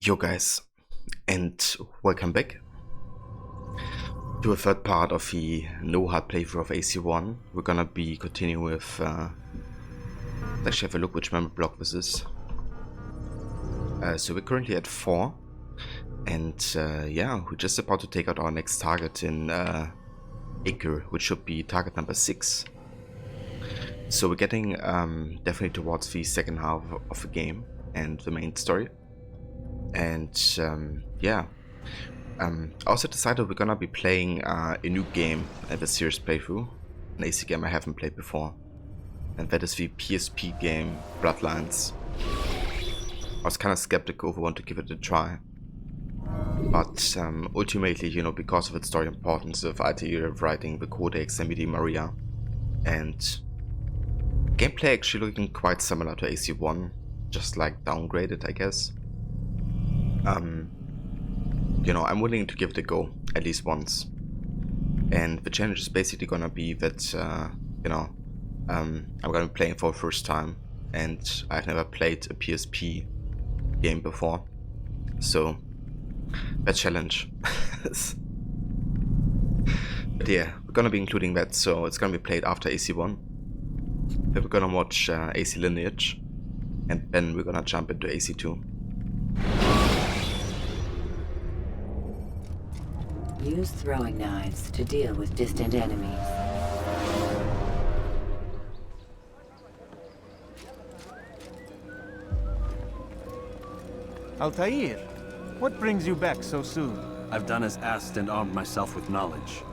Yo guys, and welcome back to a third part of the No-HUD playthrough of AC1. We're gonna be continuing with, let's have a look which memory block this is. So we're currently at 4, and yeah, we're just about to take out our next target in Acre, which should be target number 6. So we're getting definitely towards the second half of the game and the main story. And yeah, I also decided we're gonna be playing a new game in the series playthrough, an AC game I haven't played before, and that is the PSP game Bloodlines. I was kind of skeptical if I want to give it a try, but ultimately, you know, because of its story importance of idea of writing the Codex and Media Maria, and gameplay actually looking quite similar to AC1, just like downgraded, I guess. You know, I'm willing to give it a go at least once, and the challenge is basically gonna be that you know, I'm gonna be playing for the first time, and I've never played a PSP game before, so that challenge. But yeah, we're gonna be including that, so it's gonna be played after AC1. Then we're gonna watch AC Lineage, and then we're gonna jump into AC2. Use throwing knives to deal with distant enemies. Altair, what brings you back so soon? I've done as asked and armed myself with knowledge.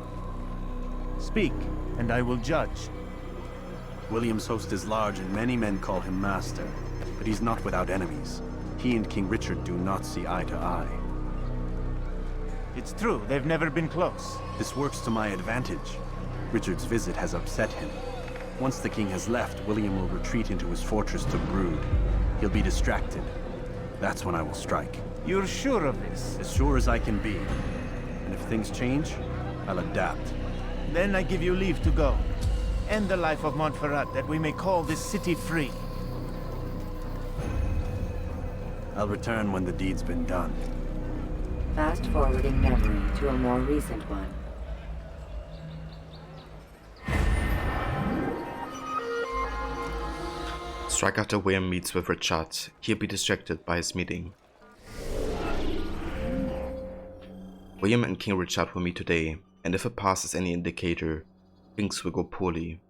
Speak, and I will judge. William's host is large and many men call him master, but he's not without enemies. He and King Richard do not see eye to eye. It's true, they've never been close. This works to my advantage. Richard's visit has upset him. Once the king has left, William will retreat into his fortress to brood. He'll be distracted. That's when I will strike. You're sure of this? As sure as I can be. And if things change, I'll adapt. Then I give you leave to go. End the life of Montferrat, that we may call this city free. I'll return when the deed's been done. Fast-forwarding memory to a more recent one. Strike after William meets with Richard. He'll be distracted by his meeting. William and King Richard will meet today, and if it passes any indicator, things will go poorly.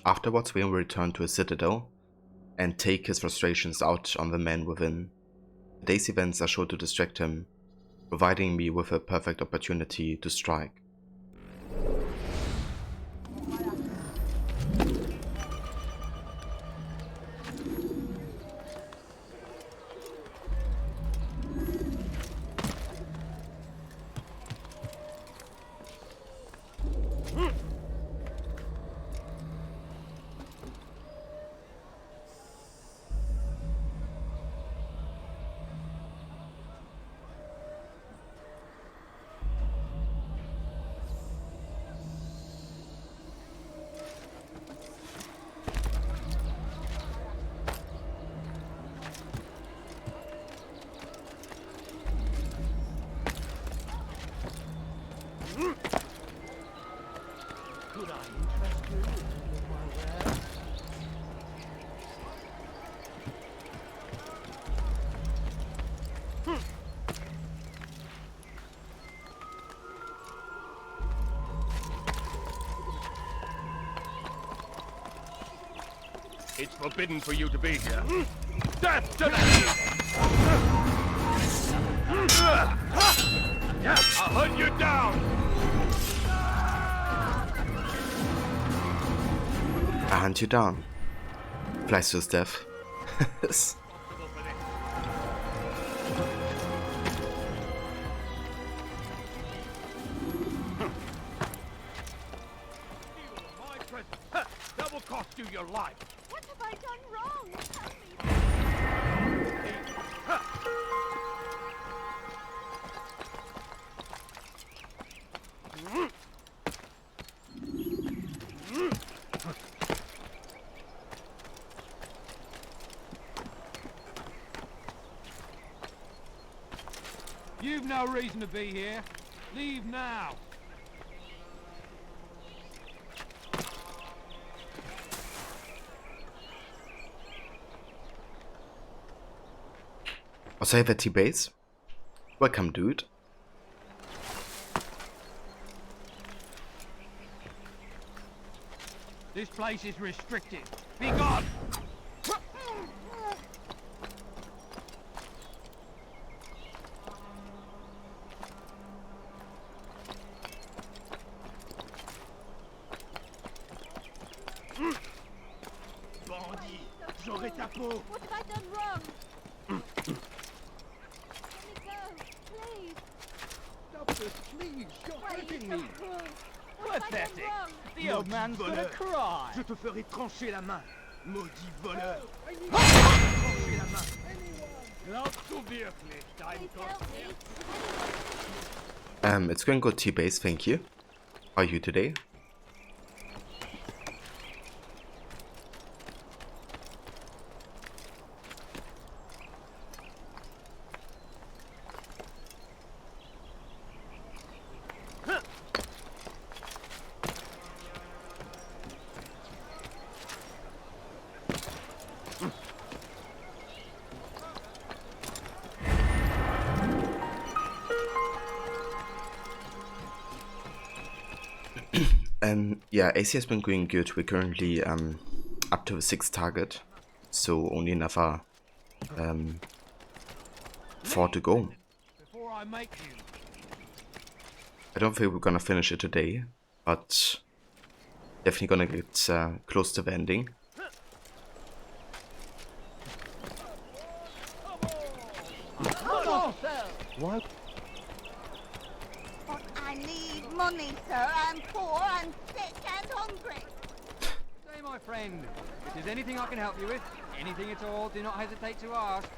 Afterwards, William will return to his citadel and take his frustrations out on the men within. Today's events are sure to distract him, providing me with a perfect opportunity to strike. It's forbidden for you to be here. Death to the I'll hunt you down! I hunt you down. Flies to his death. That will cost you your life. What have I done wrong? Tell me. You've no reason to be here. Leave now. Osava T-Base. Welcome, dude. This place is restricted. Be gone! Bandit, j'aurai ta peau. What have I done wrong? Let me go, please. Stop this, please. You're Why are you hurting so me. cruel? What have I done wrong? The old man's gonna cry. Je te ferai trancher la main. Maudit voleur. Trancher la main. Laut zu wirklich, dein Please Gott. help me. It's going good, T-Base, thank you. How are you today? Yeah, AC has been going good. We're currently up to the 6th target, so only another 4 to go. Before I make you. I don't think we're gonna finish it today, but definitely gonna get close to the ending. But I need money, sir. I'm poor, I'm sick and hungry. Say, my friend, if there's anything I can help you with, anything at all, do not hesitate to ask.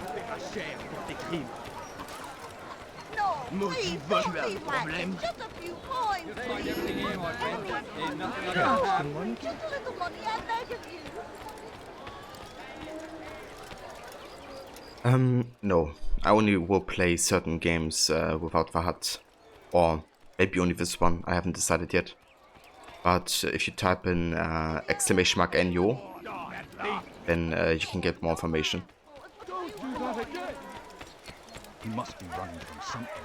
Paiera cher pour tes crimes. No, Maudit please, voleur, don't leave like problème. this. Just a few coins, Just find please. everything here, my friend. There's nothing I No, can have. just a little money, I beg of you. No. I only will play certain games without the HUD. Or maybe only this one, I haven't decided yet. But if you type in !NO, then you can get more information. He must be running from something.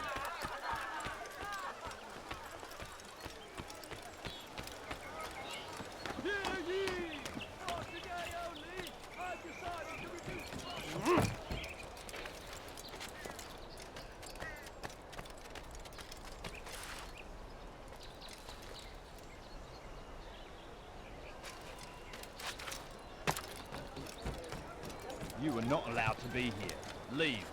You are not allowed to be here. Leave.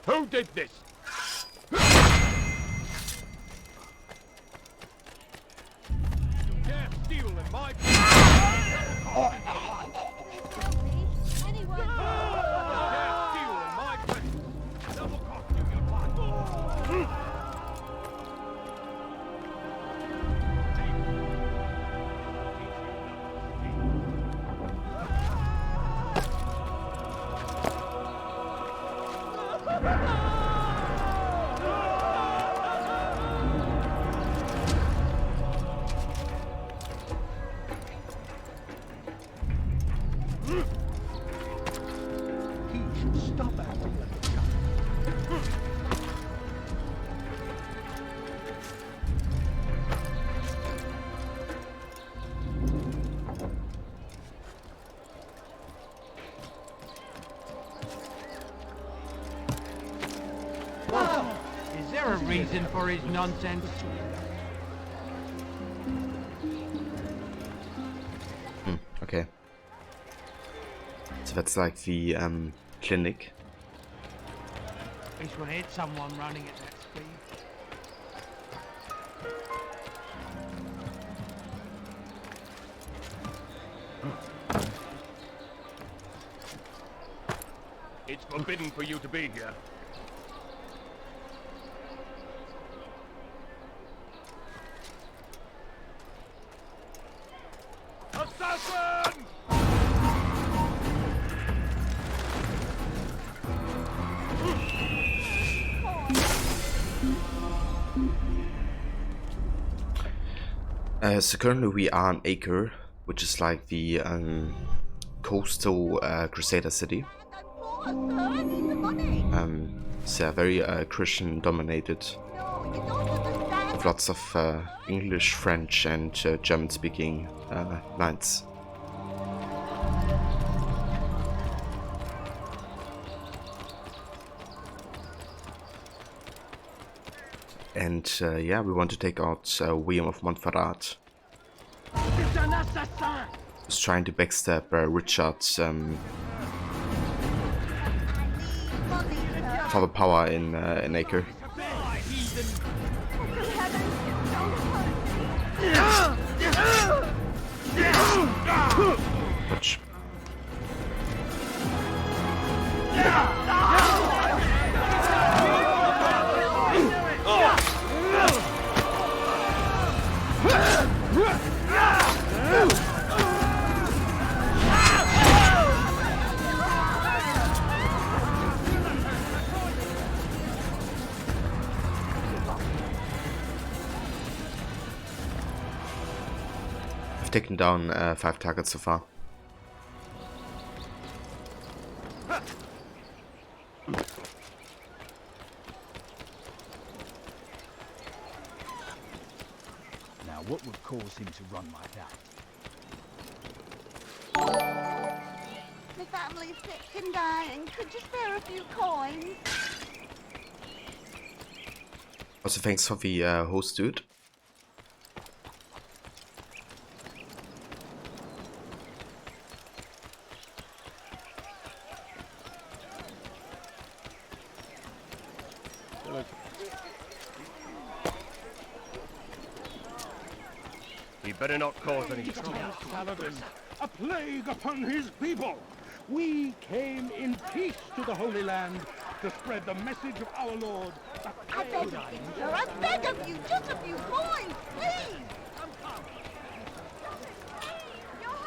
Who did this? You dare steal in my Help me. Anyone. dare steal in my presence. Double cost you your life. He should stop acting like a child. Is there a reason for his nonsense? Okay. So that's like the clinic. At least when I hit someone running at that speed. It's forbidden for you to be here. Assassin! So currently we are on Acre, which is like the coastal Crusader city. I'm poor, sir. I need the money. It's very Christian dominated, No, you don't understand. with lots of English, French and German speaking knights. And yeah, we want to take out William of Montferrat. C'est un assassin! Who's trying to backstab Richard Money, sir. for the power in Acre. Which I've taken down 5 targets so far. Now, what would cause him to run like that? My family's sick and dying. Could you spare a few coins? Also thanks for the host, dude. He better not cause any trouble. Saladin, a plague upon his people. We came in peace to the Holy Land to spread the message of our Lord. I beg of you, sir. I beg of you. Just a few coins,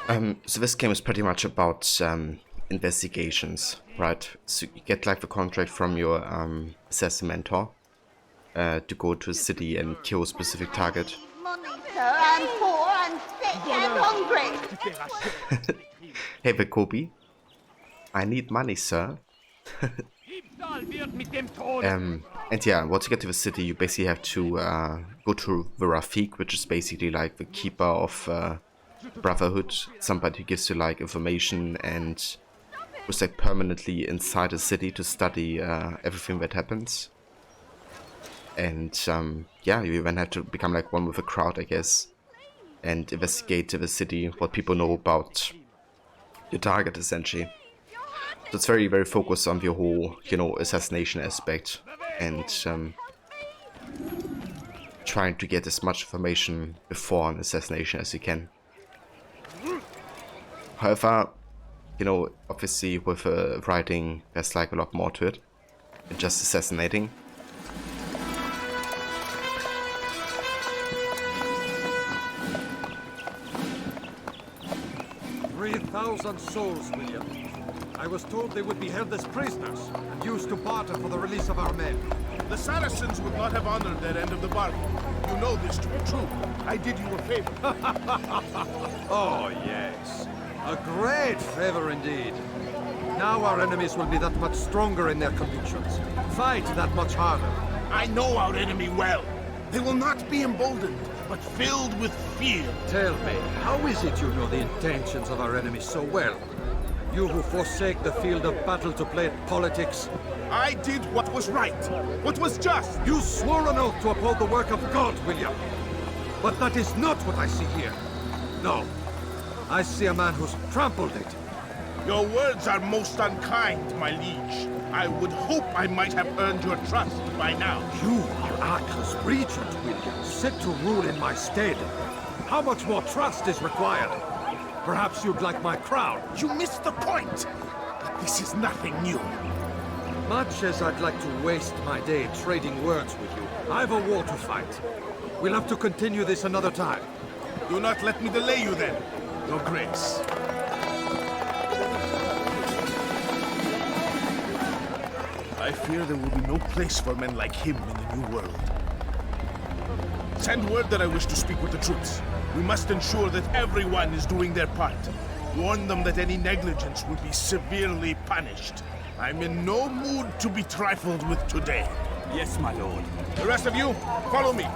please. So this game is pretty much about investigations, right? So you get like the contract from your assassin mentor to go to a city and kill a specific target. Money, sir. I'm poor, I'm sick and hungry. Hey, the Kobe. I need money, sir. And yeah, once you get to the city, you basically have to go to the Rafik, which is basically like the keeper of Brotherhood, somebody who gives you like information and was like permanently inside the city to study everything that happens. And yeah, you then have to become like one with the crowd, I guess, and investigate the city, what people know about your target, essentially. So it's very, very focused on the whole, you know, assassination aspect and trying to get as much information before an assassination as you can. However, you know, obviously with writing, there's like a lot more to it than just assassinating. "3,000 souls, William. I was told they would be held as prisoners and used to barter for the release of our men." The Saracens would not have honored their end of the bargain. You know this to be true. I did you a favor. Oh, yes. A great favor indeed. Now our enemies will be that much stronger in their convictions. Fight that much harder. I know our enemy well. They will not be emboldened, but filled with fear. Tell me, how is it you know the intentions of our enemies so well? You who forsake the field of battle to play at politics. I did what was right, what was just. You swore an oath to uphold the work of God, William. But that is not what I see here. No. I see a man who's trampled it. Your words are most unkind, my liege. I would hope I might have earned your trust by now. You are Acre's regent, William, set to rule in my stead. How much more trust is required? Perhaps you'd like my crown. You missed the point. But this is nothing new. Much as I'd like to waste my day trading words with you, I've a war to fight. We'll have to continue this another time. Do not let me delay you then, Your Grace. I fear there will be no place for men like him in the New World. Send word that I wish to speak with the troops. We must ensure that everyone is doing their part. Warn them that any negligence will be severely punished. I'm in no mood to be trifled with today. Yes, my lord. The rest of you, follow me.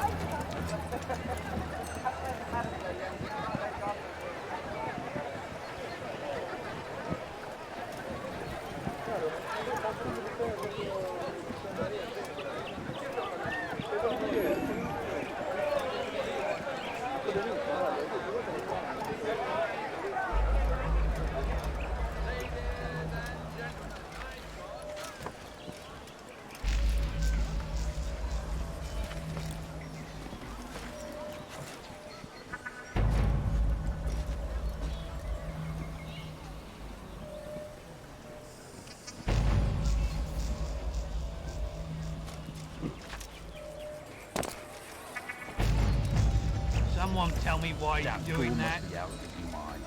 Someone tell me why That you're doing fool that. must be out of his mind.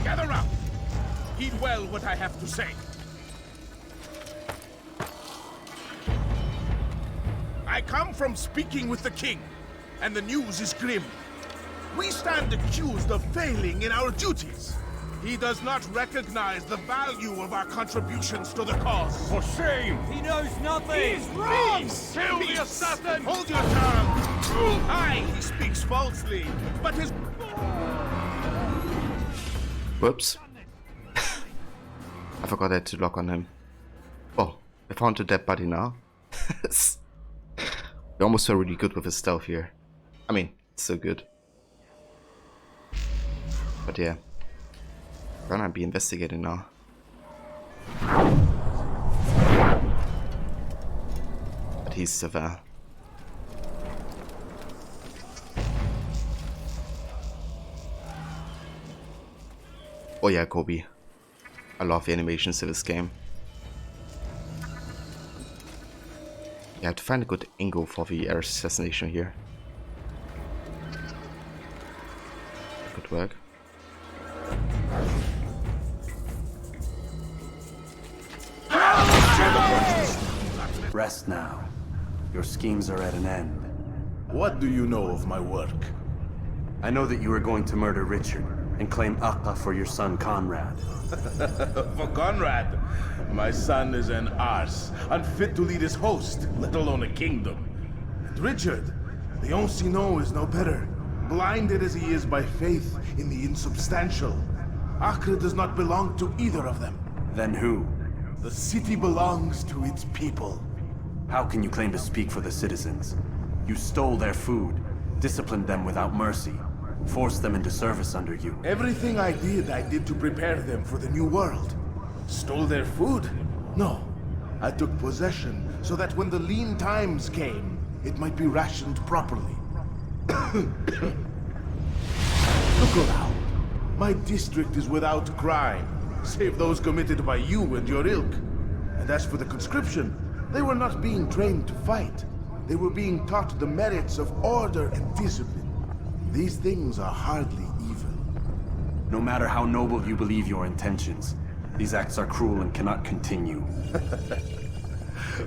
Gather round. Heed well what I have to say. I come from speaking with the king, and the news is grim. We stand accused of failing in our duties. He does not recognize the value of our contributions to the cause. For shame! He knows nothing! He's wrong! Kill the assassin! Hold your tongue! Aye, he speaks falsely, but his... Whoops. I forgot I had to lock on him. Oh, I found a dead body now. We're almost so really good with his stealth here. I mean, it's so good. But yeah. We're gonna be investigating now. But he's severe. Oh yeah, Kobe. I love the animations of this game. Yeah, I have to find a good angle for the air assassination here. Good work. Rest now. Your schemes are at an end. What do you know of my work? I know that you are going to murder Richard and claim Akka for your son Conrad. For Conrad, my son is an arse, unfit to lead his host, let alone a kingdom. And Richard, the Ancien is no better, blinded as he is by faith in the insubstantial. Acre does not belong to either of them. Then who? The city belongs to its people. How can you claim to speak for the citizens? You stole their food, disciplined them without mercy, forced them into service under you. Everything I did to prepare them for the new world. Stole their food? No. I took possession so that when the lean times came, it might be rationed properly. Look around. My district is without crime, save those committed by you and your ilk. And as for the conscription, they were not being trained to fight. They were being taught the merits of order and discipline. These things are hardly evil. No matter how noble you believe your intentions, these acts are cruel and cannot continue.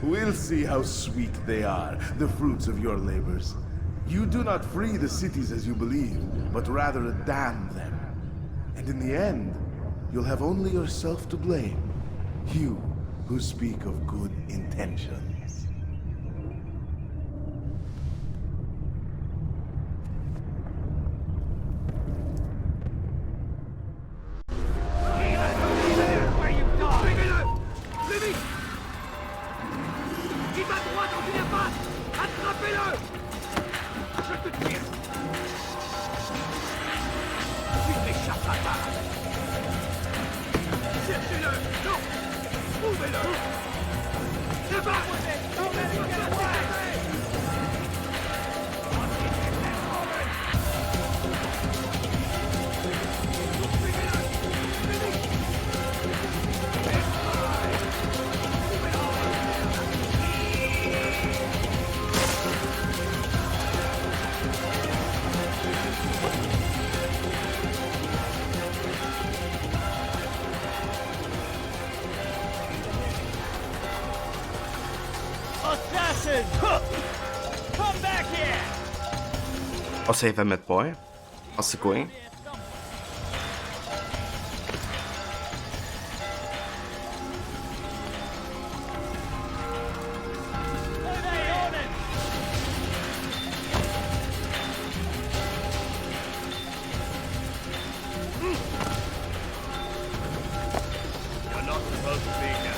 We'll see how sweet they are, the fruits of your labors. You do not free the cities as you believe, but rather damn them. And in the end, you'll have only yourself to blame. You who speak of good intentions. Come back here! I'll save him at boy. How's it going? You're not supposed to be here.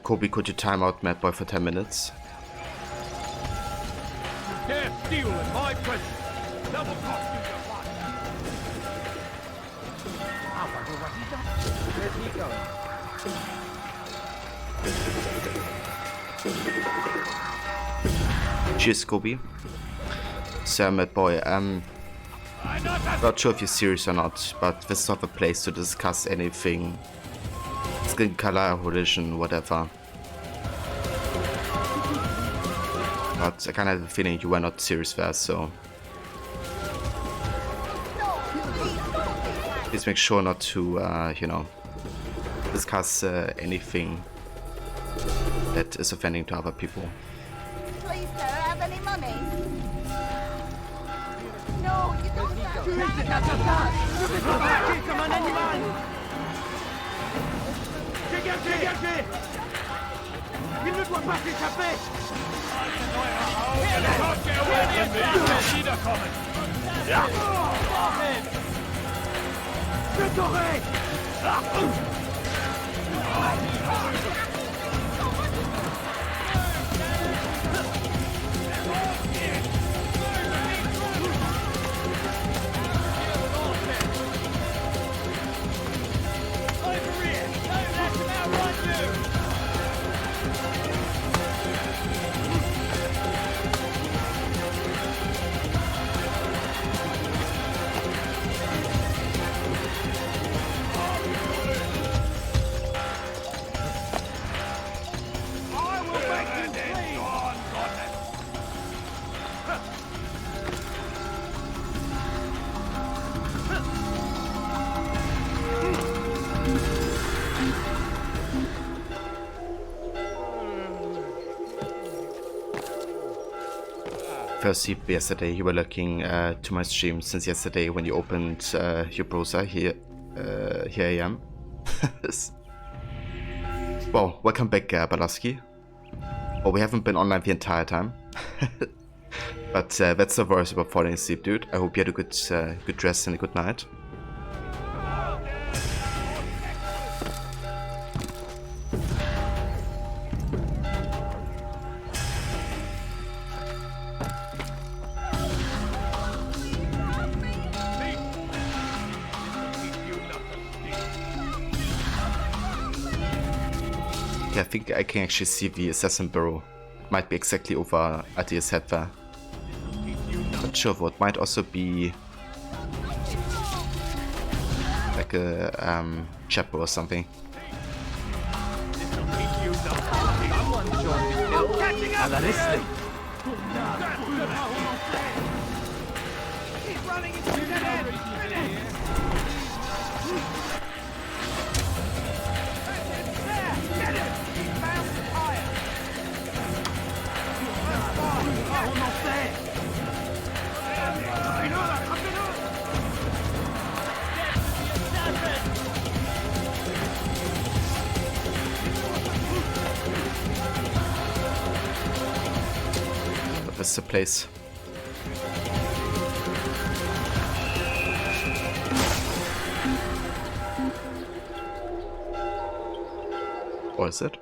Kobe, could you time out Mad Boy for 10 minutes? Dare steal in my presence. Double cost you your life. Where's he going? Cheers, Kobe. So, Mad Boy, not sure if you're serious or not, but this is not a place to discuss anything. Skin color, religion, whatever. But I kinda have a feeling you were not serious there, so please make sure not to, you know, discuss anything that is offending to other people. Please, sir, have any money? No, you don't have to. Comme un animal! Dégagez! Il ne doit pas s'échapper! Je t'aurai! first sleep yesterday, you were looking to my stream since yesterday when you opened your browser. Here I am. Well, welcome back, Balaski. Oh, we haven't been online the entire time. But that's the worst about falling asleep, dude. I hope you had a good rest and a good night. I think I can actually see the assassin burrow. Might be exactly over Adia's head there. Not sure what. Might also be like a chapel or something. That's the place. Or is it?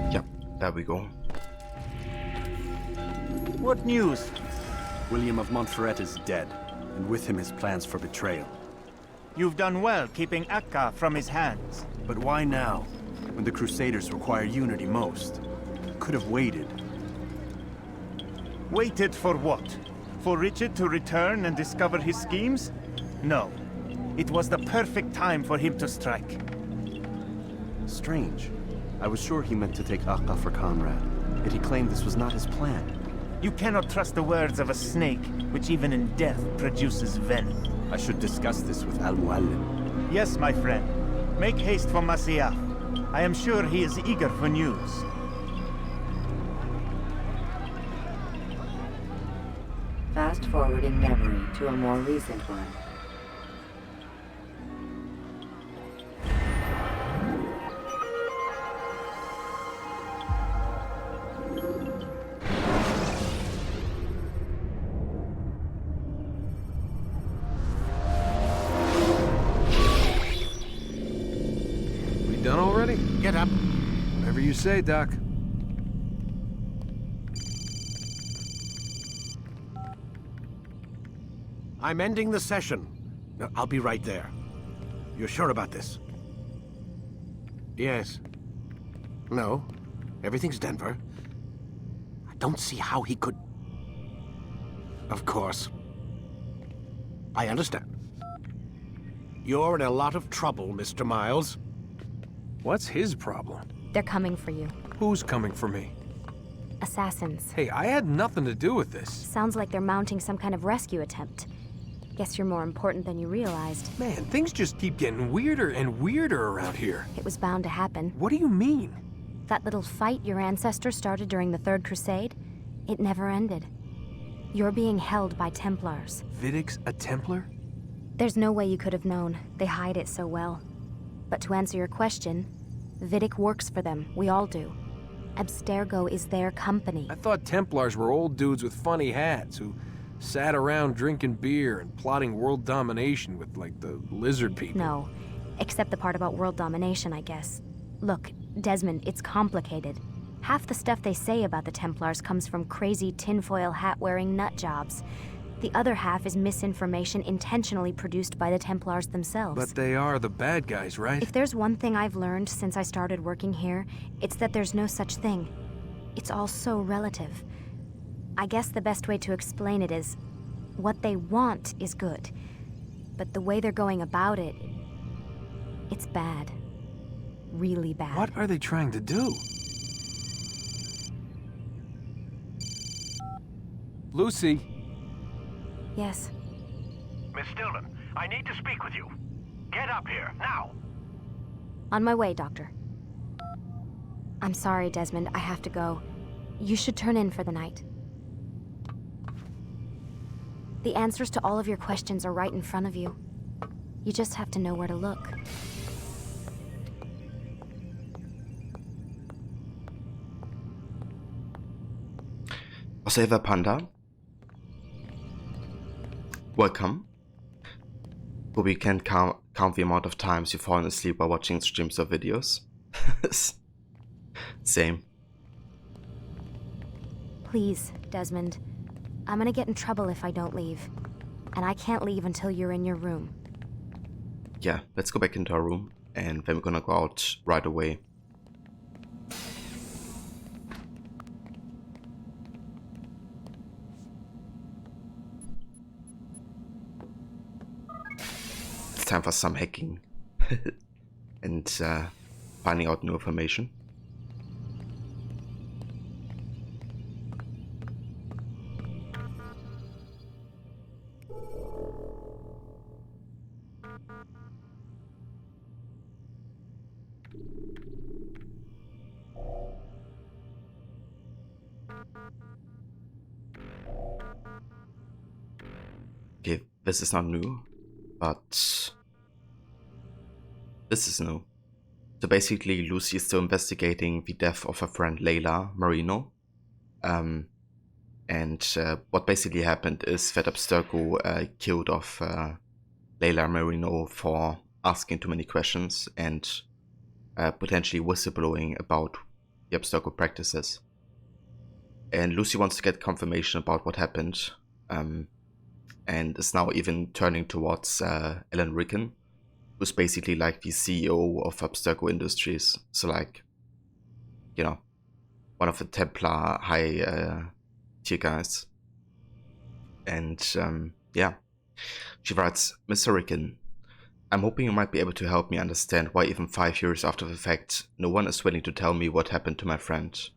Yeah, there we go. What news? William of Montferrat is dead, and with him his plans for betrayal. You've done well keeping Akka from his hands. But why now, when the Crusaders require unity most? Could have waited. Waited for what? For Richard to return and discover his schemes? No. It was the perfect time for him to strike. Strange. I was sure he meant to take Akka for Conrad, yet he claimed this was not his plan. You cannot trust the words of a snake, which even in death produces venom. I should discuss this with Al-Muallim. Yes, my friend. Make haste for Masyaf. I am sure he is eager for news. Fast forwarding memory to a more recent one. We done already? Get up. Whatever you say, Doc. I'm ending the session. I'll be right there. You're sure about this? Yes. No. Everything's Denver. I don't see how he could... Of course. I understand. You're in a lot of trouble, Mr. Miles. What's his problem? They're coming for you. Who's coming for me? Assassins. Hey, I had nothing to do with this. Sounds like they're mounting some kind of rescue attempt. Guess you're more important than you realized. Man, things just keep getting weirder and weirder around here. It was bound to happen. What do you mean? That little fight your ancestors started during the Third Crusade, it never ended. You're being held by Templars. Vidic's a Templar? There's no way you could have known. They hide it so well. But to answer your question, Vidic works for them. We all do. Abstergo is their company. I thought Templars were old dudes with funny hats who sat around drinking beer and plotting world domination with, like, the lizard people. No, except the part about world domination, I guess. Look, Desmond, it's complicated. Half the stuff they say about the Templars comes from crazy tinfoil hat-wearing nut jobs. The other half is misinformation intentionally produced by the Templars themselves. But they are the bad guys, right? If there's one thing I've learned since I started working here, it's that there's no such thing. It's all so relative. I guess the best way to explain it is, what they want is good. But the way they're going about it, it's bad. Really bad. What are they trying to do? Lucy? Yes. Miss Stillman, I need to speak with you. Get up here, now! On my way, Doctor. I'm sorry, Desmond. I have to go. You should turn in for the night. The answers to all of your questions are right in front of you. You just have to know where to look. Oseva Panda, welcome. Hope you can count the amount of times you've fallen asleep while watching streams or videos. Same. Please, Desmond. I'm gonna get in trouble if I don't leave. And I can't leave until you're in your room. Yeah, let's go back into our room, and then we're gonna go out right away. It's time for some hacking and finding out new information. Okay, this is not new, but this is new. So basically, Lucy is still investigating the death of her friend Layla Marino. What basically happened is that Abstergo killed off Layla Marino for asking too many questions and potentially whistleblowing about the Abstergo practices. And Lucy wants to get confirmation about what happened, and is now even turning towards Alan Rickon, who's basically like the CEO of Abstergo Industries. So like, you know, one of the Templar high tier guys. And yeah, she writes, Mr. Rickon, I'm hoping you might be able to help me understand why even 5 years after the fact, no one is willing to tell me what happened to my friend.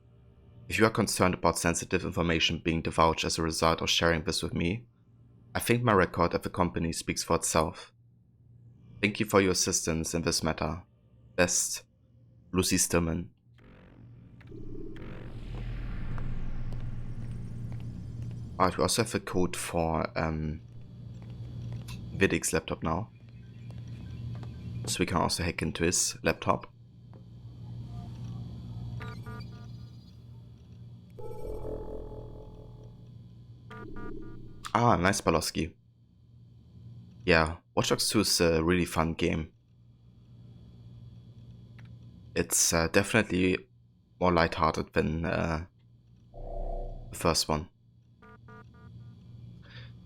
If you are concerned about sensitive information being divulged as a result of sharing this with me, I think my record at the company speaks for itself. Thank you for your assistance in this matter. Best, Lucy Stillman. Alright, we also have a code for Vidic's laptop now. So we can also hack into his laptop. Ah, nice Balowski. Yeah, Watch Dogs 2 is a really fun game. It's definitely more lighthearted than the first one.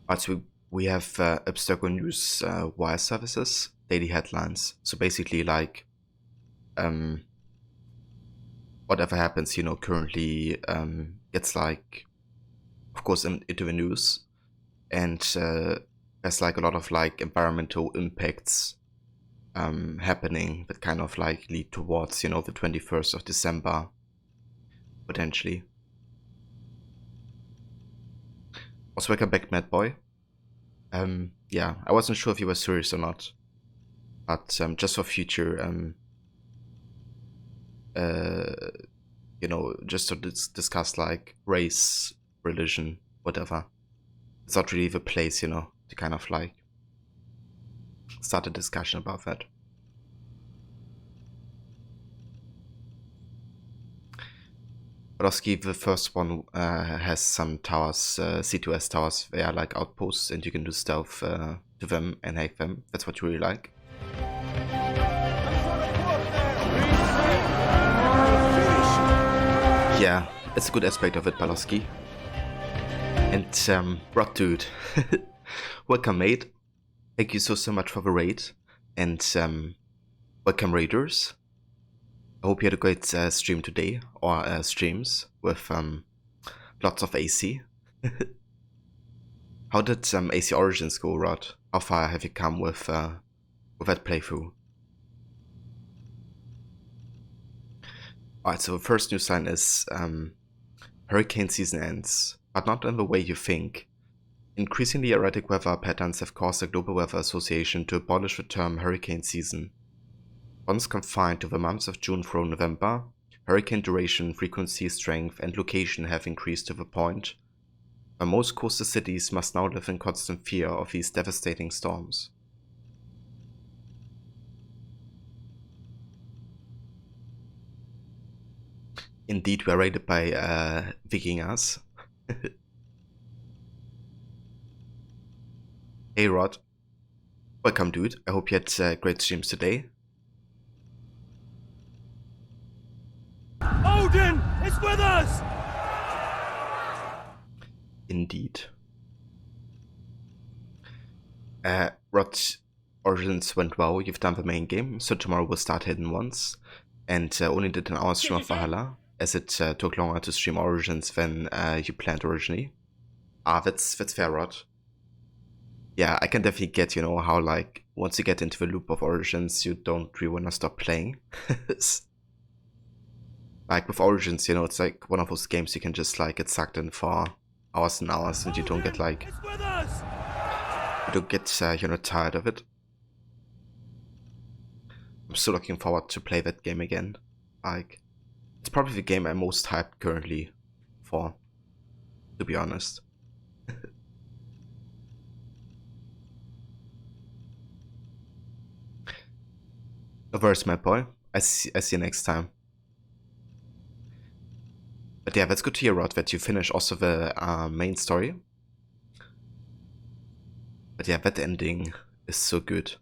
Alright, so we have Abstergo News wire services, daily headlines. So basically like whatever happens, you know, currently gets like, of course, into the news. And there's like a lot of like environmental impacts happening that kind of like lead towards, you know, the 21st of December, potentially. Also, welcome back, Mad Boy. Yeah, I wasn't sure if you were serious or not, but just for future, you know, just to discuss like race, religion, whatever. It's not really the place, you know, to kind of like start a discussion about that. Broski, the first one has some towers, C2S towers. They are like outposts, and you can do stealth to them and hack them. That's what you really like. Yeah, it's a good aspect of it, Balowski. And Rod Dude, welcome, mate. Thank you so much for the raid, and welcome, raiders. I hope you had a great stream today, or streams with lots of AC. How did AC Origins go, Rod? How far have you come with that playthrough? Alright, so the first news line is hurricane season ends, but not in the way you think. Increasingly erratic weather patterns have caused the Global Weather Association to abolish the term hurricane season. Once confined to the months of June through November, hurricane duration, frequency, strength, and location have increased to the point where most coastal cities must now live in constant fear of these devastating storms. Indeed, we are raided by Vikingers. Hey Rod, welcome dude, I hope you had great streams today. Odin is with us! Indeed. Rod, Origins went well, you've done the main game, so tomorrow we'll start Hidden Ones. And only did an hour stream of Valhalla, as it took longer to stream Origins than you planned originally. That's fair, Rod. Yeah, I can definitely get, you know, how, like, once you get into the loop of Origins, you don't really want to stop playing. Like, with Origins, you know, it's like one of those games you can just, like, get sucked in for hours and hours, and you don't get, like, you don't get, you know, tired of it. I'm still looking forward to play that game again. Like, it's probably the game I'm most hyped currently for, to be honest. No worries, my boy. I see you next time. But yeah, that's good to hear, Rod, that you finish also the main story. But yeah, that ending is so good.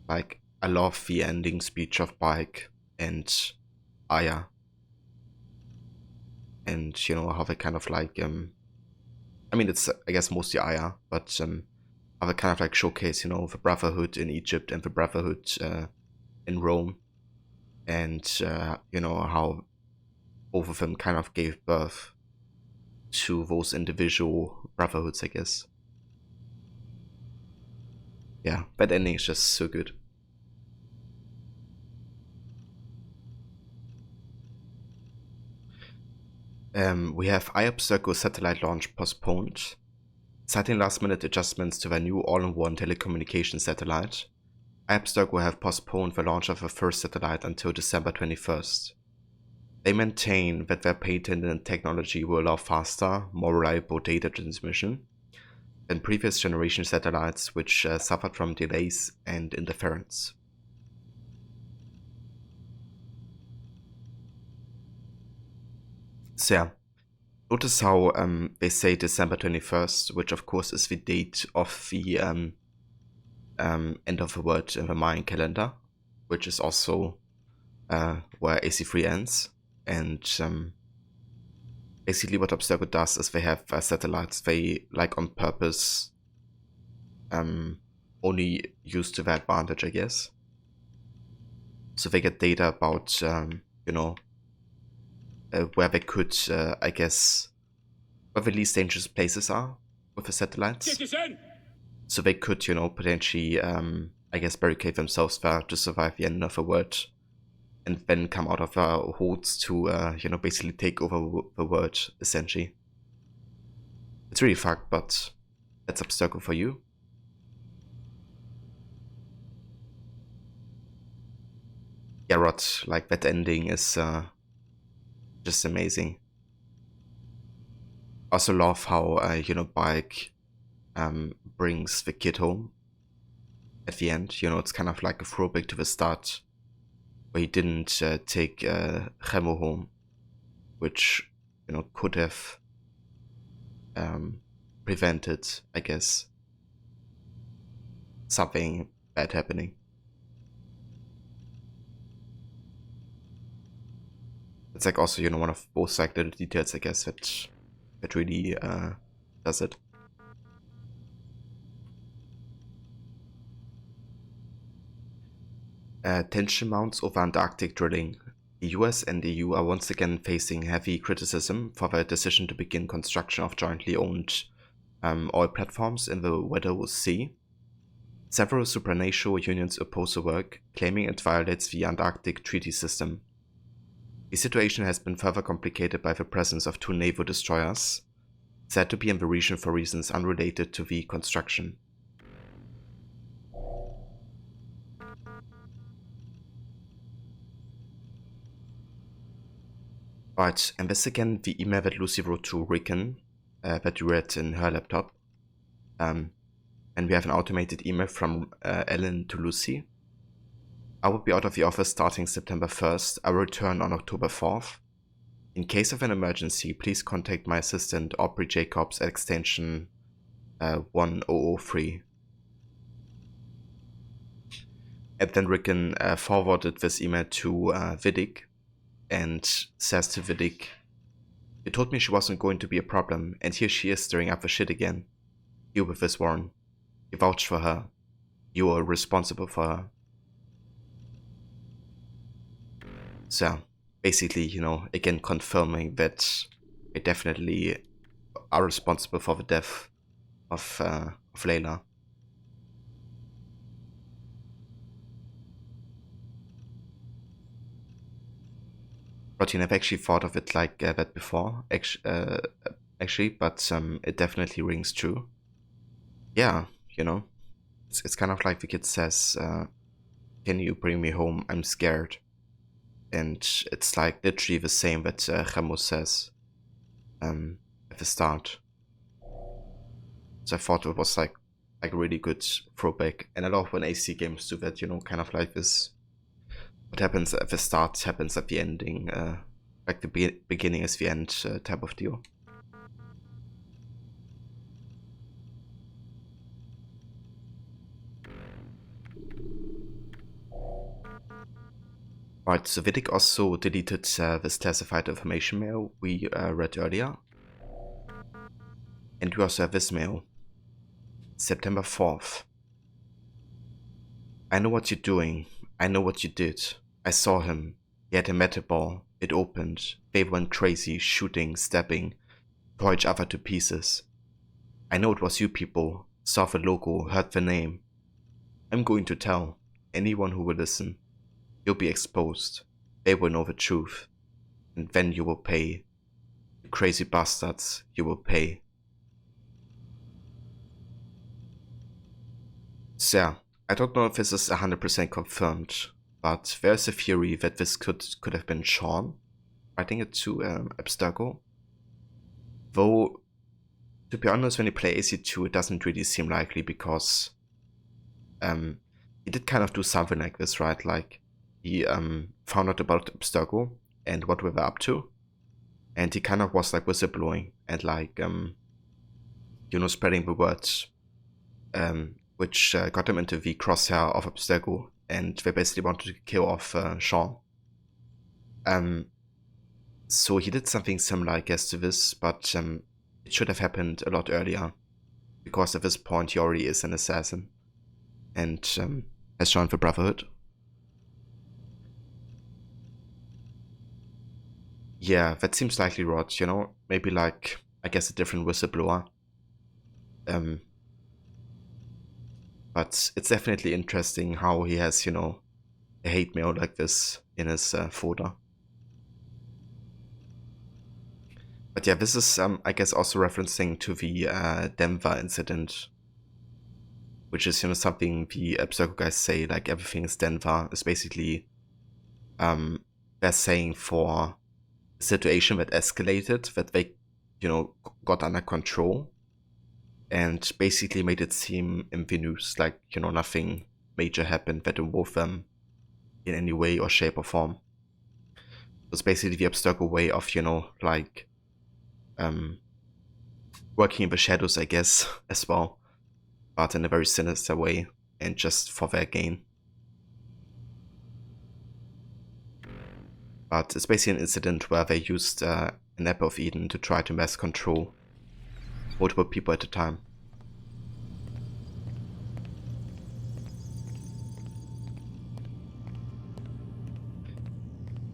Like, I love the ending speech of Bike and Aya. And, you know, how they kind of like, I mean, it's, I guess, mostly Aya, but how they kind of like showcase, you know, the Brotherhood in Egypt and the Brotherhood in Rome. And, you know, how both of them kind of gave birth to those individual brotherhoods, I guess. Yeah, that ending is just so good. We have iObsergo satellite launch postponed, citing last-minute adjustments to their new all-in-one telecommunications satellite. iObsergo have postponed the launch of the first satellite until December 21st. They maintain that their patented technology will allow faster, more reliable data transmission than previous generation satellites, which suffered from delays and interference. So yeah, notice how they say December 21st, which of course is the date of the end of the world in the Mayan calendar, which is also where AC3 ends. And basically what Obsergo does is they have satellites they, like, on purpose only use to their advantage, I guess. So they get data about, you know, where they could, I guess, where the least dangerous places are with the satellites. Citizen! So they could, you know, potentially, I guess, barricade themselves there to survive the end of the world, and then come out of holds to, you know, basically take over the world, essentially. It's really fucked, but that's Obstacle for you. Yeah, Rod, like, that ending is just amazing. Also love how, you know, Bike brings the kid home at the end. You know, it's kind of like a throwback to the start, where he didn't take Remo home, which, you know, could have prevented, I guess, something bad happening. It's like also, you know, one of both like little details, I guess, that really does it. Tension mounts over Antarctic drilling. The US and the EU are once again facing heavy criticism for their decision to begin construction of jointly owned oil platforms in the Weddell Sea. Several supranational unions oppose the work, claiming it violates the Antarctic Treaty System. The situation has been further complicated by the presence of two naval destroyers, said to be in the region for reasons unrelated to the construction. Right, and this again the email that Lucy wrote to Rickon that you read in her laptop. And we have an automated email from Ellen to Lucy. I will be out of the office starting September 1st. I will return on October 4th. In case of an emergency, please contact my assistant Aubrey Jacobs at extension 1003. And then Rickon forwarded this email to Vidic and says to Vidic, "You told me she wasn't going to be a problem, and here she is stirring up the shit again. You with this Warren. You vouched for her. You are responsible for her." So, basically, you know, again confirming that they definitely are responsible for the death of Layla. But you never actually thought of it like that before, actually, but it definitely rings true. Yeah, you know, it's kind of like the kid says, "Can you bring me home? I'm scared." And it's like literally the same that Remo says at the start. So I thought it was like a really good throwback, and I love when AC games do that, you know, kind of like this. What happens at the start happens at the ending, like the beginning is the end type of deal. Right, so Vidic also deleted this classified information mail we read earlier. And we also have this mail. September 4th. "I know what you're doing. I know what you did. I saw him. He had a metal ball. It opened. They went crazy, shooting, stabbing, tore each other to pieces. I know it was you people. Saw the logo, heard the name. I'm going to tell anyone who will listen. You'll be exposed. They will know the truth. And then you will pay. You crazy bastards, you will pay." So yeah, I don't know if this is 100% confirmed, but there's a theory that this could have been Sean writing it to Abstergo. Though, to be honest, when you play AC2, it doesn't really seem likely, because he did kind of do something like this, right? Like, he found out about Abstergo and what we were up to, and he kind of was like whistleblowing and like, you know, spreading the word, which got him into the crosshair of Abstergo, and they basically wanted to kill off Sean. So he did something similar, I guess, to this, but it should have happened a lot earlier, because at this point he already is an assassin and has joined the Brotherhood. Yeah, that seems likely, Rod, you know, maybe like, I guess, a different whistleblower. But it's definitely interesting how he has, you know, a hate mail like this in his folder. But yeah, this is, I guess, also referencing to the Denver incident, which is, you know, something the Abstergo guys say, like, everything is Denver. It's basically, they're saying for a situation that escalated, that they, you know, got under control, and basically made it seem in the news like, you know, nothing major happened that involved them in any way or shape or form. It's basically the Abstergo way of, you know, like, working in the shadows, I guess, as well, but in a very sinister way, and just for their gain. But it's basically an incident where they used an Apple of Eden to try to mass control multiple people at a time.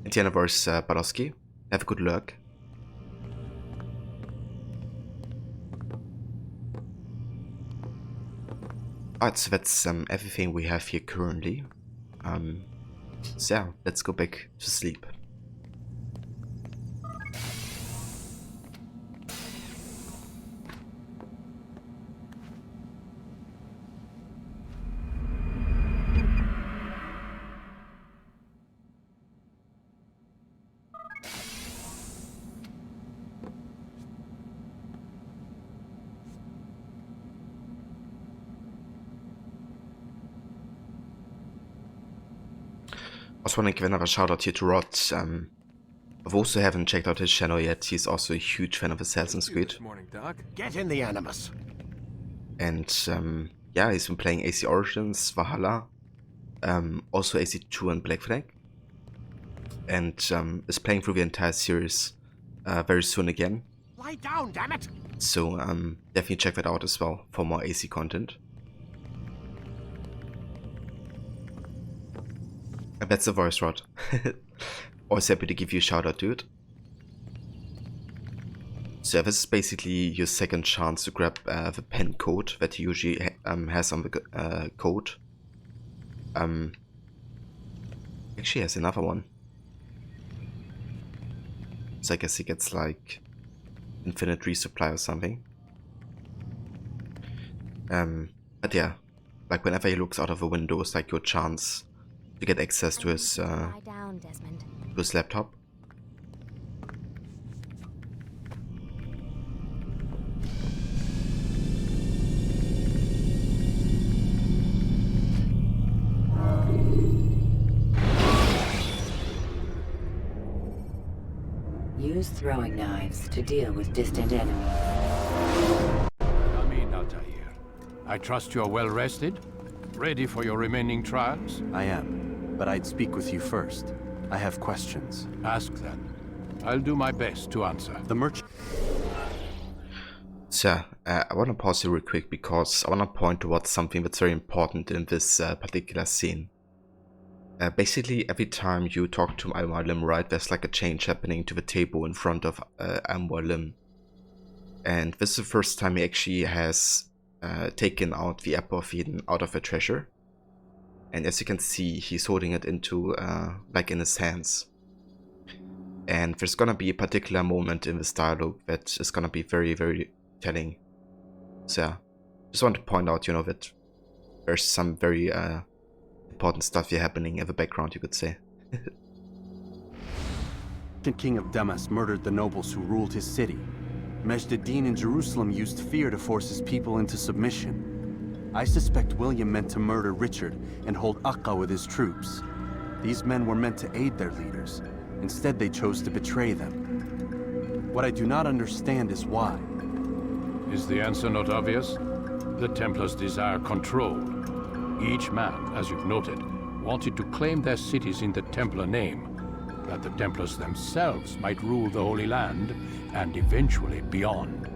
And Tiana versus Balowski. Have a good luck. Alright, so that's everything we have here currently. So yeah, let's go back to sleep. Also want to give another shout out here to Rod. I've also haven't checked out his channel yet. He's also a huge fan of Assassin's Creed. Get in the Animus. And yeah, he's been playing AC Origins, Valhalla, also AC2 and Black Flag. And is playing through the entire series very soon again. Lie down, damn it! So definitely check that out as well for more AC content. And that's the voice, Rod. Always happy to give you a shout out, dude. So this is basically your second chance to grab the pen code that he usually has on the code. Actually has another one. So I guess he gets like infinite resupply or something. But yeah, like whenever he looks out of a window, it's like your chance to get access to his laptop. Use throwing knives to deal with distant enemies. Come in, Altair. I trust you're well rested? Ready for your remaining trials? I am, but I'd speak with you first. I have questions. Ask then. I'll do my best to answer. The merchant... So, I want to pause here real quick because I want to point towards something that's very important in this particular scene. Basically, every time you talk to Al-Mualim, right, there's like a change happening to the table in front of Al-Mualim. And this is the first time he actually has taken out the Apple of Eden out of the treasure. And as you can see, he's holding it into, like in his hands. And there's gonna be a particular moment in this dialogue that is gonna be very, very telling. So yeah, just want to point out, you know, that there's some very important stuff here happening in the background, you could say. The king of Damas murdered the nobles who ruled his city. Majd ad-Din in Jerusalem used fear to force his people into submission. I suspect William meant to murder Richard and hold Akka with his troops. These men were meant to aid their leaders. Instead, they chose to betray them. What I do not understand is why. Is the answer not obvious? The Templars desire control. Each man, as you've noted, wanted to claim their cities in the Templar name, that the Templars themselves might rule the Holy Land and eventually beyond.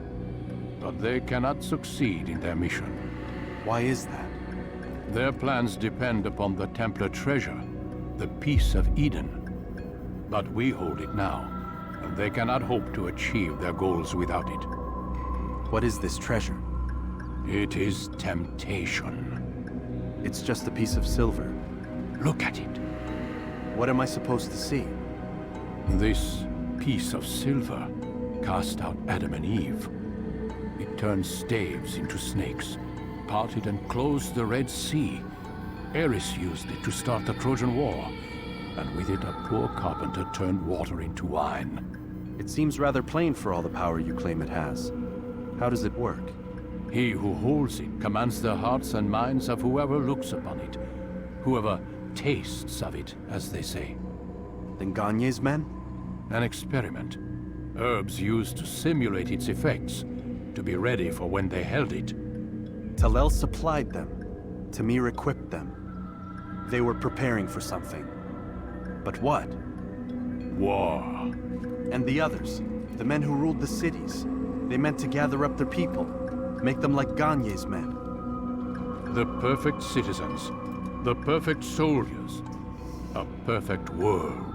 But they cannot succeed in their mission. Why is that? Their plans depend upon the Templar treasure, the Peace of Eden. But we hold it now, and they cannot hope to achieve their goals without it. What is this treasure? It is temptation. It's just a piece of silver. Look at it. What am I supposed to see? This piece of silver cast out Adam and Eve. It turned staves into snakes, parted and closed the Red Sea. Ares used it to start the Trojan War, and with it a poor carpenter turned water into wine. It seems rather plain for all the power you claim it has. How does it work? He who holds it commands the hearts and minds of whoever looks upon it, whoever tastes of it, as they say. Then Gagne's men? An experiment. Herbs used to simulate its effects, to be ready for when they held it. Talel supplied them. Tamir equipped them. They were preparing for something. But what? War. And the others, the men who ruled the cities, they meant to gather up their people, make them like Gagne's men. The perfect citizens, the perfect soldiers, a perfect world.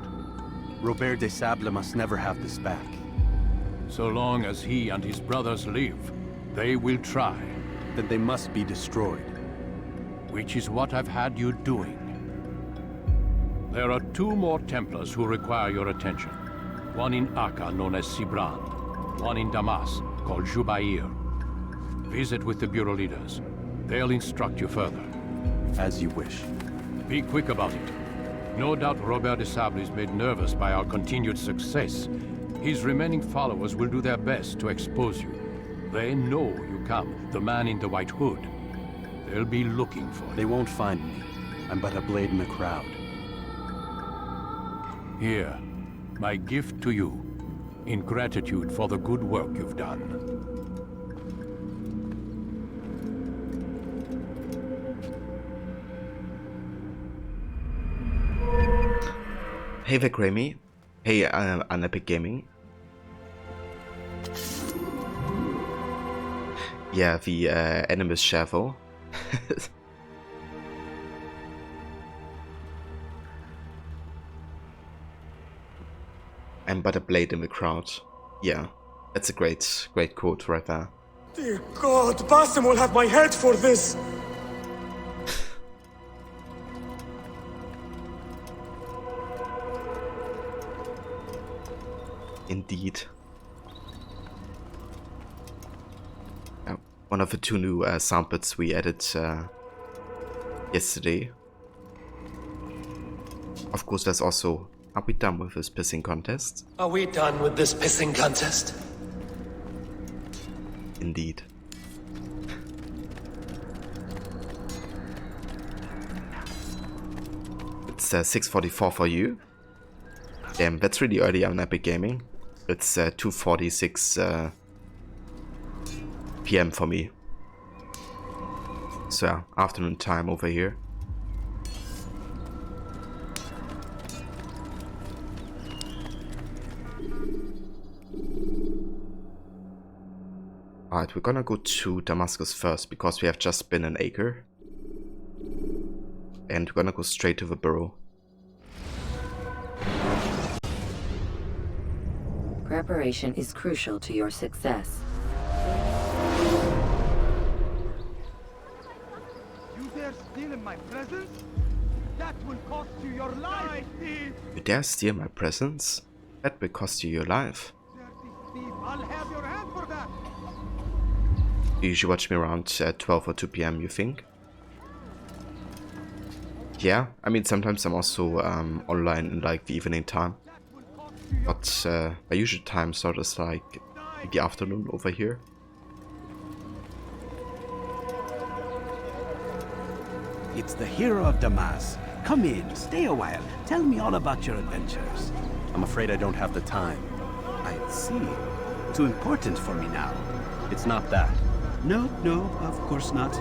Robert de Sable must never have this back. So long as he and his brothers live, they will try. Then they must be destroyed. Which is what I've had you doing. There are 2 more Templars who require your attention. One in Akka, known as Sibran. One in Damas, called Jubair. Visit with the Bureau leaders. They'll instruct you further. As you wish. Be quick about it. No doubt Robert de Sable is made nervous by our continued success. His remaining followers will do their best to expose you. They know you come, the man in the white hood. They'll be looking for you. They won't find me. I'm but a blade in the crowd. Here, my gift to you, in gratitude for the good work you've done. Hey Vikrami. Hey Unepic Gaming. Yeah, the Animus Shovel. And but a blade in the crowd. Yeah, that's a great quote right there. Dear God, Basim will have my head for this! Indeed. One of the two new sound bits we added yesterday. Of course, there's also... Are we done with this pissing contest? Are we done with this pissing contest? Indeed. It's 6:44 for you. Damn, that's really early on Epic Gaming. It's 2:46 PM for me. So yeah, afternoon time over here. Alright, we're gonna go to Damascus first because we have just been in Acre. And we're gonna go straight to the Burrow. Preparation is crucial to your success. You dare steal in my presence? That will cost you your life, thief! You dare steal my presents? That will cost you your life. Dirty thief, I'll have your hand for that! You usually watch me around 12 or 2 PM, you think? Yeah, I mean sometimes I'm also online in like the evening time. But my usual time sort of like in the afternoon over here. It's the hero of Damas. Come in, stay a while. Tell me all about your adventures. I'm afraid I don't have the time. I see. Too important for me now. It's not that. No, of course not.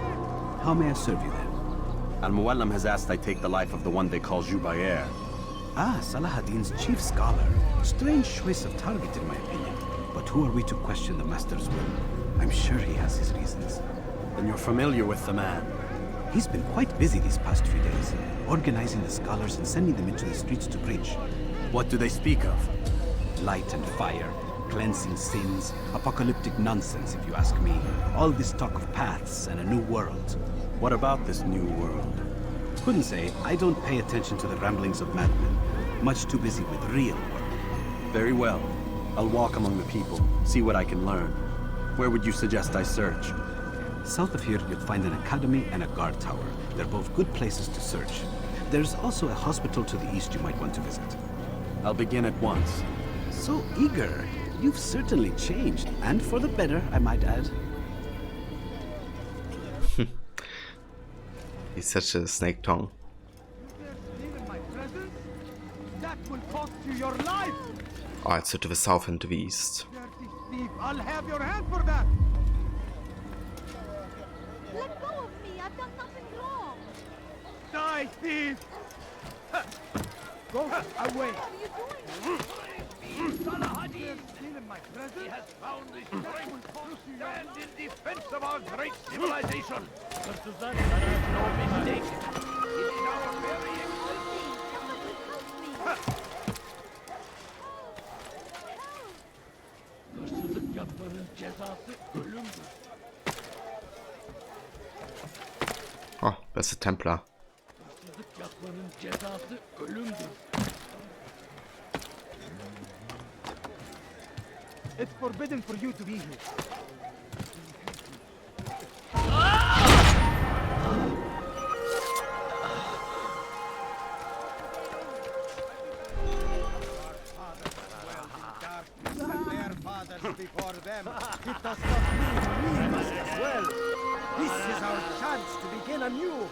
How may I serve you then? Al-Muallim has asked I take the life of the one they call Jubair. Ah, Salahuddin's chief scholar. Strange choice of target in my opinion. But who are we to question the Master's will? I'm sure he has his reasons. Then you're familiar with the man. He's been quite busy these past few days, organizing the scholars and sending them into the streets to preach. What do they speak of? Light and fire, cleansing sins, apocalyptic nonsense if you ask me. All this talk of paths and a new world. What about this new world? Couldn't say. I don't pay attention to the ramblings of madmen. Much too busy with real work. Very well. I'll walk among the people, see what I can learn. Where would you suggest I search? South of here, you'd find an academy and a guard tower. They're both good places to search. There's also a hospital to the east you might want to visit. I'll begin at once. So eager. You've certainly changed, and for the better, I might add. He's such a snake tongue. That will cost you your life! Alright, so to the south and to the east. Dirty thief, I'll have your hand for that! Let go of me, I've done nothing wrong. Die, thief! Go away! What are you doing? Salahuddin stealing my presents? He has found the strength to stand in defense of our great civilization. But to that, there is no mistake. It is our very Oh, that's a Templar. It's forbidden for you to be here. Their fathers before them. It does not mean we must as well. This is our chance to begin anew.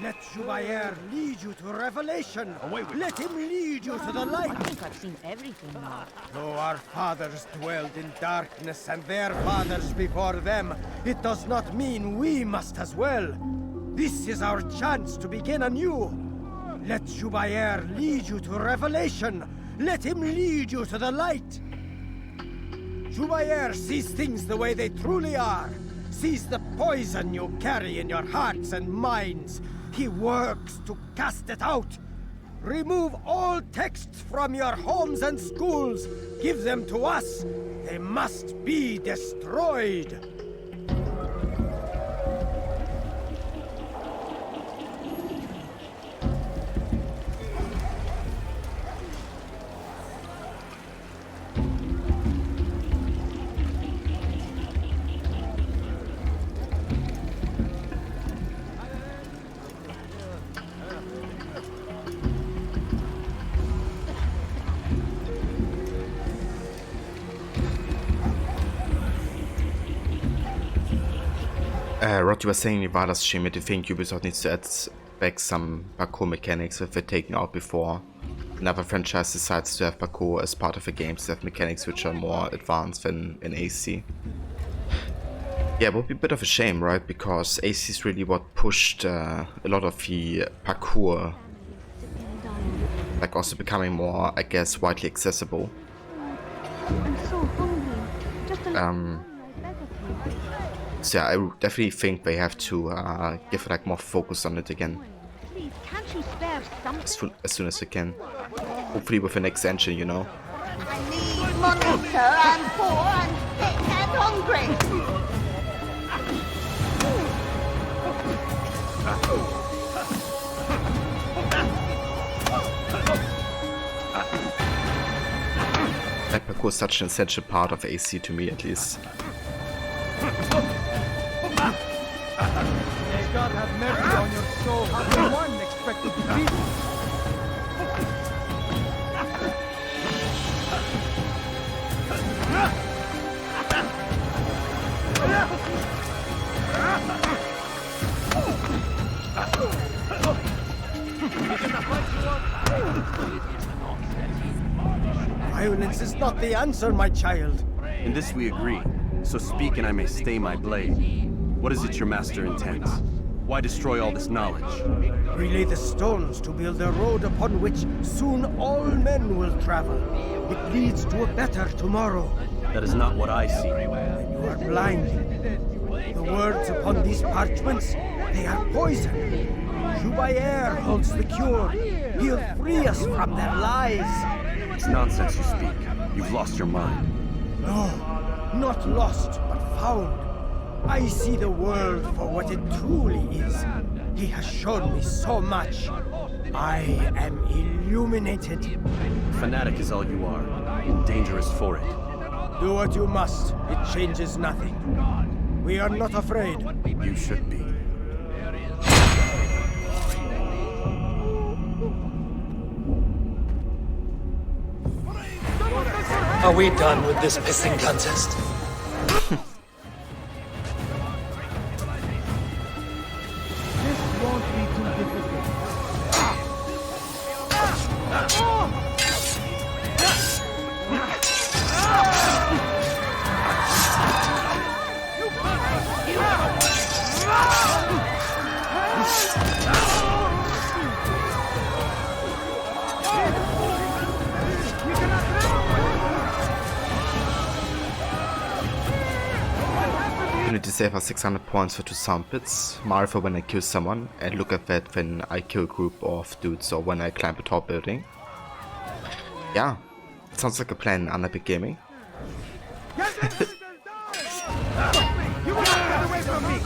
Let Jubayer lead you to revelation. Let him lead you to the light. I think I've seen everything now. Though our fathers dwelled in darkness and their fathers before them, it does not mean we must as well. This is our chance to begin anew. Let Jubayer lead you to revelation. Let him lead you to the light. Jubayer sees things the way they truly are. Sees the poison you carry in your hearts and minds. He works to cast it out. Remove all texts from your homes and schools. Give them to us. They must be destroyed. Rod, you were saying in Nevada's stream that you think Ubisoft needs to add back some parkour mechanics that were taken out before. Another franchise decides to have parkour as part of the games to have mechanics which are more advanced than in AC. Yeah, it would be a bit of a shame, right? Because AC is really what pushed a lot of the parkour, like also becoming more, I guess, widely accessible. I'm so hungry. So yeah, I definitely think they have to give like more focus on it again. Please, can't you spare something? As soon as they can. Hopefully with the next engine, you know. I need money, sir. I'm poor and sick and hungry. Like parkour is such an essential part of AC to me, at least. May God have mercy on your soul, having one expected to be. Violence is not the answer, my child. In this we agree. So speak and I may stay my blade. What is it your master intends? Why destroy all this knowledge? Relay the stones to build a road upon which soon all men will travel. It leads to a better tomorrow. That is not what I see. Then you are blind. The words upon these parchments, they are poison. Jubayer holds the cure. He'll free us from their lies. It's nonsense you speak. You've lost your mind. No, not lost, but found. I see the world for what it truly is. He has shown me so much. I am illuminated. Fanatic is all you are, and dangerous for it. Do what you must. It changes nothing. We are not afraid. You should be. Are we done with this pissing contest? This won't be too difficult. You need to save us 600 points for 2 sound bits, Martha when I kill someone, and look at that when I kill a group of dudes or when I climb a tall building. Yeah, it sounds like a plan in Epic Gaming. You will not get away from me!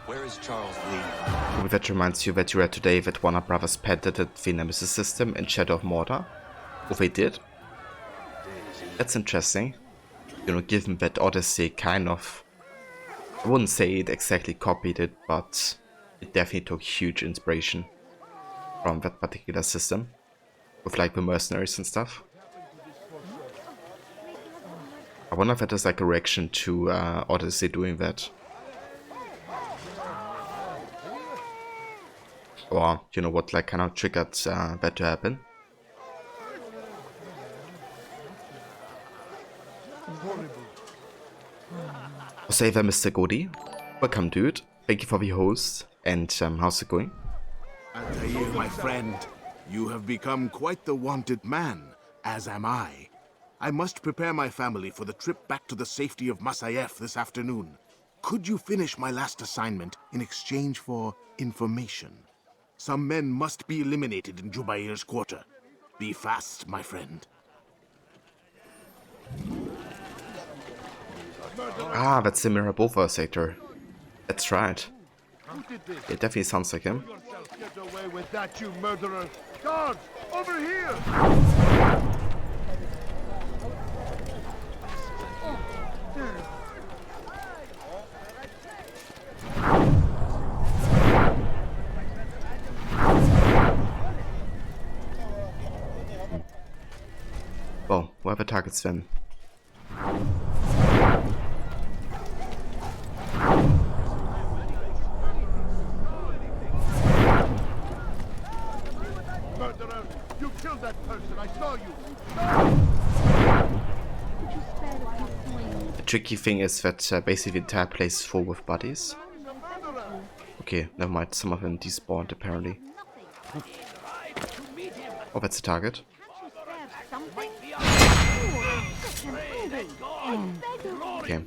Where is Charles Lee? That reminds you that you read today that Warner Brothers patented the Nemesis system in Shadow of Mordor. Oh, they did? That's interesting. You know, given that Odyssey kind of I wouldn't say it exactly copied it, but it definitely took huge inspiration from that particular system, with like the mercenaries and stuff. I wonder if that is like a reaction to Odyssey doing that. Or, you know, what like kind of triggered that to happen. Say there, Mr. Godi. Welcome, dude. Thank you for the host. And how's it going? Altair, my friend, you have become quite the wanted man, as am I. I must prepare my family for the trip back to the safety of Masyaf this afternoon. Could you finish my last assignment in exchange for information? Some men must be eliminated in Jubair's quarter. Be fast, my friend. Ah, that's the Mirabova sector. That's right. It definitely sounds like him. Get away with that, you murderer! Guards, over here! Well, whoever targets them. Murderer! You killed that person, I saw you! The tricky thing is that basically the entire place is full with bodies. Okay, never mind, some of them despawned apparently. Oh, that's a target. Okay.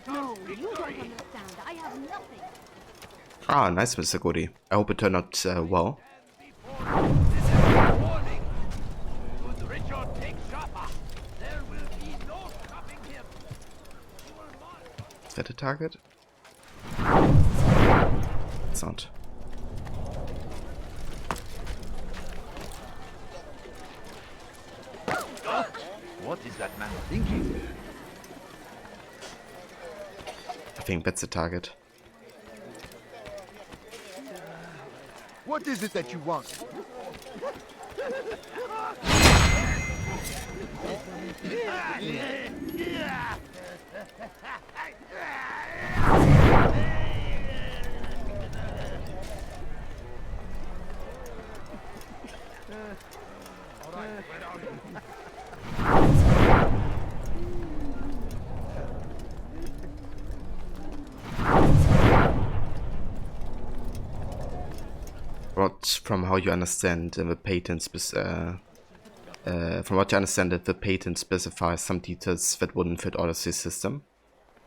No, you don't understand. I have nothing. Ah, nice, Mr. Godi. I hope it turned out well. Is that a target? It's not. What is that man thinking? I think that's a target. What is it that you want? But from how you understand the patent, from what you understand, that the patent specifies some details that wouldn't fit Odyssey's system.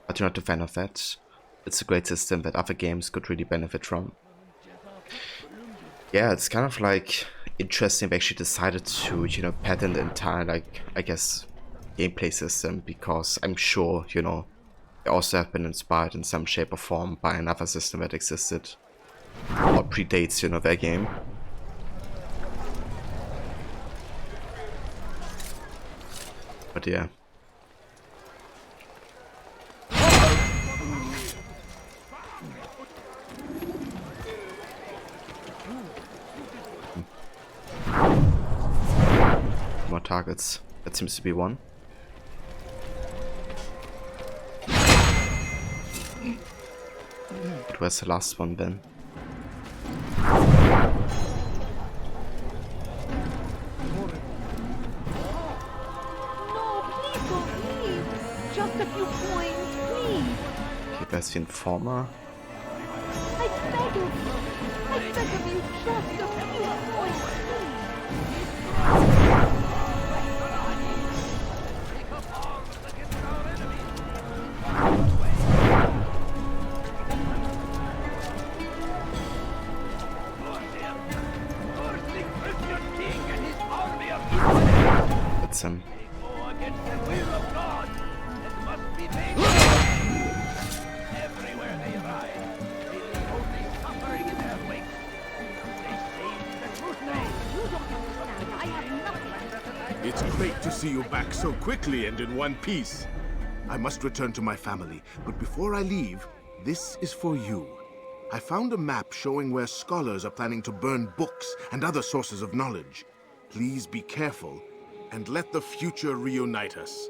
But you're not a fan of that. It's a great system that other games could really benefit from. Yeah, it's kind of like interesting they actually decided to, you know, patent the entire, like, I guess, gameplay system, because I'm sure, you know, they also have been inspired in some shape or form by another system that existed or predates, you know, their game. But yeah. More targets. That seems to be one. But where's the last one then? Just a few points, please. Okay, there's the informer. I beg of you. I beg of you, just a few points, please. That's him. It's Great to see you back so quickly and in one piece. I must return to my family, but before I leave, this is for you. I found a map showing where scholars are planning to burn books and other sources of knowledge. Please be careful, and let the future reunite us.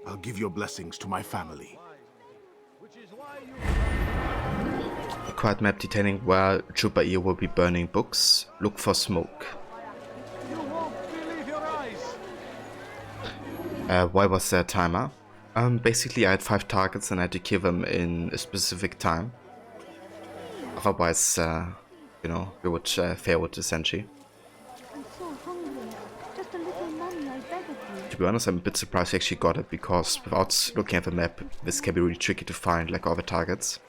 I'll give your blessings to my family. A quiet map detailing where Jubair will be burning books. Look for smoke. You won't believe your eyes. Why was there a timer? Basically I had 5 targets and I had to kill them in a specific time. Otherwise, you know, we would fail it essentially. I'm so hungry. Just a little money, I beg of you. To be honest, I'm a bit surprised I actually got it, because without looking at the map, this can be really tricky to find, like all the targets.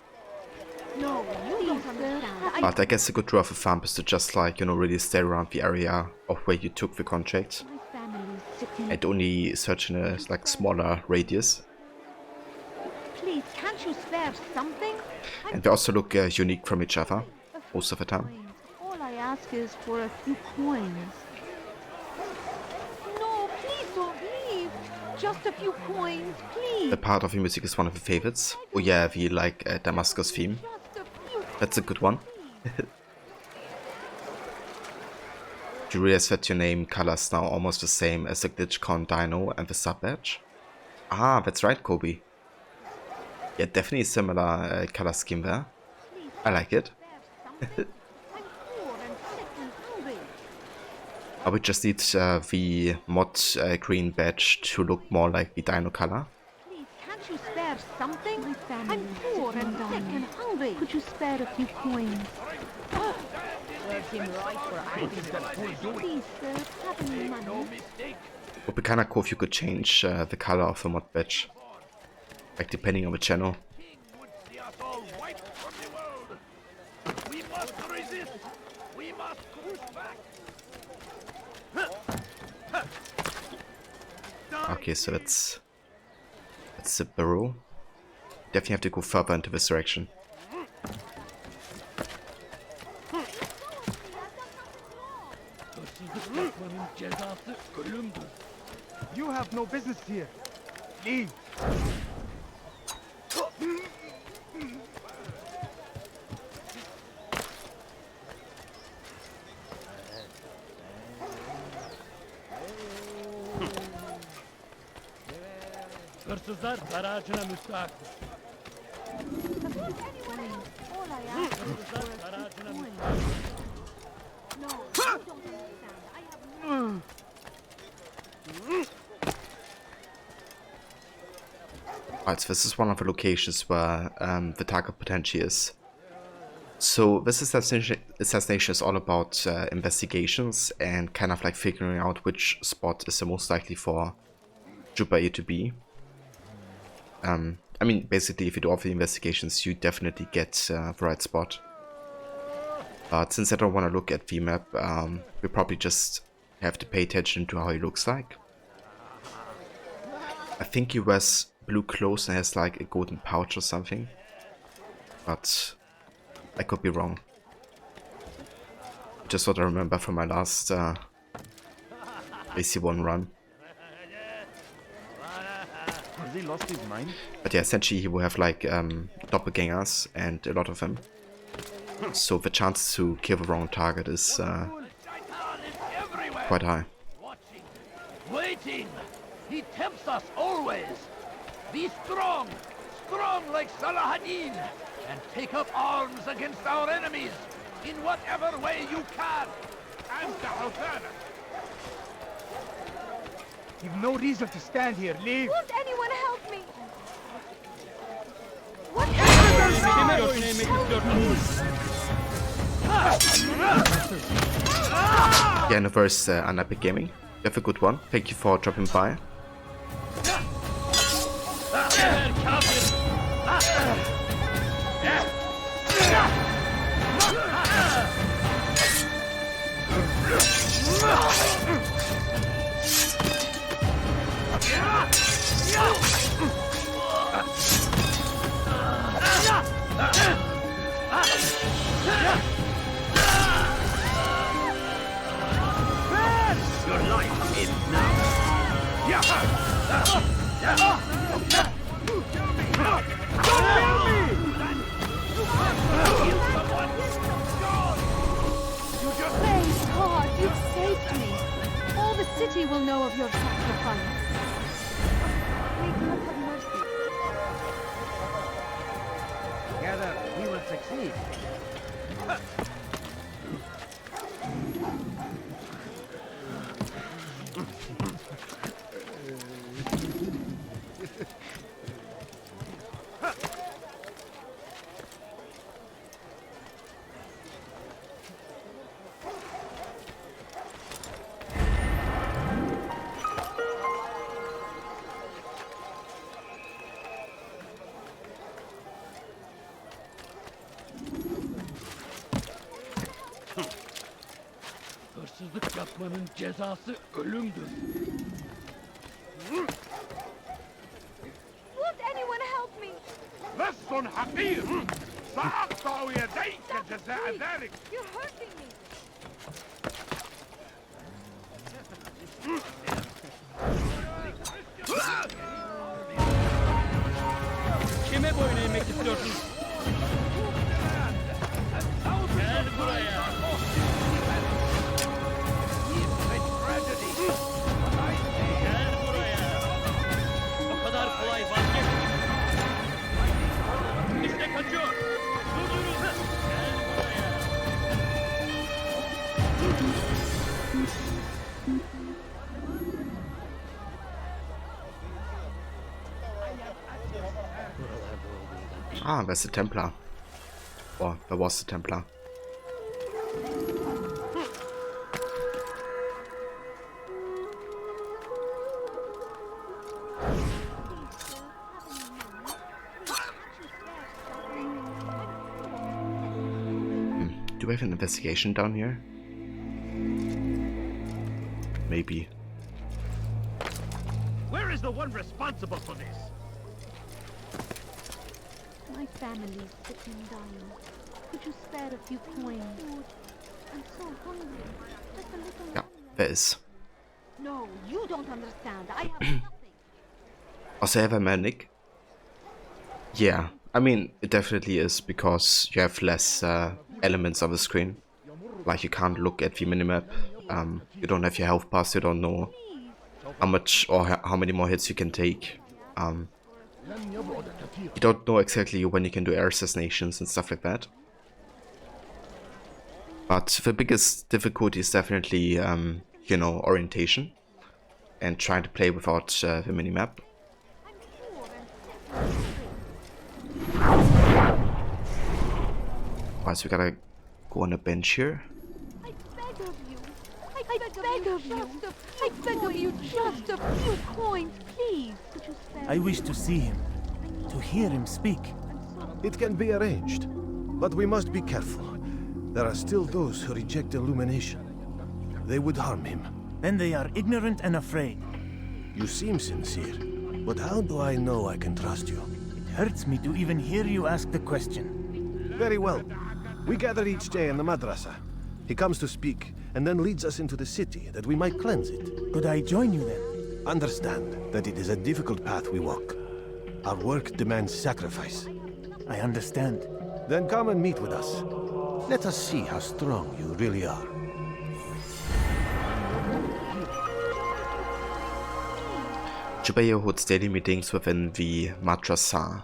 No, you don't understand. But I guess a good rule of thumb is to just, like, you know, really stay around the area of where you took the contract. And only search in a, like, smaller radius. Please, can't you spare something? And they also look unique from each other, most of the time. All I ask is for a few coins. No, please don't leave. Just a few coins, please. The part of the music is one of the favorites. Oh yeah, the, like, Damascus theme. That's a good one. Do you realize that your name color is now almost the same as the GlitchCon Dino and the sub badge? Ah, that's right, Kobe. Yeah, definitely a similar color scheme there. I like it. I would just need the mod green badge to look more like the dino color. Please, can't you spare something? I'm poor and sick and hungry. Could you spare a few coins? Serves him right for acting. Please, sir, have any money? It would be kinda cool if you could change the color of the mod badge. Like depending on the channel. We must resist. We must push back. Okay, so that's the burrow. Definitely have to go further into this direction. You have no business here. Leave. Hırsızlar garajına müstahakdır. All I ask is for a few coins. No, you don't understand. I have no... Alright, so this is one of the locations where the target potentially is. So this assassination is all about investigations and kind of like figuring out which spot is the most likely for Jubair to be. I mean, basically, if you do all the investigations, you definitely get the right spot. But since I don't want to look at the map, we probably just have to pay attention to how he looks like. I think he wears blue clothes and has like a golden pouch or something. But I could be wrong. Just what I remember from my last AC1 run. Has he lost his mind? But yeah, essentially he will have like doppelgangers and a lot of them. So the chance to kill the wrong target is quite high. Waiting. He tempts us always. Be strong. Strong like Salahadin. And take up arms against our enemies. In whatever way you can. And the Hosanna. You've no reason to stand here. Leave. Won't anyone help me? Yeah, and of course, Unepic Gaming. You have a good one. Thank you for dropping by. Your life ends now. Praise God, you've saved me. All the city will know of your sacrifice. May God have mercy. Together, we will succeed. Hırsızlık yapmanın cezası ölümdür. Won't anyone help me? لص حقير سأقطع يديك جزاء ذلك. You're hurting me. Kime boyun eğmek istiyorsun? Gel buraya. Gel buraya. O kadar kolay vazgeç. İşte kaçıyor. Durdurun. Gel buraya. Ah, that's the Templar. Or that was the Templar. Do we have an investigation down here? Maybe. Where is the one responsible for this? My family's sick and dying. Could you spare a few coins? I'm so hungry. Just a little. Yeah, there is. No, you don't understand. I have nothing. Also have a manic. Yeah, I mean, it definitely is because you have less elements on the screen. Like you can't look at the minimap. You don't have your health pass. You don't know how much or how many more hits you can take. You don't know exactly when you can do air assassinations and stuff like that. But the biggest difficulty is definitely, you know, orientation and trying to play without the minimap. Alright, so we gotta go on a bench here. I beg of you. I beg of you. I beg of you just a few coins, please. Could you spare I wish to see him, to hear him speak. It can be arranged, but we must be careful. There are still those who reject illumination. They would harm him. Then they are ignorant and afraid. You seem sincere, but how do I know I can trust you? It hurts me to even hear you ask the question. Very well. We gather each day in the madrasa. He comes to speak, and then leads us into the city, that we might cleanse it. Could I join you then? Understand that it is a difficult path we walk. Our work demands sacrifice. I understand. Then come and meet with us. Let us see how strong you really are. Jubair holds daily meetings within the madrasa.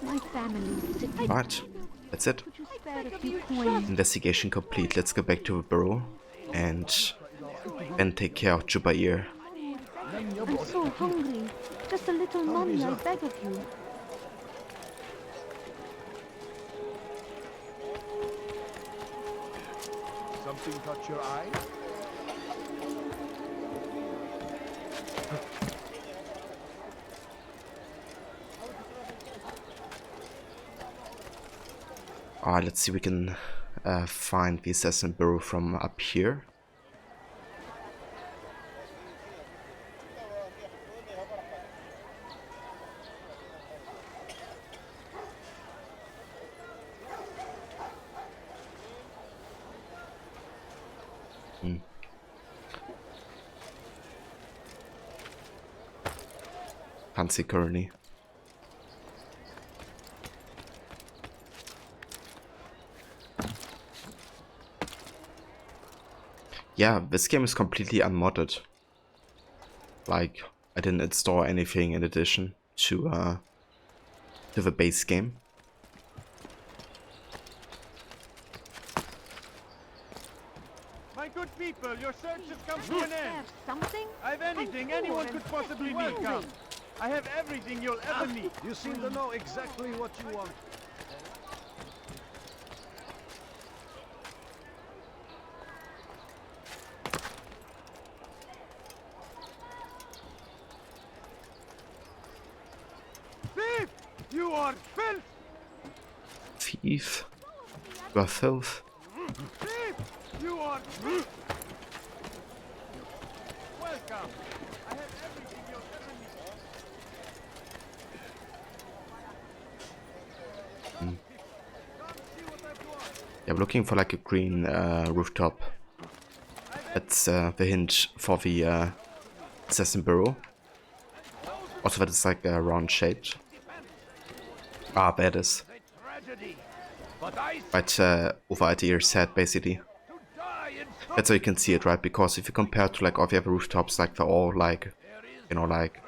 my family sick? Right, that's it. Could you spare a few coins? Investigation complete. Let's go back to the burrow and take care of Jubair. I'm so hungry. Just a little money, I beg of you. Something caught your eye? Alright, let's see if we can find the assassin bureau from up here. Fancy currently. Yeah, this game is completely unmodded. Like, I didn't install anything in addition to the base game. My good people, your search has come to an end. Something? I've anything anyone could possibly need. Come. I have everything you'll ever need. You seem to know exactly what you want. Thief! You are filth! Thief. You are filth. Thief! You are filth! Welcome. I have everything you'll ever need. Yeah, we're looking for like a green rooftop. That's the hint for the assassin burrow. Also that it's like round shaped. Ah, there it is. Right over at the ear's head, basically. That's how you can see it, right? Because if you compare to like all the other rooftops, like they're all like, you know, like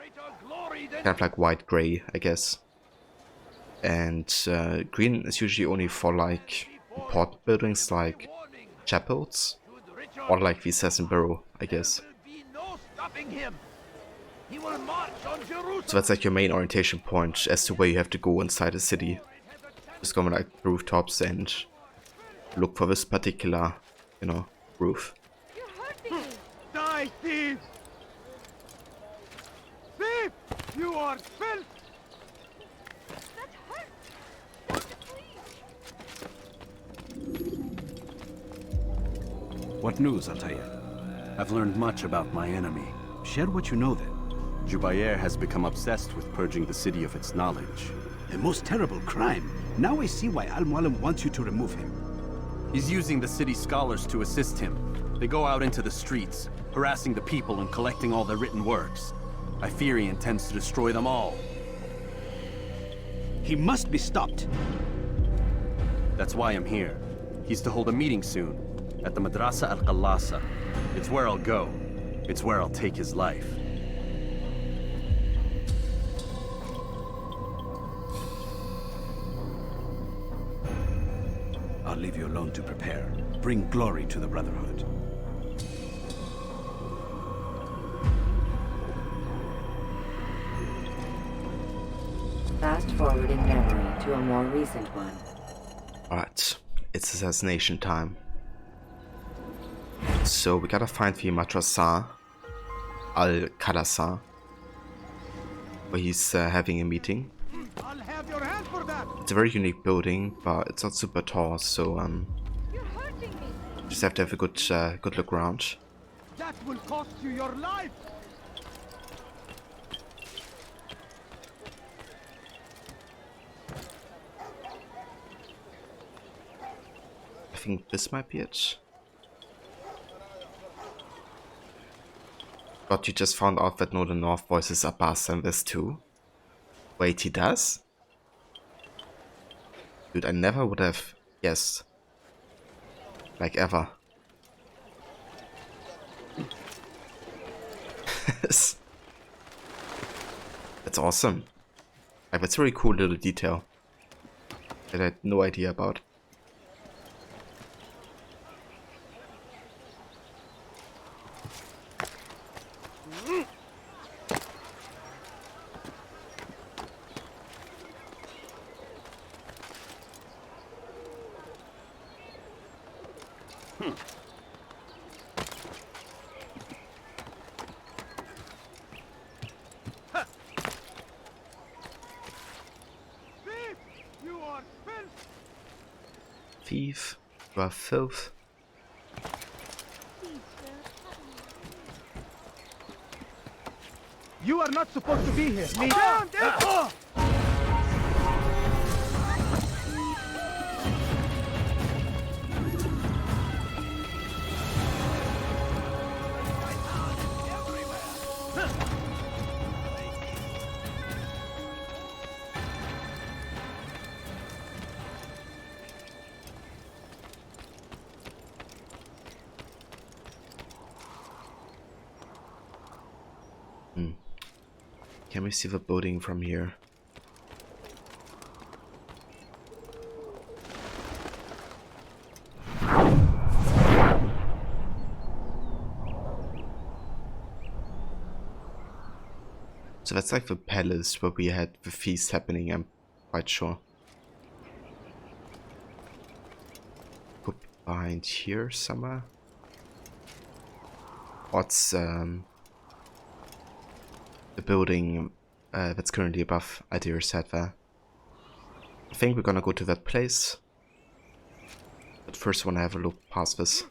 kind of like white gray, I guess. And green is usually only for like important buildings like chapels or like the assassin burrow, I guess. So that's like your main orientation point as to where you have to go inside the city. Just go on like the rooftops and look for this particular, you know, roof. Die, thief! Thief! You are filth! What news, Altair? I've learned much about my enemy. Share what you know then. Jubair has become obsessed with purging the city of its knowledge. A most terrible crime. Now I see why Al-Mualim wants you to remove him. He's using the city scholars to assist him. They go out into the streets, harassing the people and collecting all their written works. I fear he intends to destroy them all. He must be stopped. That's why I'm here. He's to hold a meeting soon, at the Madrasa Al-Qallasa. It's where I'll go. It's where I'll take his life. I'll leave you alone to prepare. Bring glory to the Brotherhood. Fast forwarding memory to a more recent one. Alright, it's assassination time. So we gotta find the Madrasa Al-Qallasa, where he's having a meeting. I'll have your hand for that. It's a very unique building, but it's not super tall, so just have to have a good look around. That will cost you your life. I think this might be it. But you just found out that the North voices Abbas and this too. Wait, he does? Dude, I never would have guessed. Like ever. That's awesome. Like, that's a really cool little detail that I had no idea about. Thief, you are filth. You are not supposed to be here. Leave. Down, down. Can we see the building from here? So that's like the palace where we had the feast happening, I'm quite sure. Could be behind here somewhere. What's the building that's currently above Idira's head there? I think we're gonna go to that place. But first I wanna have a look past this.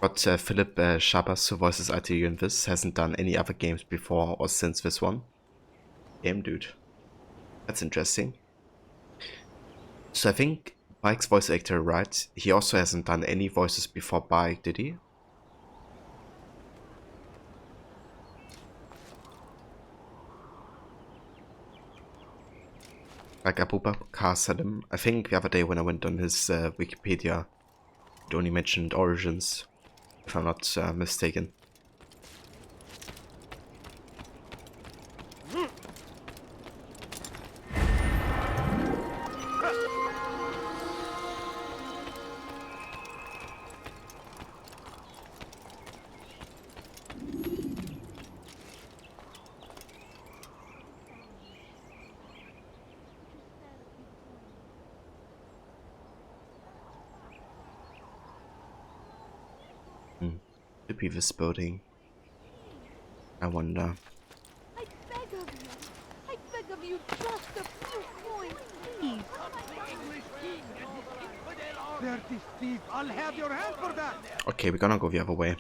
But Philip Shabas, who voices Idira in this, hasn't done any other games before or since this one. Damn, dude. That's interesting. So I think Bike's voice actor, right? He also hasn't done any voices before Bike, did he? Like Abubakar Salim. I think the other day when I went on his Wikipedia, it only mentioned Origins, if I'm not mistaken. Could be this building. I wonder. I beg of you, just a few coins, please. Dirty thief, I'll have your hand for that. Okay, we're gonna go the other way.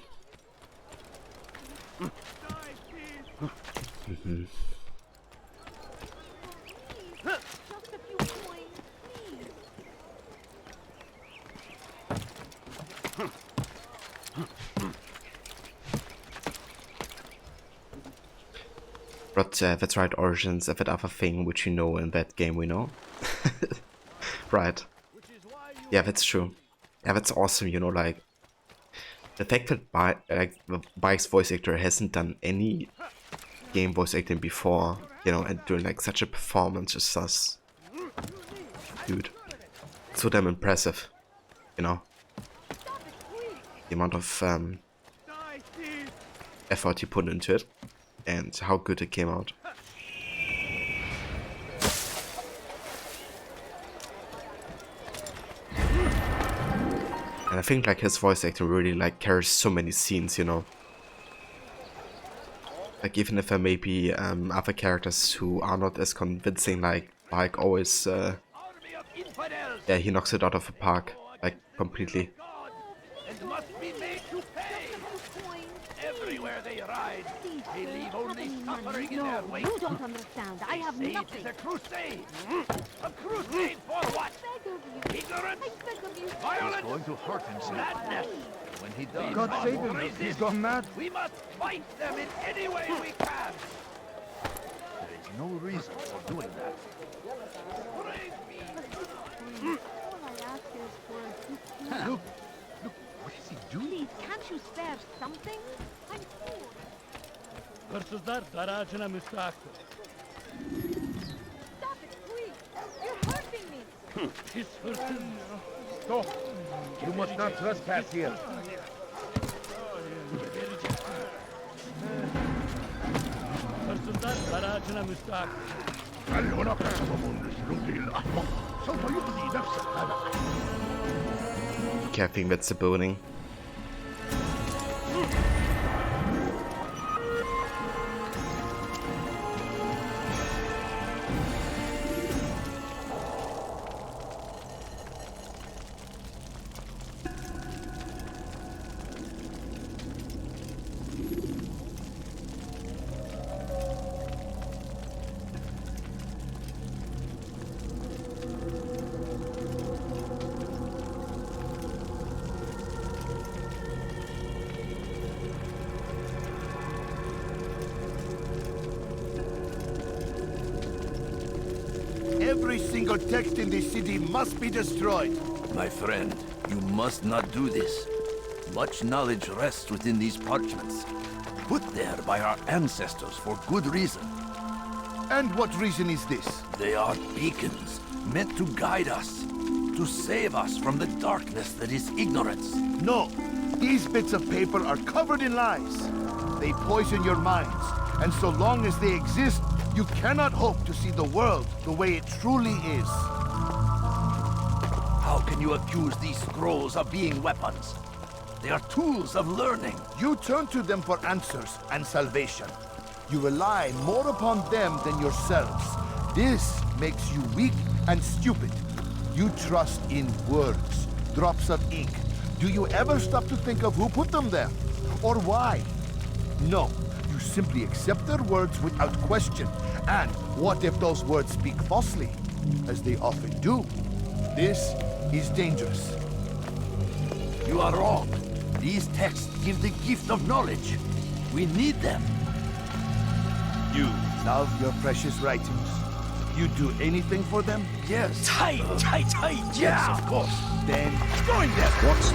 Mm-hmm. Just a few coins, please. But that's right, Origins, that other thing which you know in that game we know. Right. Yeah, that's true. Yeah, that's awesome, you know, like the fact that Bike's voice actor hasn't done any game voice acting before, you know, and doing like such a performance is just, dude, so damn impressive, you know. The amount of effort he put into it and how good it came out. And I think like his voice acting really like carries so many scenes, you know. Like even if there may be other characters who are not as convincing, like Bike always, yeah, he knocks it out of the park, like completely. And must be made to pay. Everywhere they ride, they leave only suffering in their wake. You don't understand. I have nothing. It's a crusade. A crusade for what? Ignorance, violence, He's going to hurt himself. madness. When he does, God save him. He's gone mad. We must fight them in any way we can. There is no reason for doing that. All I ask is for a few coins. Look, what is he doing? Please, can't you spare something? I'm poor. Hırsızlar garajına müstahak. Stop it, please. You're hurting me. Pis hırsız. Stop. You must not trespass here. Hırsızlar garajına müstahak. خلونا كسبهم لسلوك الأحمق. سوف يقضي نفسه هذا. Okay, I think that's the building. Every single text in this city must be destroyed. My friend, you must not do this. Much knowledge rests within these parchments. put there by our ancestors for good reason. And what reason is this? They are beacons, meant to guide us, to save us from the darkness that is ignorance. No, these bits of paper are covered in lies. They poison your minds, and so long as they exist, you cannot hope to see the world the way it truly is. How can you accuse these scrolls of being weapons? They are tools of learning. You turn to them for answers and salvation. You rely more upon them than yourselves. This makes you weak and stupid. You trust in words, drops of ink. Do you ever stop to think of who put them there? Or why? No, you simply accept their words without question. And what if those words speak falsely? As they often do. This is dangerous. You are wrong. These texts give the gift of knowledge. We need them. You love your precious writings. You do anything for them? Yes. Tight, yeah. Yes, of course. Then join them. What's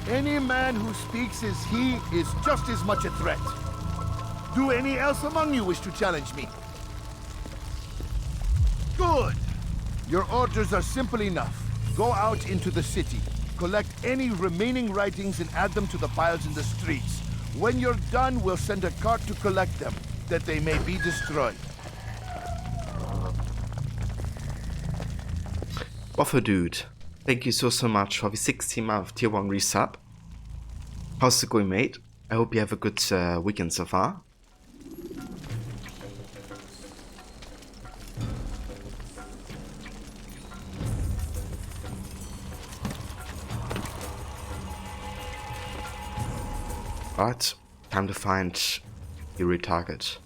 Any man who speaks as he is just as much a threat. Do any else among you wish to challenge me? Good. Your orders are simple enough. Go out into the city. Collect any remaining writings and add them to the piles in the streets. When you're done, we'll send a cart to collect them, that they may be destroyed. Buffer Dude, thank you so much for the 16 month tier 1 resub. How's it going, mate? I hope you have a good weekend so far. But time to find your retarget.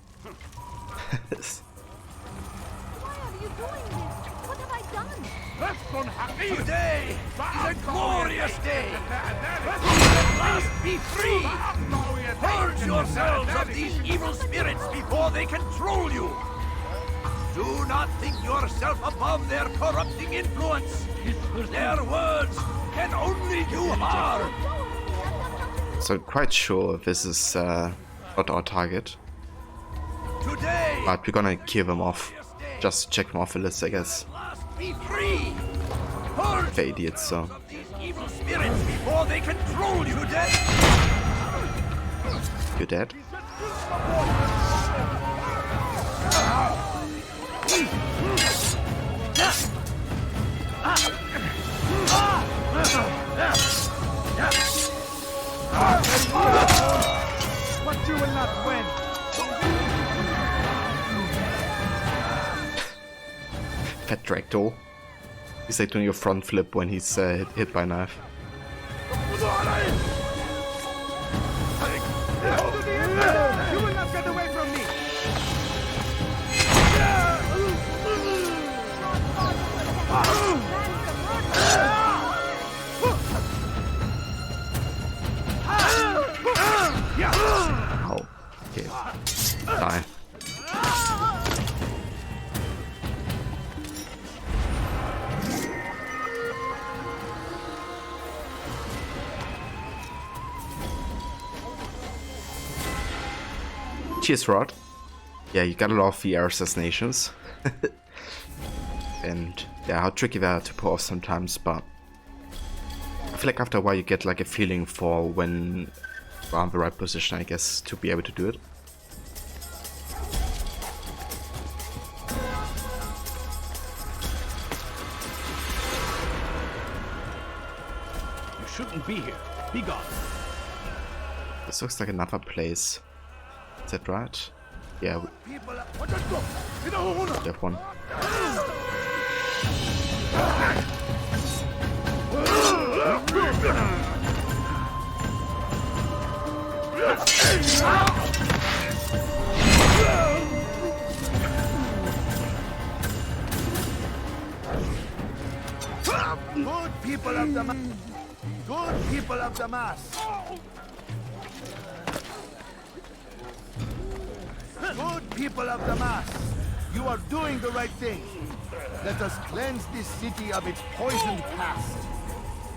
Today is a glorious day! At last be free! Purge yourselves of these evil spirits before they control you! Do not think yourself above their corrupting influence! Their words can only do harm! So I'm quite sure this is not our target. Today, but we're gonna kill them off. Just check them off the list, I guess. Be free! They're idiots, so. Evil spirits before they control you, dead! You're dead? But you will not win! Fat Dractyl. He's like doing your front flip when he's hit by a knife. You will not get away from me! Ow. Okay. Die. Cheers, Rod. Yeah, you got a lot of the air assassinations. And yeah, how tricky they are to pull off sometimes, but I feel like after a while you get like a feeling for when you're in the right position, I guess, to be able to do it. You shouldn't be here. Be gone. This looks like another place. Is that right? Yeah. We have one. Good people of the mass. Good people of the mass. Good people of the mass. You are doing the right thing. Let us cleanse this city of its poisoned past.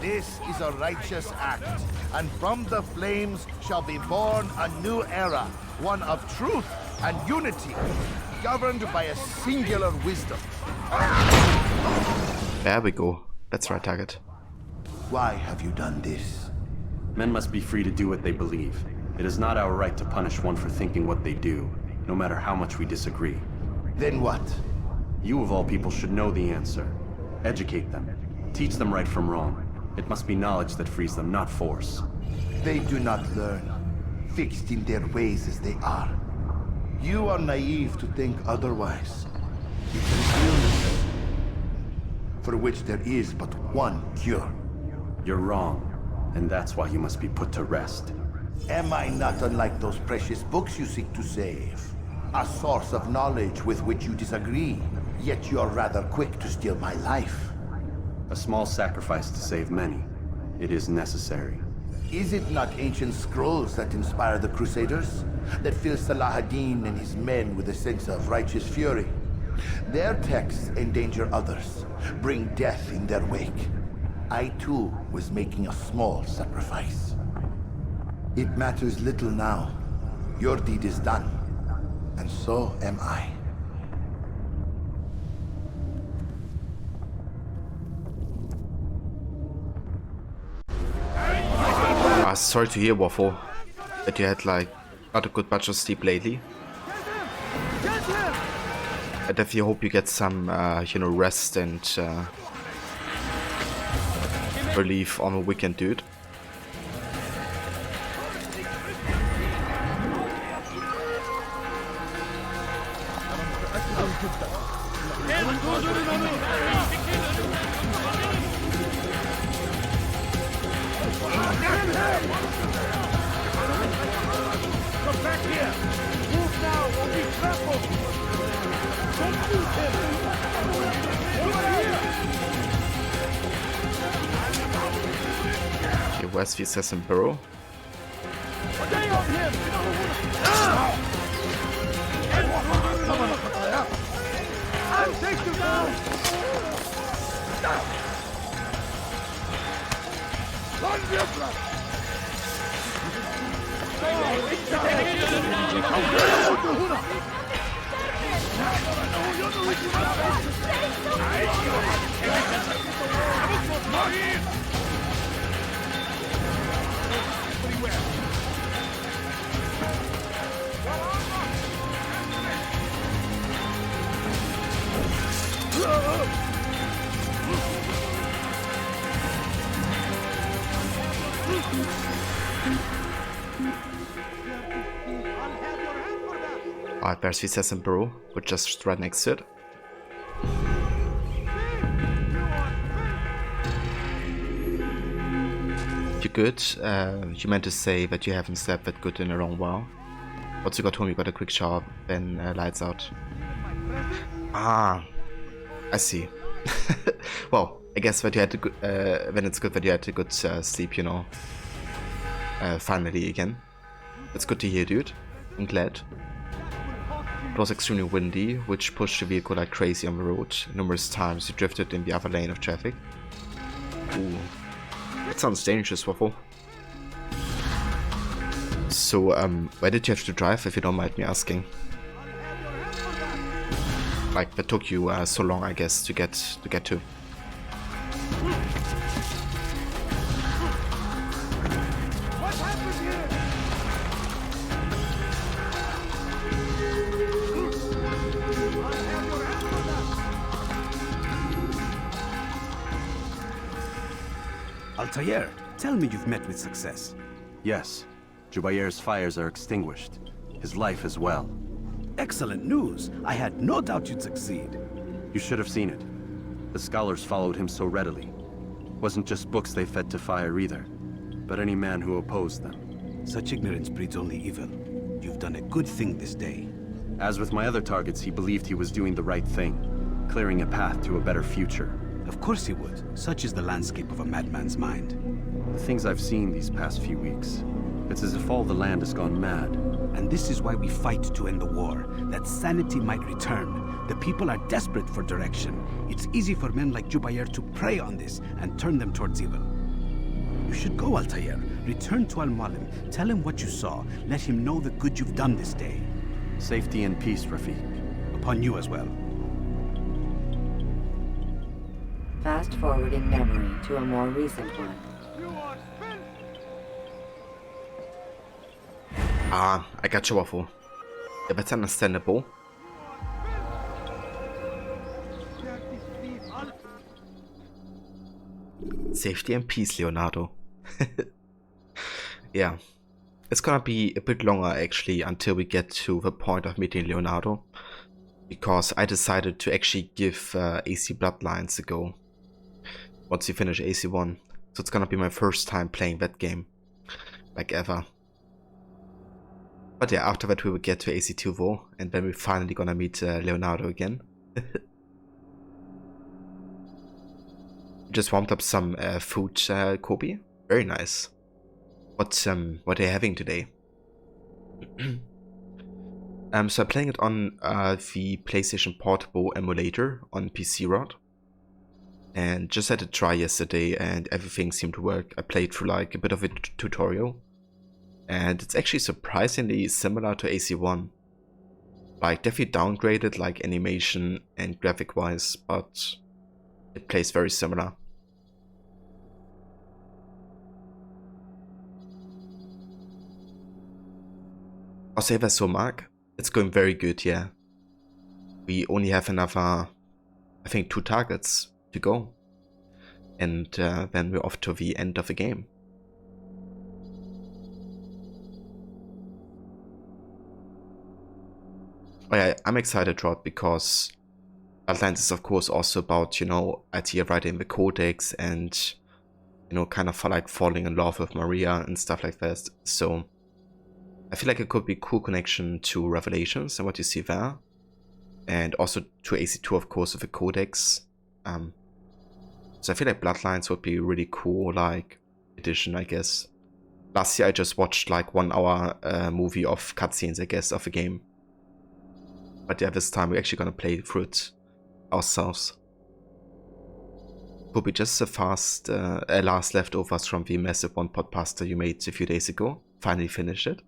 This is a righteous act, and from the flames shall be born a new era, one of truth and unity, governed by a singular wisdom. There we go. That's the right target. Why have you done this? Men must be free to do what they believe. It is not our right to punish one for thinking what they do, no matter how much we disagree. Then what? You of all people should know the answer. Educate them. Teach them right from wrong. It must be knowledge that frees them, not force. They do not learn, fixed in their ways as they are. You are naive to think otherwise. It is illness, for which there is but one cure. You're wrong, and that's why you must be put to rest. Am I not unlike those precious books you seek to save? A source of knowledge with which you disagree, yet you're rather quick to steal my life. A small sacrifice to save many. It is necessary. Is it not ancient scrolls that inspire the Crusaders? That fill Salah ad-Din and his men with a sense of righteous fury? Their texts endanger others, bring death in their wake. I too was making a small sacrifice. It matters little now. Your deed is done, and so am I. Sorry to hear, Waffle, that you had like not a good bunch of sleep lately. I definitely hope you get some, you know, rest and relief on the weekend, dude. Come back here! Move now or be trampled! Don't shoot him! Over here! Okay, where's the assassin burrow? Stay on him! I'll take you down! Alright, there's the assassin burrow, we're just right next to it. You good? You meant to say that you haven't slept that good in a long while. Once you got home, you got a quick shower, then lights out. Ah, I see. Well, I guess that you had to then it's good that you had a good sleep, you know. Finally again. It's good to hear, dude. I'm glad. It was extremely windy, which pushed the vehicle like crazy on the road. Numerous times you drifted in the other lane of traffic. Ooh. That sounds dangerous, Waffle. So, where did you have to drive, if you don't mind me asking? Like, that took you so long, I guess, to get to. What happened here? Altair, tell me you've met with success. Yes. Jubair's fires are extinguished. His life as well. Excellent news. I had no doubt you'd succeed. You should have seen it. The scholars followed him so readily. Wasn't just books they fed to fire either, but any man who opposed them. Such ignorance breeds only evil. You've done a good thing this day. As with my other targets, he believed he was doing the right thing, clearing a path to a better future. Of course he would. Such is the landscape of a madman's mind. The things I've seen these past few weeks, it's as if all the land has gone mad. And this is why we fight to end the war, that sanity might return. The people are desperate for direction. It's easy for men like Jubair to prey on this and turn them towards evil. You should go, Altair. Return to Al-Mualim. Tell him what you saw. Let him know the good you've done this day. Safety and peace, Rafiq. Upon you as well. Fast forwarding memory to a more recent one. I got you, Waffle. Yeah, that's understandable. Safety and peace, Leonardo. Yeah. It's gonna be a bit longer actually until we get to the point of meeting Leonardo. Because I decided to actually give AC Bloodlines a go. Once we finish AC1. So it's gonna be my first time playing that game. Like ever. But yeah, after that we will get to AC2 though. And then we're finally gonna meet Leonardo again. Just warmed up some food, Kobe. Very nice. What are you having today? So I'm playing it on the PlayStation Portable emulator on PC Rod. And just had a try yesterday and everything seemed to work. I played through like a bit of a tutorial. And it's actually surprisingly similar to AC1. Like definitely downgraded like animation and graphic wise, but it plays very similar. I'll say that so, Mark. It's going very good, yeah. We only have another, I think, 2 targets to go. And then we're off to the end of the game. Oh yeah, I'm excited, Rod, because Bloodlines is of course also about, you know, Altair writing the codex and, you know, kind of like falling in love with Maria and stuff like that. So I feel like it could be a cool connection to Revelations and what you see there. And also to AC2, of course, with the codex. So I feel like Bloodlines would be a really cool, like, addition, I guess. Last year I just watched like 1 hour movie of cutscenes, I guess, of the game. But yeah, this time we're actually gonna play through it ourselves. Could be just a fast last leftovers from the massive one-pot pasta you made a few days ago. Finally finished it.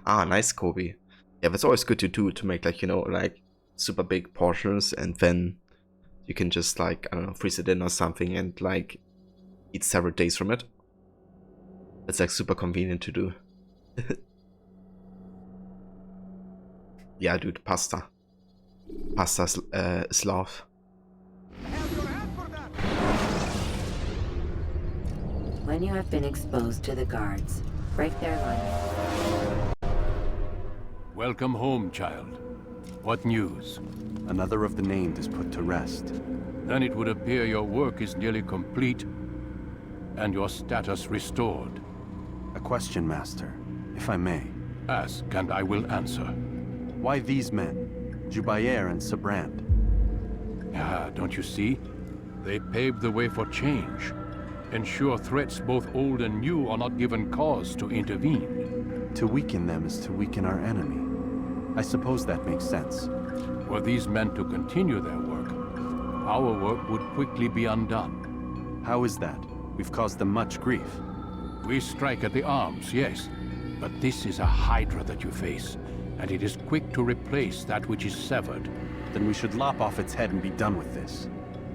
Ah, nice, Kobe. Yeah, that's always good to do, to make like, you know, like super big portions and then you can just like, I don't know, freeze it in or something and like eat several days from it. It's like super convenient to do. Yeah, dude, pasta. Pasta's is love. When you have been exposed to the guards, break their line. Welcome home, child. What news? Another of the named is put to rest. Then it would appear your work is nearly complete and your status restored. A question, Master, if I may. Ask and I will answer. Why these men? Jubayer and Sabrand. Ah, don't you see? They paved the way for change. Ensure threats both old and new are not given cause to intervene. To weaken them is to weaken our enemy. I suppose that makes sense. Were these men to continue their work, our work would quickly be undone. How is that? We've caused them much grief. We strike at the arms, yes. But this is a hydra that you face, and it is quick to replace that which is severed. Then we should lop off its head and be done with this.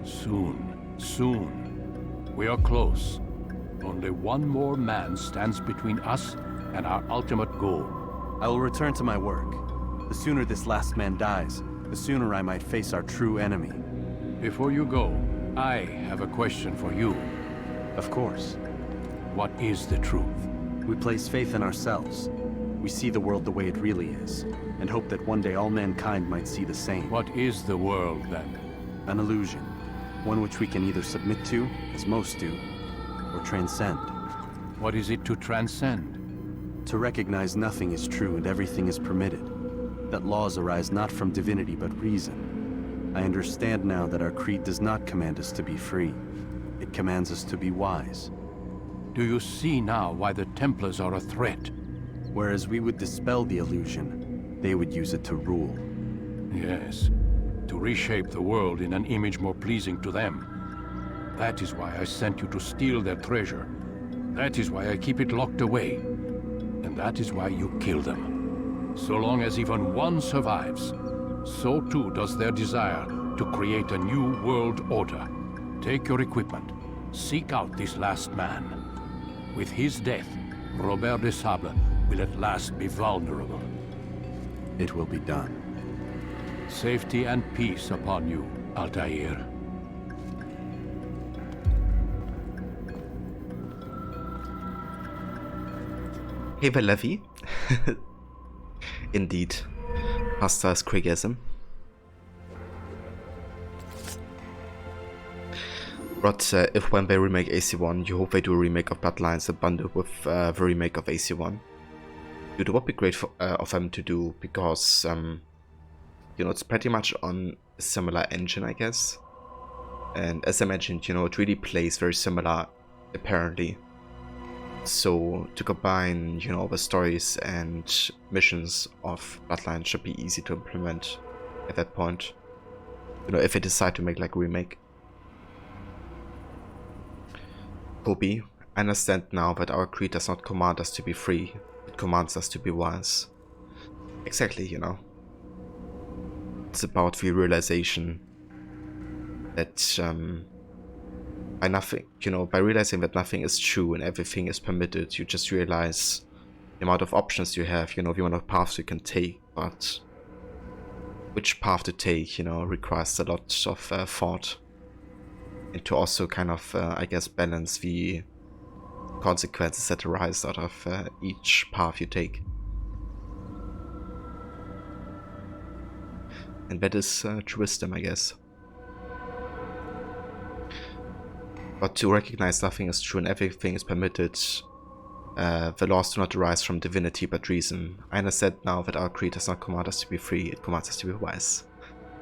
Soon, soon. We are close. Only one more man stands between us and our ultimate goal. I will return to my work. The sooner this last man dies, the sooner I might face our true enemy. Before you go, I have a question for you. Of course. What is the truth? We place faith in ourselves. We see the world the way it really is, and hope that one day all mankind might see the same. What is the world, then? An illusion. One which we can either submit to, as most do, or transcend. What is it to transcend? To recognize nothing is true and everything is permitted. That laws arise not from divinity but reason. I understand now that our creed does not command us to be free. It commands us to be wise. Do you see now why the Templars are a threat? Whereas we would dispel the illusion, they would use it to rule. Yes, to reshape the world in an image more pleasing to them. That is why I sent you to steal their treasure. That is why I keep it locked away. And that is why you kill them. So long as even one survives, so too does their desire to create a new world order. Take your equipment. Seek out this last man. With his death, Robert de Sable will at last be vulnerable. It will be done. Safety and peace upon you, Altair. Hey, Levy. Indeed. Pasta's Craigism. But if when they remake AC1, you hope they do a remake of Bloodlines and bundle with the remake of AC1. Dude, it would be great for, of them to do, because, you know, it's pretty much on a similar engine, I guess. And as I mentioned, you know, it really plays very similar, apparently. So to combine, you know, the stories and missions of Bloodlines should be easy to implement at that point. You know, if they decide to make like a remake. Kobe, I understand now that our creed does not command us to be free, it commands us to be wise. Exactly, you know. It's about the realization that by nothing, you know, by realizing that nothing is true and everything is permitted, you just realize the amount of options you have, you know, the amount of paths you can take, but which path to take, you know, requires a lot of thought. And to also kind of, I guess, balance the consequences that arise out of each path you take. And that is true wisdom, I guess. But to recognize nothing is true and everything is permitted, the laws do not arise from divinity but reason. I understand now that our creed does not command us to be free, it commands us to be wise.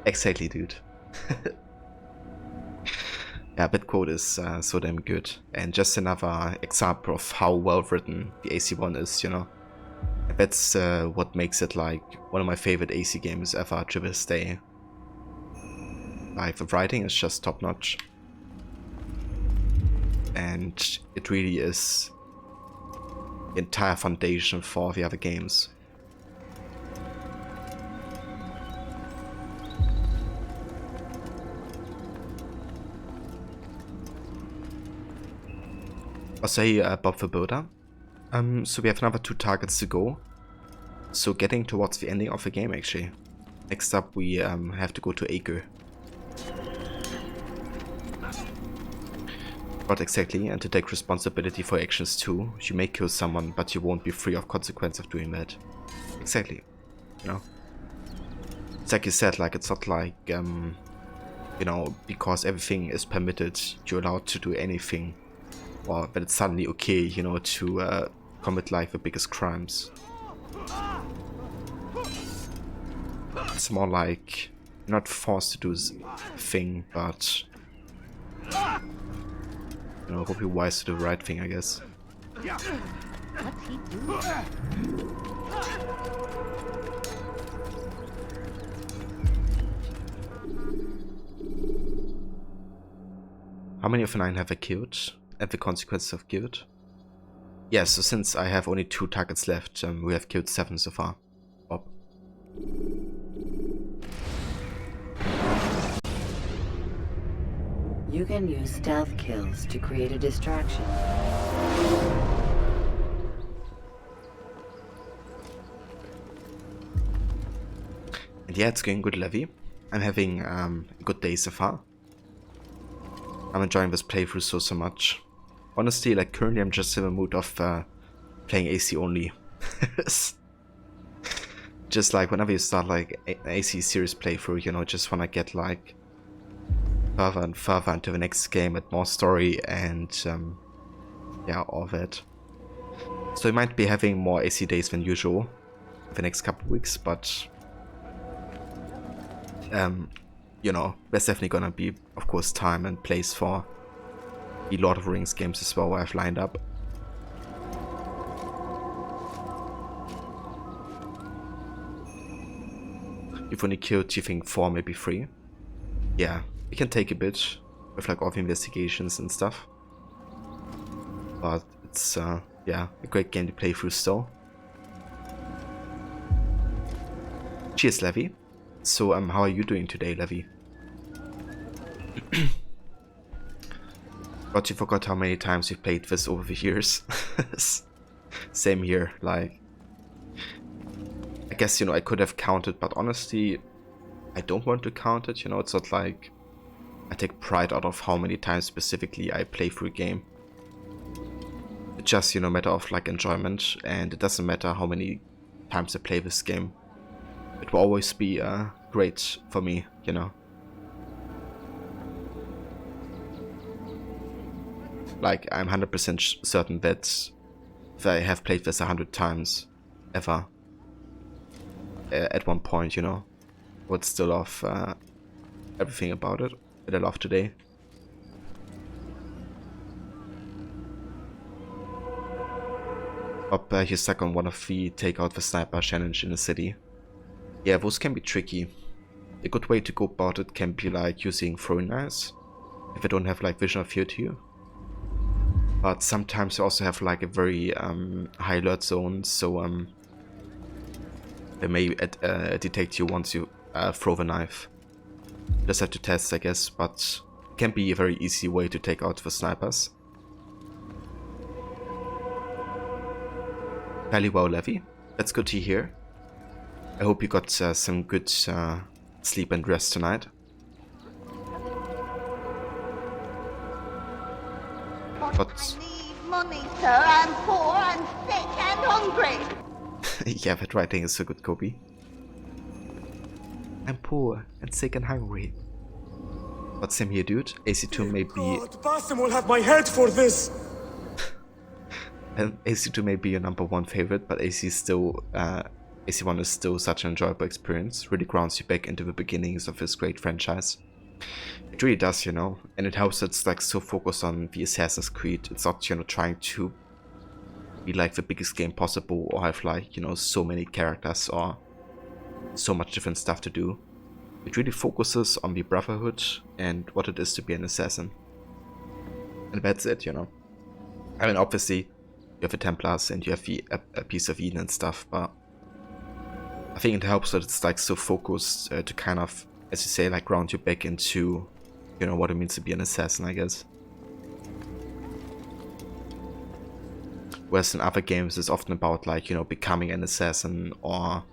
Exactly, dude. Yeah, that quote is so damn good. And just another example of how well written the AC1 is, you know. That's what makes it like one of my favorite AC games ever to this day. Like, the writing is just top notch. And it really is the entire foundation for the other games. Also, hey, Bob the Builder. So we have another 2 targets to go. So getting towards the ending of the game, actually. Next up, we have to go to Acre. Not exactly, and to take responsibility for actions too. You may kill someone, but you won't be free of consequence of doing that. Exactly. You know? It's like you said, like, it's not like, you know, because everything is permitted, you're allowed to do anything. Or that it's suddenly okay, you know, to commit like the biggest crimes. It's more like you're not forced to do a thing, but you know, it would be wise to do the right thing, I guess. What's he doing? How many of the 9 have I killed? And the consequences of killed? Yeah, so since I have only 2 targets left, we have killed 7 so far. Bob. You can use stealth kills to create a distraction. And yeah, it's going good, Levy. I'm having a good day so far. I'm enjoying this playthrough so much. Honestly, like, currently I'm just in the mood of playing AC only. Just like whenever you start like an AC series playthrough, you know, just wanna get like further and further into the next game with more story and yeah, all that. So we might be having more AC days than usual the next couple of weeks, but you know, there's definitely gonna be, of course, time and place for the Lord of the Rings games as well I've lined up. You've only killed, you think, 4, maybe 3? Yeah, it can take a bit with like all the investigations and stuff. But It's yeah, a great game to play through still. Cheers, Levi. So how are you doing today, Levi? But you forgot how many times you've played this over the years. Same here, like, I guess, you know, I could have counted, but honestly, I don't want to count it, you know. It's not like I take pride out of how many times specifically I play through a game. It's just, you know, a matter of like enjoyment, and it doesn't matter how many times I play this game. It will always be great for me, you know. Like, I'm 100% certain that if I have played this 100 times, ever, at one point, you know, I would still love everything about it that I love today. Up, you're stuck on one of the take out the sniper challenge in the city. Yeah, those can be tricky. A good way to go about it can be like using throwing knives, if I don't have like vision or field to you. But sometimes you also have like a very high alert zone, so they may detect you once you throw the knife. Just have to test, I guess, but it can be a very easy way to take out the snipers. Fairly well, Levi. That's good to hear. I hope you got some good sleep and rest tonight. But I need money, sir. I'm poor, I'm sick and hungry. yeah, that writing is so good, Kobe. I'm poor and sick and hungry. But same here, dude. AC2 may be... God, Basim will have my head for this! And AC2 may be your #1 favorite, but AC1 is still such an enjoyable experience. Really grounds you back into the beginnings of this great franchise. It really does, you know, and it helps that it's like so focused on the Assassin's Creed. It's not, you know, trying to be like the biggest game possible or have like, you know, so many characters or so much different stuff to do. It really focuses on the Brotherhood and what it is to be an assassin. And that's it, you know. I mean, obviously, you have the Templars and you have a piece of Eden and stuff, but I think it helps that it's like so focused to kind of, as you say, like ground you back into, you know, what it means to be an assassin, I guess. Whereas in other games it's often about like, you know, becoming an assassin or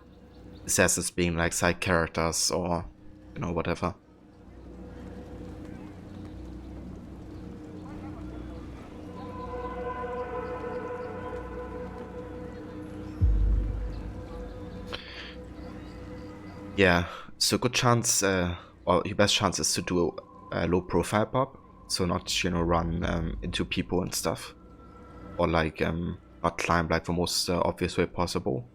assassins being like side characters or, you know, whatever. Yeah, so good chance, or your best chance is to do a low profile pop, so not, you know, run into people and stuff, or like not climb like the most obvious way possible,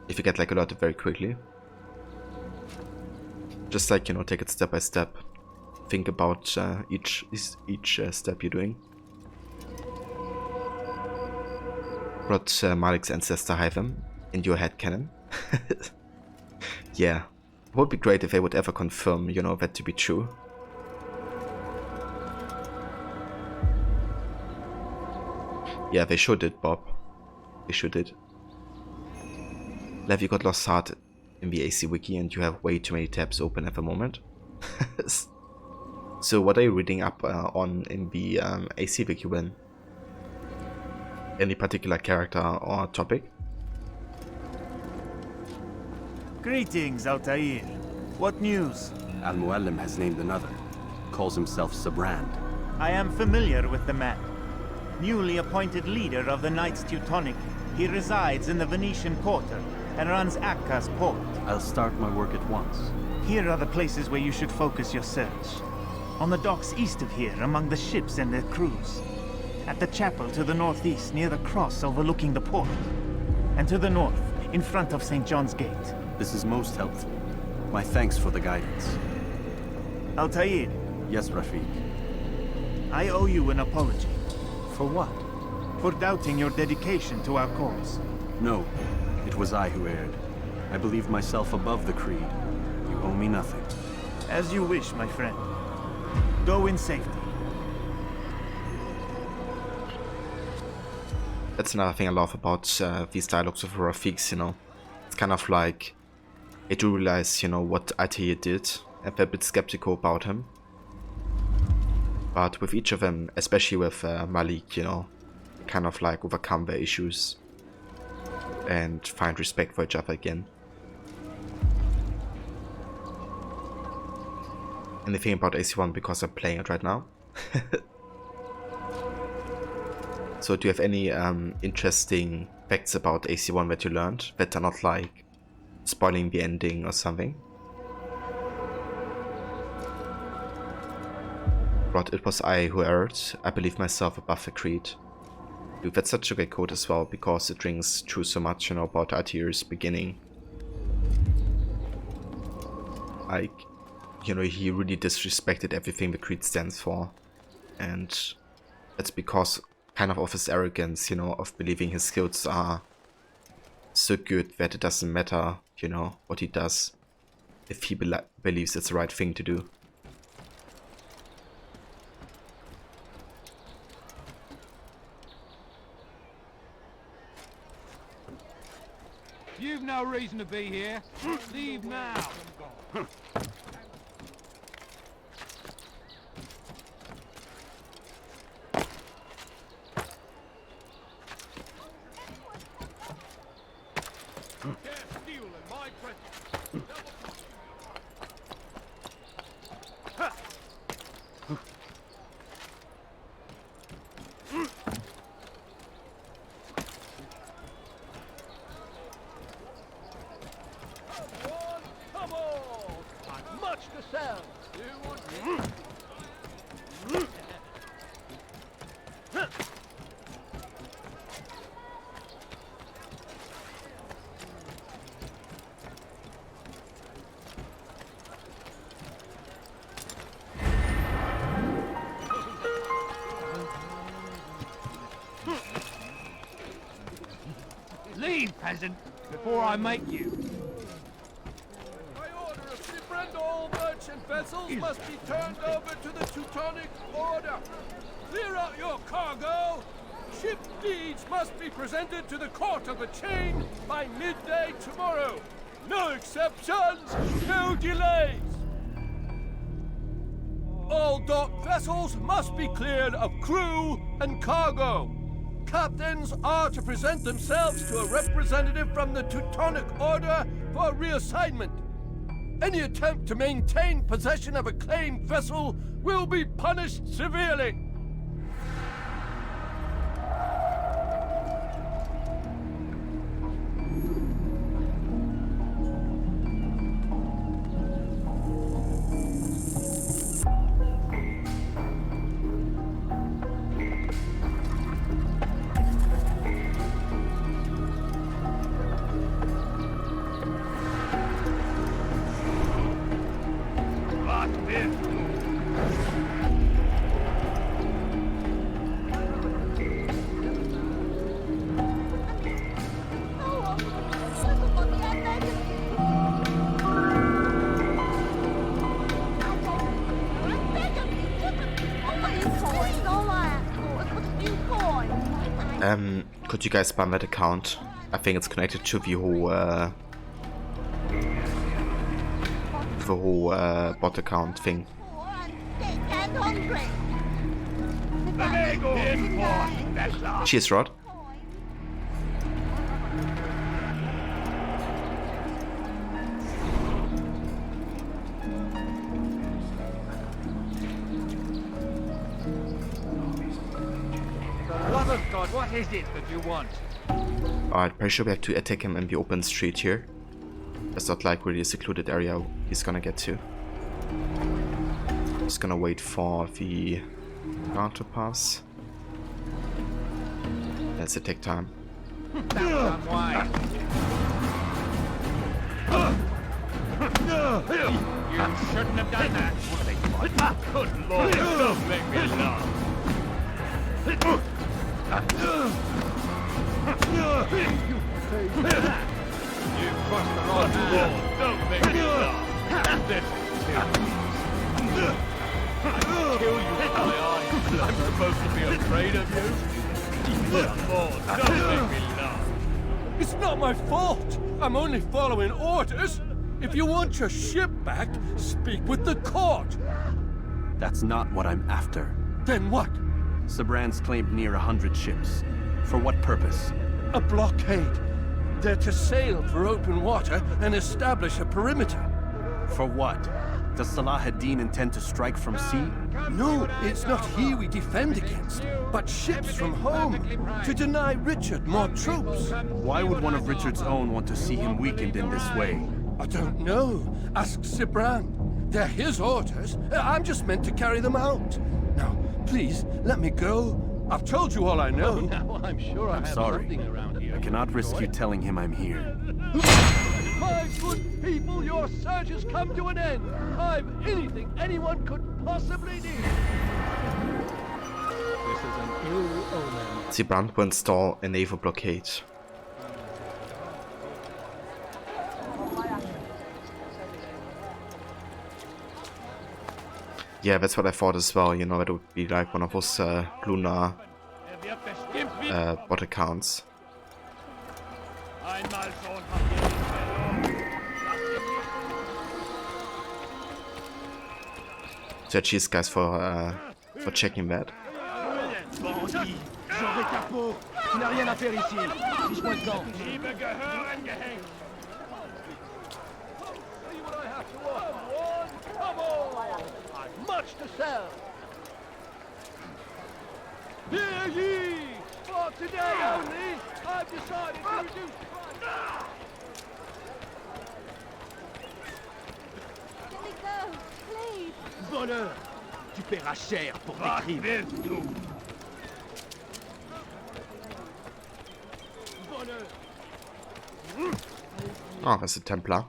if you get like alerted very quickly. Just like, you know, take it step by step, think about each step you're doing. Brought Malik's ancestor Hytham in your headcanon. Yeah. It would be great if they would ever confirm, you know, that to be true. Yeah, they sure did, Bob. They sure did. Lev, you got lost hard in the AC Wiki and you have way too many tabs open at the moment. So what are you reading up on in the AC Wiki then? Any particular character or topic? Greetings, Altair. What news? Al-Muallim has named another. Calls himself Sabrand. I am familiar with the man. Newly appointed leader of the Knights Teutonic, he resides in the Venetian Quarter and runs Akka's port. I'll start my work at once. Here are the places where you should focus your search. On the docks east of here, among the ships and their crews. At the chapel to the northeast, near the cross overlooking the port. And to the north, in front of St. John's Gate. This is most helpful. My thanks for the guidance. Altair. Yes, Rafiq. I owe you an apology. For what? For doubting your dedication to our cause. No, it was I who erred. I believed myself above the creed. You owe me nothing. As you wish, my friend. Go in safety. That's another thing I love about these dialogues of Rafiq's, you know. It's kind of like, I do realize, you know, what Altair did, and they're a bit skeptical about him. But with each of them, especially with Malik, you know, kind of like overcome their issues and find respect for each other again. And the thing about AC1, because I'm playing it right now. So do you have any interesting facts about AC1 that you learned that are not like spoiling the ending or something? But it was I who erred. I believe myself above the creed. Dude, that's such a great quote as well, because it rings true so much, you know, about Altair's beginning. Like, you know, he really disrespected everything the creed stands for. And that's because kind of his arrogance, you know, of believing his skills are so good that it doesn't matter, you know, what he does, if he believes it's the right thing to do. You've no reason to be here. Leave now. Leave, peasant, before I make you. By order of Sibrand, all merchant vessels must be turned over to the Teutonic Order. Clear out your cargo. Ship deeds must be presented to the Court of the Chain by midday tomorrow. No exceptions, no delays. All docked vessels must be cleared of crew and cargo. Captains are to present themselves to a representative from the Teutonic Order for reassignment. Any attempt to maintain possession of a claimed vessel will be punished severely. Could you guys spam that account? I think it's connected to the whole bot account thing. Cheers, Rod. Love of God, what is it that you want? Alright, pretty sure we have to attack him in the open street here. That's not like really a secluded area he's gonna get to. Just gonna wait for the guard to pass. Let's take time. That was unwise. You shouldn't have done that. Good Lord, don't make me laugh. You crossed the wrong wall. Don't make me laugh. This I'll kill you with my eyes. I'm supposed to be afraid of you. It's not my fault. I'm only following orders. If you want your ship back, speak with the court. That's not what I'm after. Then what? Sabrand's claimed near 100 ships. For what purpose? A blockade. They're to sail for open water and establish a perimeter. For what? Does Salah ad-Din intend to strike from sea? No, it's not he we defend against, but ships from home, to deny Richard more troops. Why would one of Richard's own want to see him weakened in this way? I don't know. Ask Sibrand. They're his orders. I'm just meant to carry them out. Now, please, let me go. I've told you all I know. Now I'm sure I'm sorry. I cannot risk you telling him I'm here. My good people, your search has come to an end. I've anything anyone could possibly need. This is an ill omen. Sibrand will install a naval blockade. Yeah, that's what I thought as well, you know, it would be like one of those lunar bot accounts. So cheers guys for checking that. Much to sell. Hear ye! For today only, I've decided to reduce price. Let me go, please. Voleur! Tu paieras cher pour tes crimes. Oh, that's a Templar.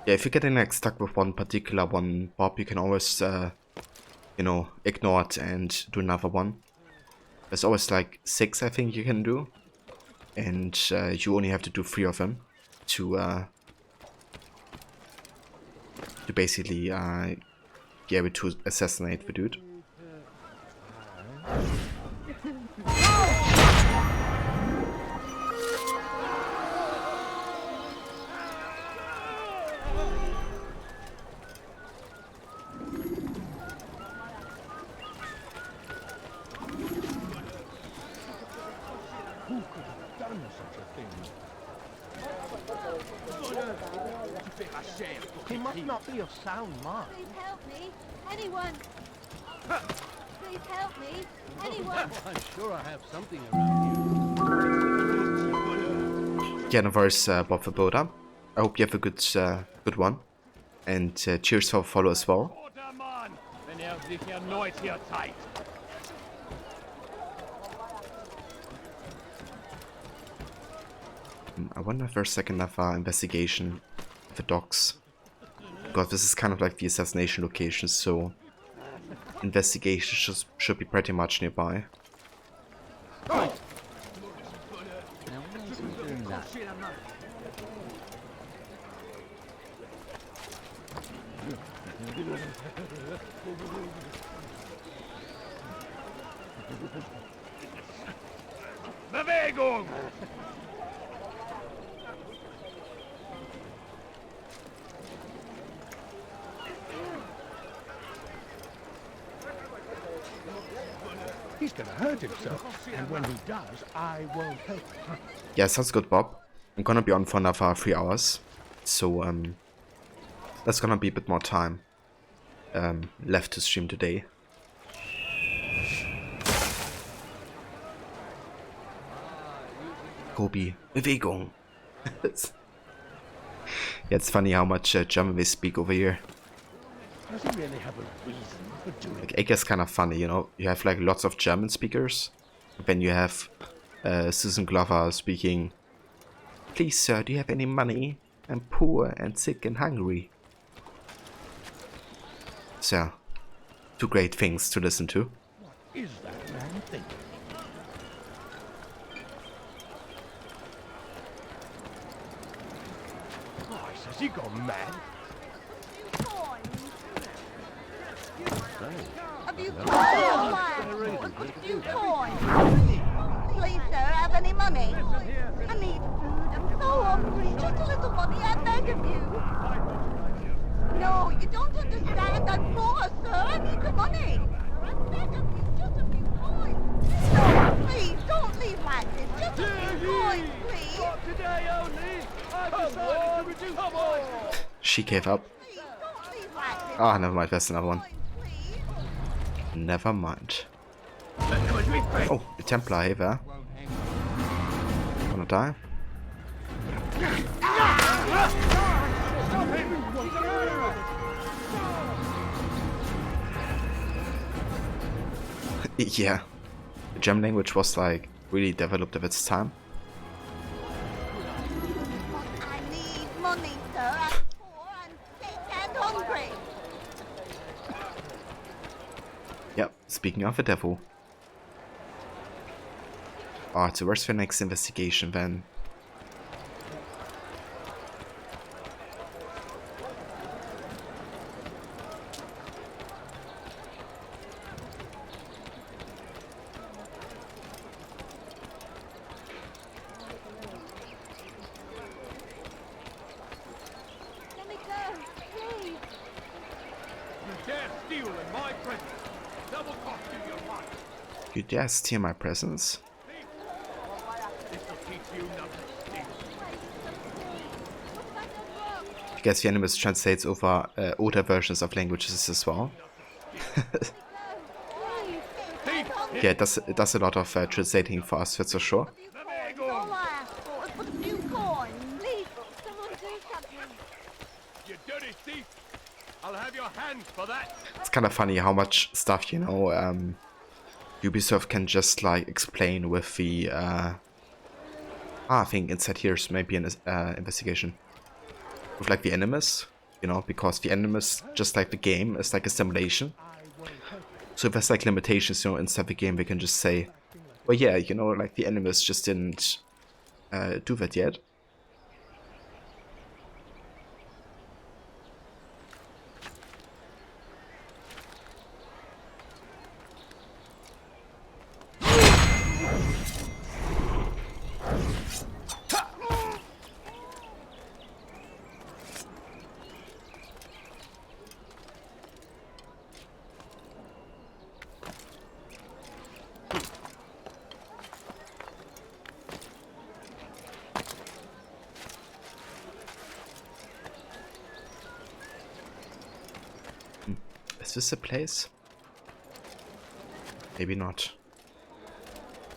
Yeah, if you're getting like stuck with one particular Bob, you can always, you know, ignore it and do another one. There's always like 6, I think, you can do, and you only have to do 3 of them to basically be able to assassinate the dude. He must not be of sound mind. Please help me. Anyone. Please help me. Anyone. I'm sure I have something around here. Yeah, no worries, Bob the Builder. I hope you have a good one, and cheers for follow as well. I wonder if there's a second investigation of the docks. Because this is kind of like the assassination location, so investigation should be pretty much nearby. Bewegung! He's gonna hurt himself, and when he does, I won't help him. Yeah, sounds good, Bob. I'm gonna be on for another 3 hours, so that's gonna be a bit more time left to stream today. Kobi, Bewegung. Yeah, it's funny how much German we speak over here. Does he really have a reason for doing Like, I guess kind of funny, you know, you have like lots of German speakers, then you have Susan Glover speaking, "Please sir, do you have any money? I'm poor and sick and hungry." So, 2 great things to listen to. What is that man thinking? Christ, has he gone mad? few coins. Please, sir, have any money? I need food. I'm so hungry. Just a little money, I beg of you. No, you don't understand. I'm poor, sir. I need the money. I beg of you, just a few coins. No, please, don't leave like this. Just a few coins, please. Not today only. I've decided to reduce my... She gave up. Ah, never mind, that's another one. Never mind. Oh, the Templar, hey there. Wanna die? Yeah. The German language was like really developed at its time. I need money, sir. I'm poor and sick and hungry. Yep, speaking of the devil. Alright, so where's the next investigation then? Let me go, please. You dare steal in my presence. Double cost you your life. You dare steal my presence? This'll teach you nothing. I guess the Animus translates over older versions of languages as well. Yeah, it does a lot of translating for us, that's for sure. All I ask for is but a few coins. Please, someone do something. You dirty thief. I'll have your hands for that. It's kind of funny how much stuff, you know, Ubisoft can just like explain with the I think inside here is maybe an investigation with like the Animus, you know, because the Animus, just like the game, is like a simulation. So if there's like limitations, you know, inside the game, we can just say, well, yeah, you know, like the Animus just didn't do that yet. Is this a place? Maybe not.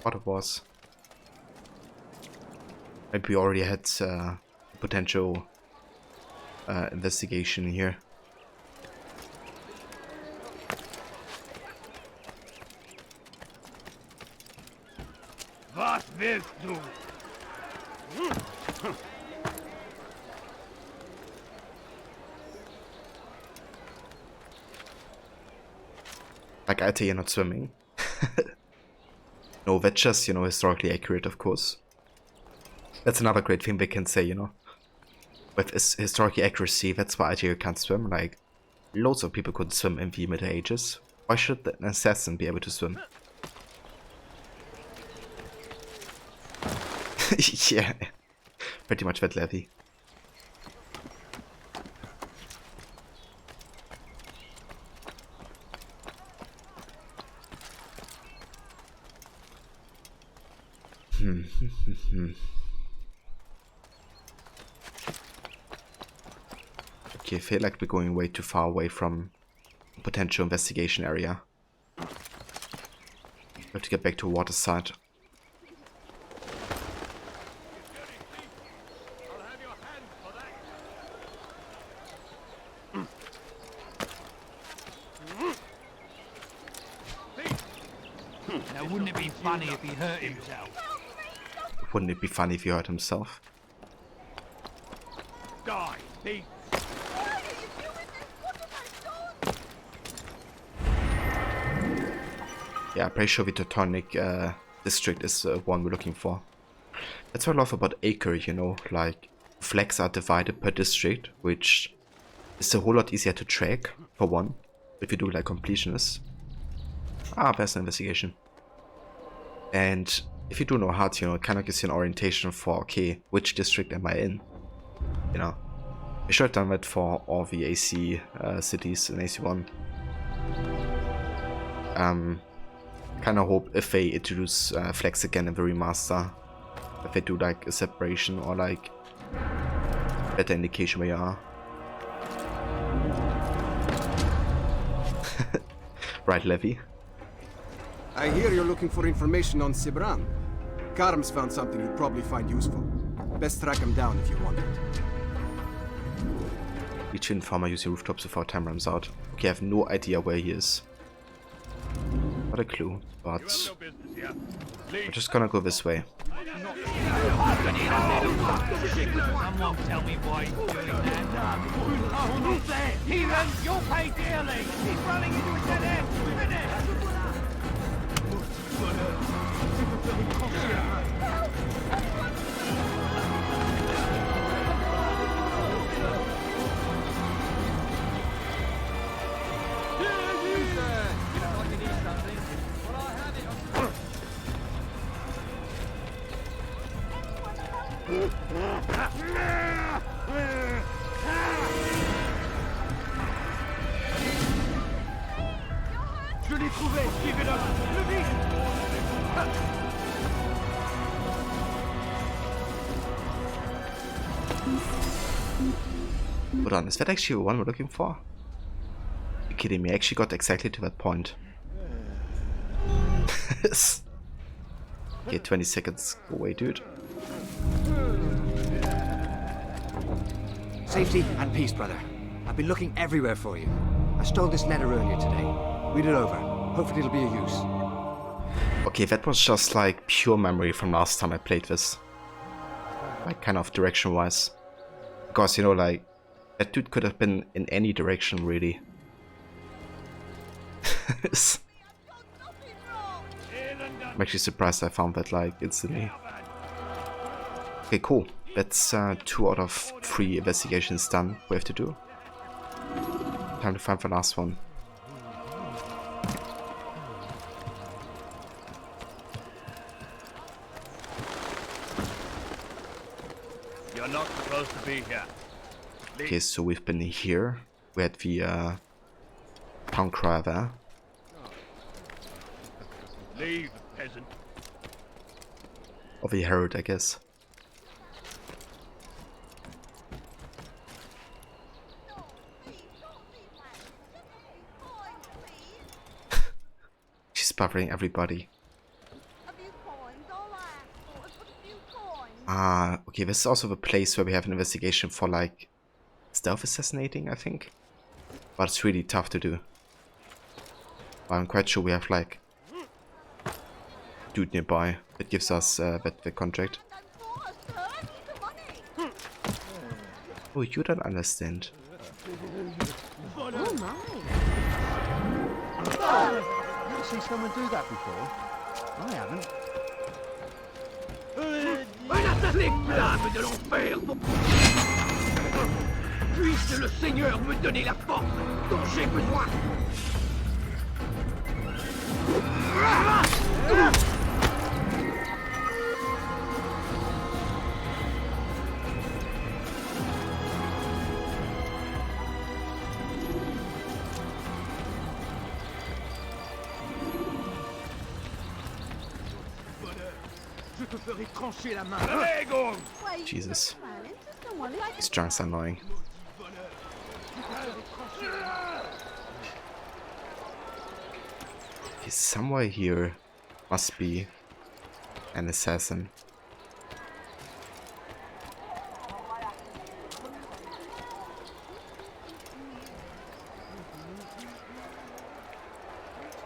What it was. Maybe we already had potential investigation here. Was willst du? Like, I tell you, not swimming. No, that's just, you know, historically accurate, of course. That's another great thing they can say, you know. With historical accuracy, that's why ITU can't swim. Like, loads of people couldn't swim in the Middle Ages. Why should an assassin be able to swim? Yeah, pretty much that levy. Okay, I feel like we're going way too far away from the potential investigation area. We have to get back to water side. Now, wouldn't it be funny if he hurt himself? Wouldn't it be funny if he hurt himself? Die, thief. Yeah, I'm pretty sure the Teutonic district is one we're looking for. That's what I love about Acre, you know, like flags are divided per district, which is a whole lot easier to track, for one, if you do like completionists. Ah, there's an investigation. And if you do No-HUD, you know, it kind of gives you an orientation for, okay, which district am I in? You know, I should have done that for all the AC cities in AC1. Kind of hope if they introduce flags again in the remaster, if they do like a separation or like better indication where you are. Right, Levy? I hear you're looking for information on Sibran. Karm's found something you'd probably find useful. Best track him down if you want it. Each informer using rooftops before time runs out. Okay, I have no idea where he is. Not a clue, but we're just gonna go this way. Someone tell me why he's doing that. Oh, not there! Heathen, you'll pay dearly! He's running into a dead end! Je l'ai trouvé! Suivez-le! Le vite! Hold on, is that actually the one we're looking for? You're kidding me, I actually got exactly to that point. Okay, 20 seconds. Go away, dude. Safety and peace, brother. I've been looking everywhere for you. I stole this letter earlier today. Read it over. Hopefully it'll be of use. Okay, that was just like pure memory from last time I played this. Like kind of direction-wise. Because, you know, like, that dude could have been in any direction, really. I'm actually surprised I found that, like, instantly. Okay, cool. That's 2 out of 3 investigations done we have to do. Time to find the last one. You're not supposed to be here. Okay, so we've been here. We had the town crier there. Leave, peasant. Or the herald, I guess. She's bothering everybody. Ah, okay, this is also the place where we have an investigation for, like, stealth assassinating, I think. But it's really tough to do. But I'm quite sure we have, like, dude nearby that gives us the contract. Oh, you don't understand. Oh my. You see someone do that before? I haven't. Un attaque flamme de l'enfer! Puisse le Seigneur me donner la force dont j'ai besoin! Je te ferai trancher la main! Jesus. These drunks are annoying. Okay, somewhere here must be an assassin.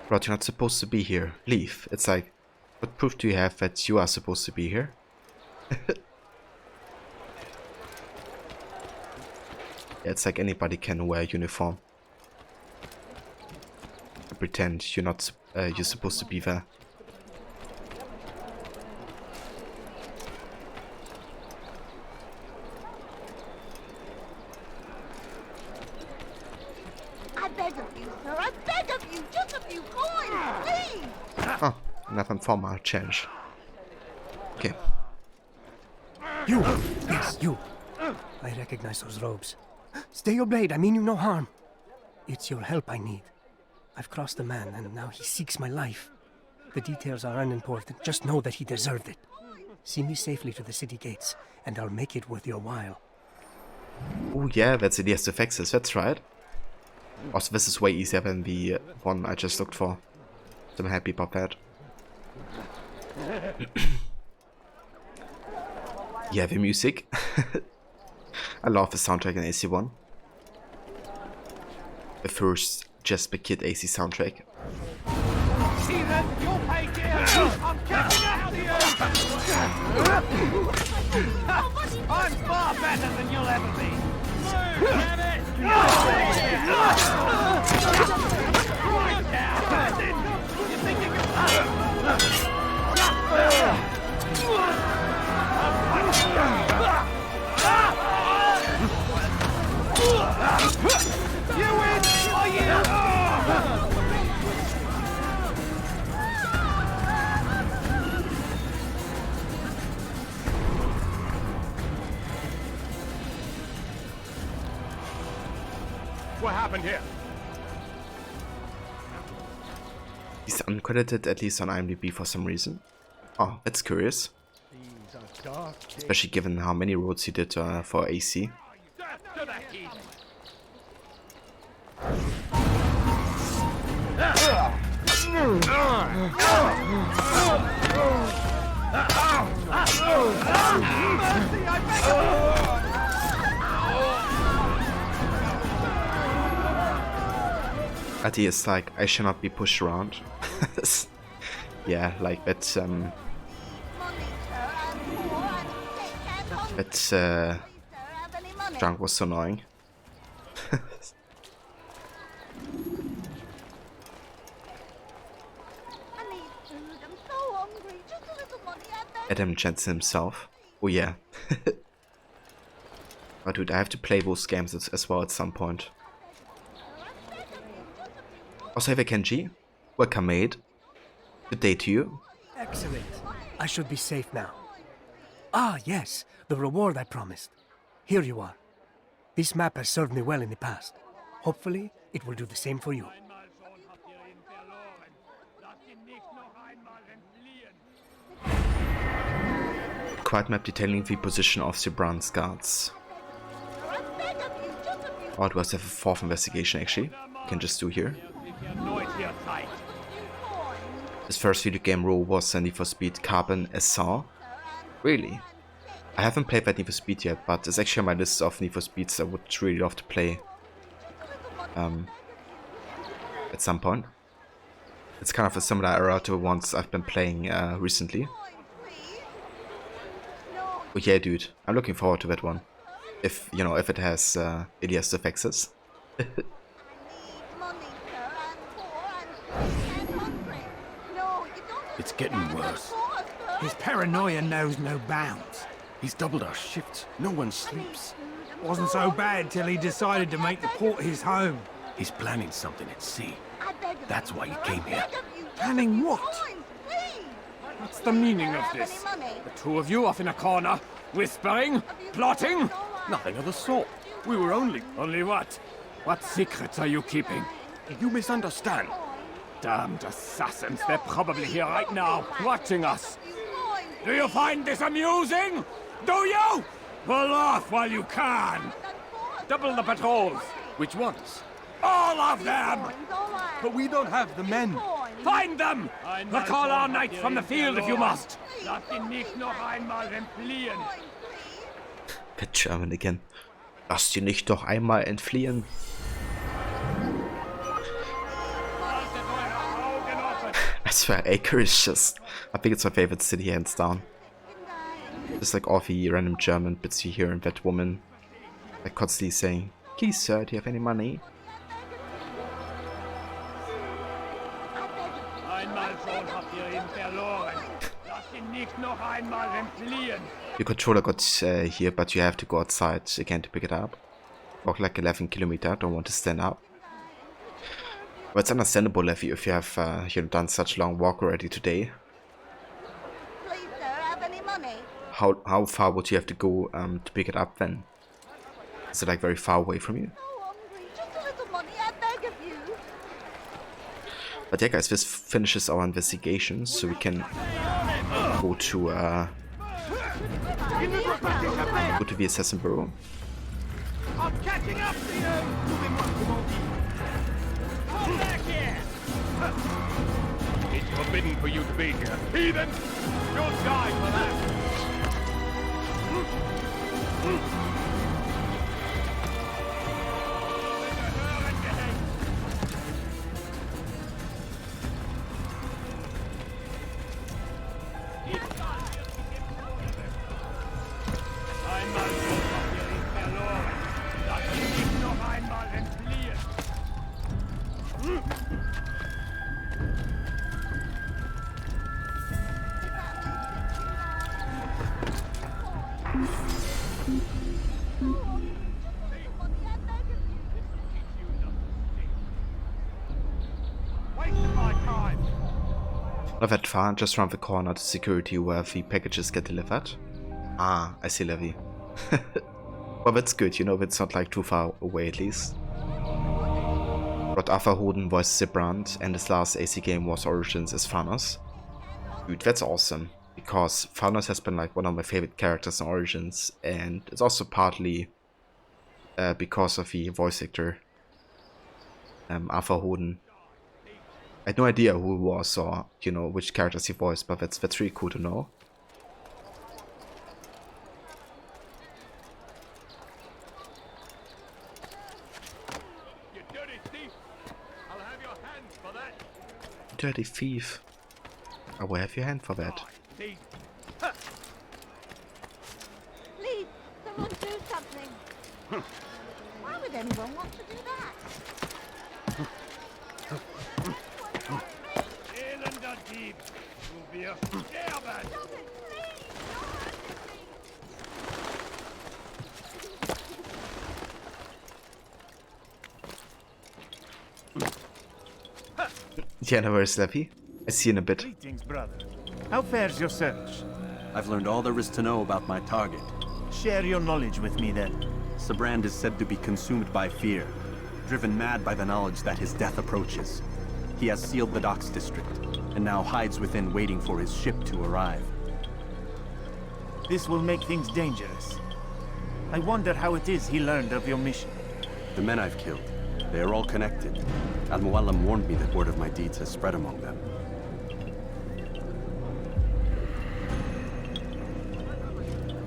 But you're not supposed to be here. Leave. It's like, what proof do you have that you are supposed to be here? Yeah, it's like anybody can wear a uniform. Pretend you're not, you're supposed to be there. I beg beg of you, sir. I beg of you. Just a few coins, please. Oh, nothing formal change. Okay. You! Yes, you. I recognize those robes. Stay your blade, I mean you no harm. It's your help I need. I've crossed a man, and now he seeks my life. The details are unimportant, just know that he deserved it. See me safely to the city gates, and I'll make it worth your while. Oh yeah, that's Elias the Faxes, that's right. Also, this is way easier than the one I just looked for. So I'm happy about that. Yeah, the music. I love the soundtrack in AC1. The first Jasper Kid AC soundtrack. Steven, you'll pay dear! I'm catching out of you! I'm far better than you'll ever be! Move, damn it! You think you You win! Oh, yeah! What happened here? He's uncredited, at least on IMDb for some reason. Oh, that's curious. Especially given how many roads he did for AC. Ati is like, I shall not be pushed around. Yeah, like that, drunk was so annoying. Adam Jensen himself. Oh yeah. Oh dude, I have to play those games as well at some point. Also, have a Kenji. Welcome, mate. Good day to you. Excellent. I should be safe now. Ah, yes, the reward I promised. Here you are. This map has served me well in the past. Hopefully, it will do the same for you. Quiet map detailing the position of Sebran's guards. Oh, do I have a fourth investigation actually? I can just do here. This first video game rule was Need for Speed Carbon Assault. Really? I haven't played that Need for Speed yet, but it's actually on my list of Need for Speeds I would really love to play at some point. It's kind of a similar era to the ones I've been playing recently. Oh yeah, dude, I'm looking forward to that one. If, you know, if it has Elias the Faxes. It's getting worse. His paranoia knows no bounds. He's doubled our shifts. No one sleeps. Wasn't so bad till he decided to make the port his home. He's planning something at sea. That's why he came here. Planning what? What's the meaning of this? The two of you off in a corner, whispering, plotting? Nothing of the sort. We were only... Only what? What secrets are you keeping? You misunderstand. Damned assassins, they're probably here right now, watching us. Do you find this amusing? Do you? Well, laugh while you can. Double the patrols. Which ones? All of them! But we don't have the men. Find them! Recall our knights from the field if you must. Get German again. Lasst ihn nicht doch einmal entfliehen. I swear, Acre is just... I think it's my favorite city, hands down. Just like all the random German bits you hear in that woman. Like constantly saying, "Please sir, do you have any money?" Your controller got here, but you have to go outside again to pick it up. Walk like 11 kilometers, don't want to stand up. But it's understandable if you have done such a long walk already today. Please, sir, have any money? How far would you have to go to pick it up then? Is it like very far away from you? Just a little money, I beg of you. But yeah, guys, this finishes our investigation, so we can go to the assassin bureau. I'm catching up to you! Come back here! It's forbidden for you to be here. Heathen! You'll die for that! Not that far, just around the corner to security where the packages get delivered. Ah, I see Levy. Well, that's good, you know, it's not like too far away at least. But Arthur Hoden voiced Sibrand, and his last AC game was Origins as Thanos. Dude, that's awesome, because Thanos has been like one of my favorite characters in Origins, and it's also partly because of the voice actor, Arthur Hoden. I had no idea who he was or, you know, which characters he voiced, but that's really cool to know. You dirty thief! I'll have your hands for that! Dirty thief. I will have your hand for that. Thief! Please, someone do something. Why would anyone want to do that? Elender Dieb! Du wirst sterben! Yeah, no worries, Levy. I see you in a bit. Greetings, brother. How fares your search? I've learned all there is to know about my target. Share your knowledge with me then. Sibrand is said to be consumed by fear, driven mad by the knowledge that his death approaches. He has sealed the docks district, and now hides within waiting for his ship to arrive. This will make things dangerous. I wonder how it is he learned of your mission. The men I've killed, they are all connected. Al-Muallam warned me that word of my deeds has spread among them.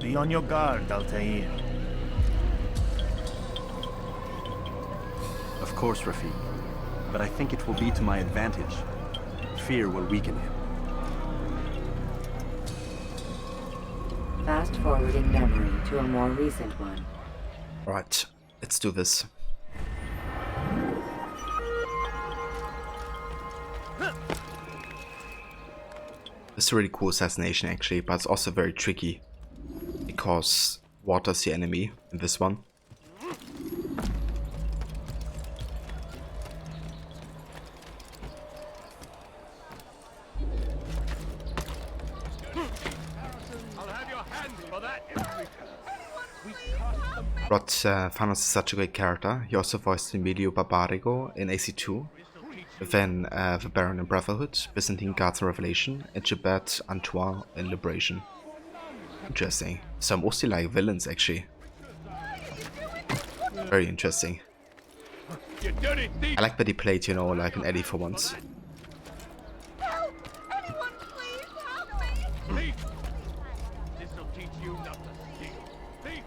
Be on your guard, Altair. Of course, Rafiq. But I think it will be to my advantage. Fear will weaken him. Fast forwarding memory to a more recent one. Right, let's do this. It's a really cool assassination actually, but it's also very tricky. Because water's the enemy in this one. But Thanos is such a great character. He also voiced Emilio Barbarigo in AC2, then the Baron in Brotherhood, Byzantine Guards in Revelation, and Jabet Antoine in Liberation. Interesting. So mostly like villains actually. Very interesting. I like that he played, you know, like an Eddie for once. Help! Anyone, please help me! This'll teach you not to steal. Thief!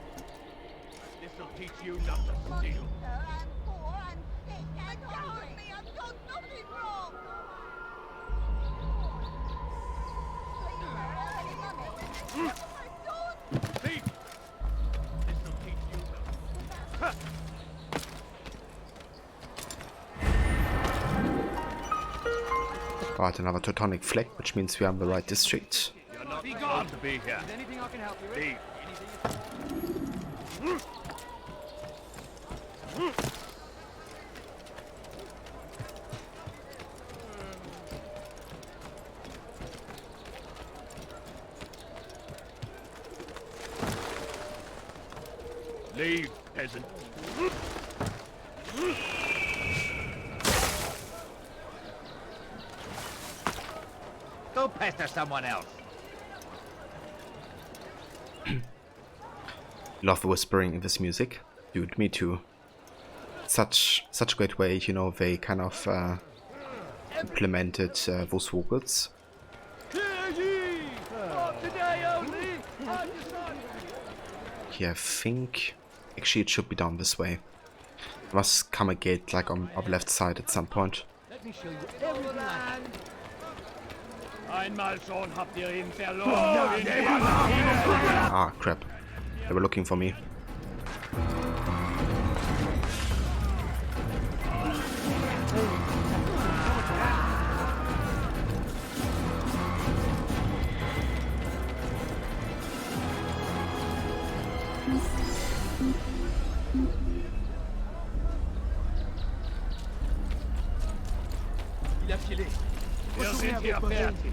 This'll teach you not to steal. Sir, I'm poor, I'm sick, and don't hurt me, I've done nothing wrong! Please, sir, have any money? Thief! This'll teach you not to... Alright, another Teutonic flag, which means we are in the right district. You're not supposed to be here. Is anything I can help you with? Thief! Leave, peasant. Go pester someone else. Love the whispering in this music. Dude, me too. Such a great way, you know, they kind of implemented those vocals. Yeah, I think actually it should be down this way. There must come a gate like on the left side at some point. Let me show you everything I have. Einmal schon habt ihr ihn verloren. Ah, crap. They were looking for me. Il a filé. Wir sind hier fertig.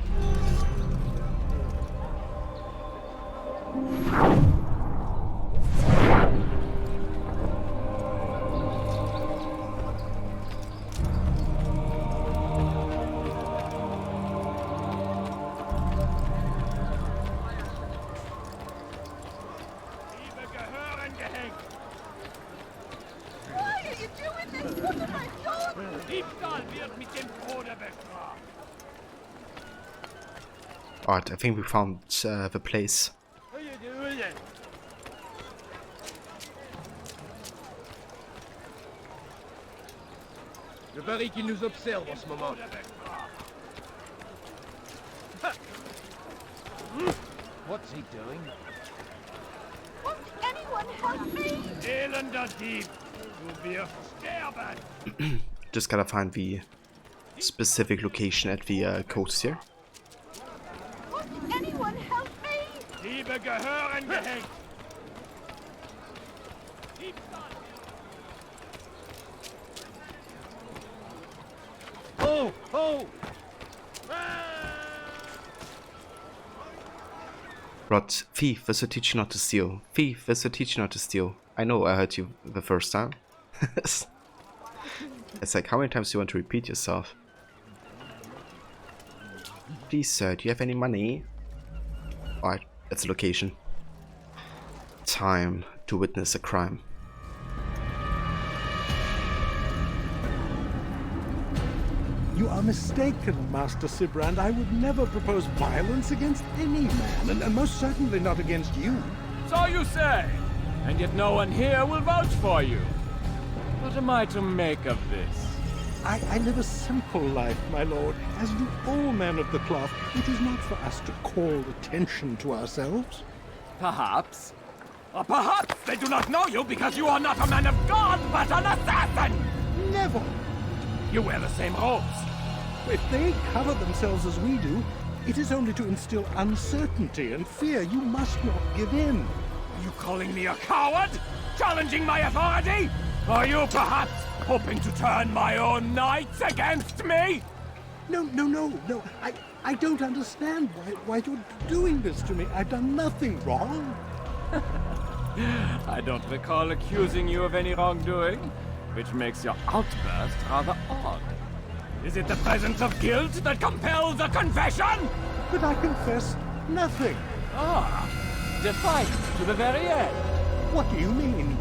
Alright, I think we found the place. Je parie qu'il nous observe en ce moment. What's he doing? Won't anyone help me? Elender Dieb! Du wirst sterben! Just gotta find the specific location at the coast here. Won't anyone help me? Diebe gehören gehängt! Oh! Oh! Rod, thief, this will teach you not to steal. Thief, this will teach you not to steal. I know I heard you the first time. It's like, how many times do you want to repeat yourself? Please, sir, do you have any money? Alright, that's the location. Time to witness a crime. You are mistaken, Master Sibrand. I would never propose violence against any man, and most certainly not against you. So you say, and yet no one here will vouch for you. What am I to make of this? I live a simple life, my lord, as do all men of the cloth. It is not for us to call attention to ourselves. Perhaps. Or perhaps they do not know you because you are not a man of God, but an assassin! Never! You wear the same robes. If they cover themselves as we do, it is only to instill uncertainty and fear. You must not give in. Are you calling me a coward? Challenging my authority? Are you perhaps hoping to turn my own knights against me? No. I don't understand why you're doing this to me. I've done nothing wrong. I don't recall accusing you of any wrongdoing, which makes your outburst rather odd. Is it the presence of guilt that compels a confession? But I confess nothing. Ah, defiant to the very end. What do you mean?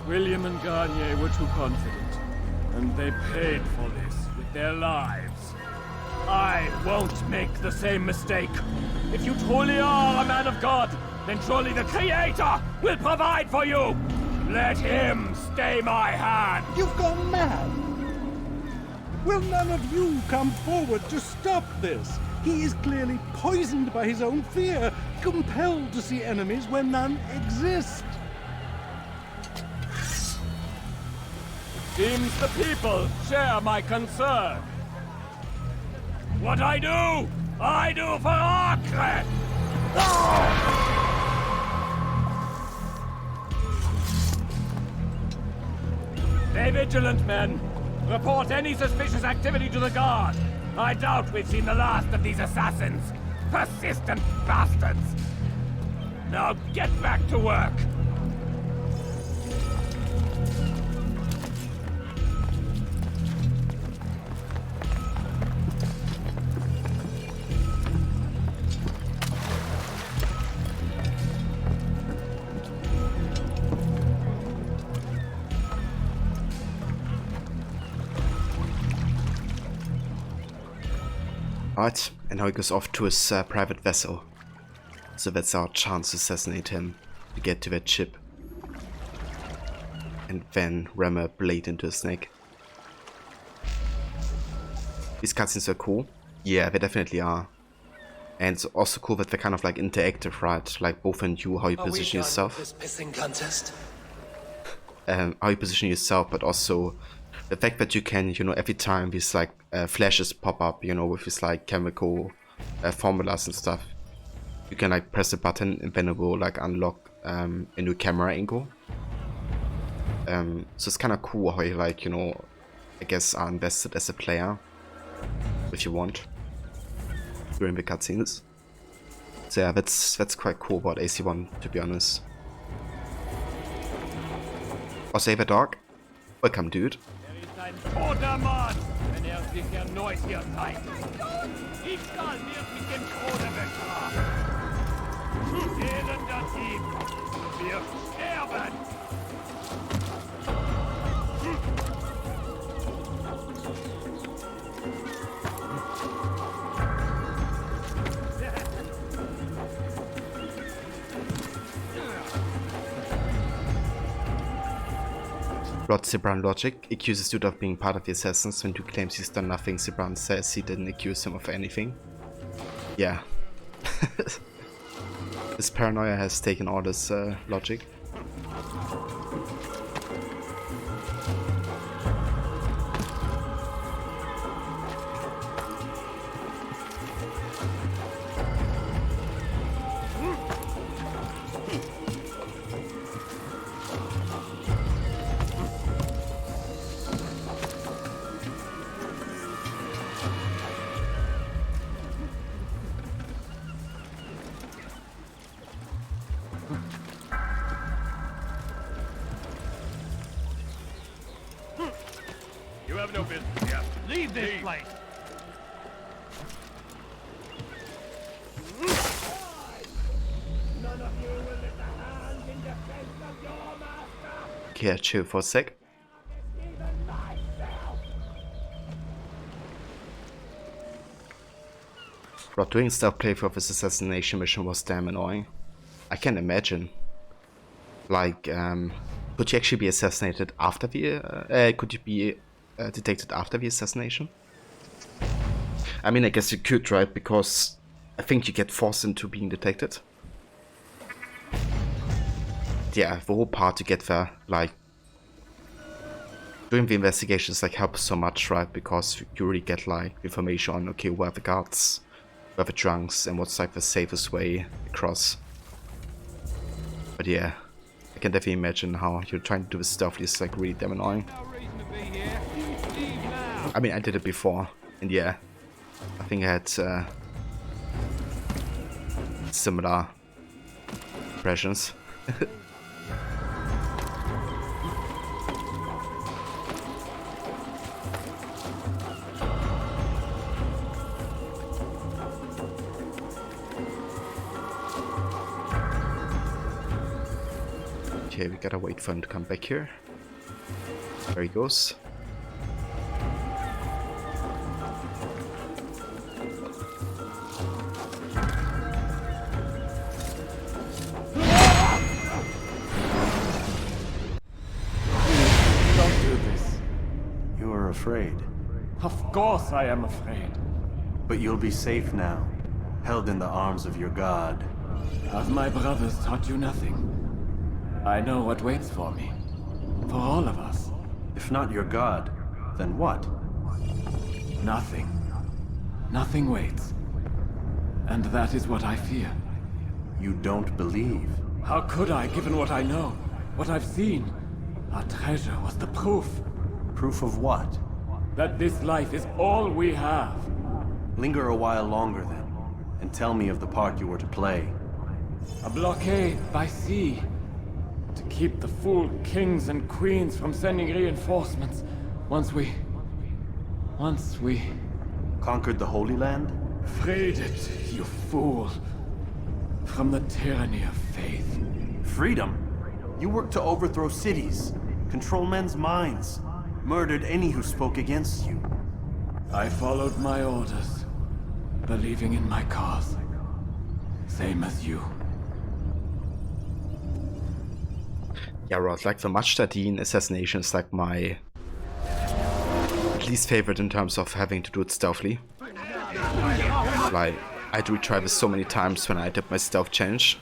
William and Garnier were too confident, and they paid for this with their lives. I won't make the same mistake. If you truly are a man of God, then surely the Creator will provide for you. Let him stay my hand. You've gone mad. Will none of you come forward to stop this? He is clearly poisoned by his own fear, compelled to see enemies where none exist. Seems the people share my concern. What I do for Acre! Stay vigilant, men. Report any suspicious activity to the guard. I doubt we've seen the last of these assassins. Persistent bastards. Now get back to work! Alright, and now he goes off to his private vessel. So that's our chance to assassinate him, to get to that ship. And then ram a blade into his neck. These cutscenes are cool. Yeah, they definitely are. And it's also cool that they're kind of like interactive, right? Like both in you, how you position yourself. This pissing contest? How you position yourself, but also the fact that you can, you know, every time these like flashes pop up, you know, with these like chemical formulas and stuff, you can like press a button and then it will like unlock a new camera angle. So it's kind of cool how you like, you know, I guess are invested as a player, if you want, during the cutscenes. So yeah, that's quite cool about AC1, to be honest. Oh, save a dog. Welcome, dude. Ein toter Mann, wenn sich erneut hier zeigt. Ich soll mir mit dem Tode bestrafen. Elender Team, wir sterben! Lord Zebran logic accuses dude of being part of the assassins. When dude claims he's done nothing, Zebran says he didn't accuse him of anything. Yeah. This paranoia has taken all this logic. You have no business here. Leave this place! None of you will lift a hand in defense of your master! Okay, chill for a sec. But doing stealth playthrough of this assassination mission was damn annoying. I can imagine. Like, could you actually be assassinated after the, could you be detected after the assassination? I mean, I guess you could, right? Because I think you get forced into being detected. Yeah, the whole part to get there, like, doing the investigations, like, helps so much, right? Because you really get, like, information on, okay, where are the guards, where are the drunks, and what's, like, the safest way across. But yeah, I can definitely imagine how you're trying to do this stuff is, like, really damn annoying. I mean, I did it before, and yeah, I think I had similar impressions. Okay, we gotta wait for him to come back here. There he goes. Don't do this. You are afraid. Of course I am afraid. But you'll be safe now, held in the arms of your god. Have my brothers taught you nothing? I know what waits for me. For all of us. If not your god, then what? Nothing. Nothing waits. And that is what I fear. You don't believe? How could I, given what I know? What I've seen? Our treasure was the proof. Proof of what? That this life is all we have. Linger a while longer then, and tell me of the part you were to play. A blockade by sea. To keep the fool kings and queens from sending reinforcements once we... Conquered the Holy Land? Freed it, you fool. From the tyranny of faith. Freedom? You worked to overthrow cities, control men's minds, murdered any who spoke against you. I followed my orders, believing in my cause. Same as you. Yeah, right, like the Majda assassination is like my least favorite in terms of having to do it stealthily. Like, I had to retry this so many times when I did my stealth change.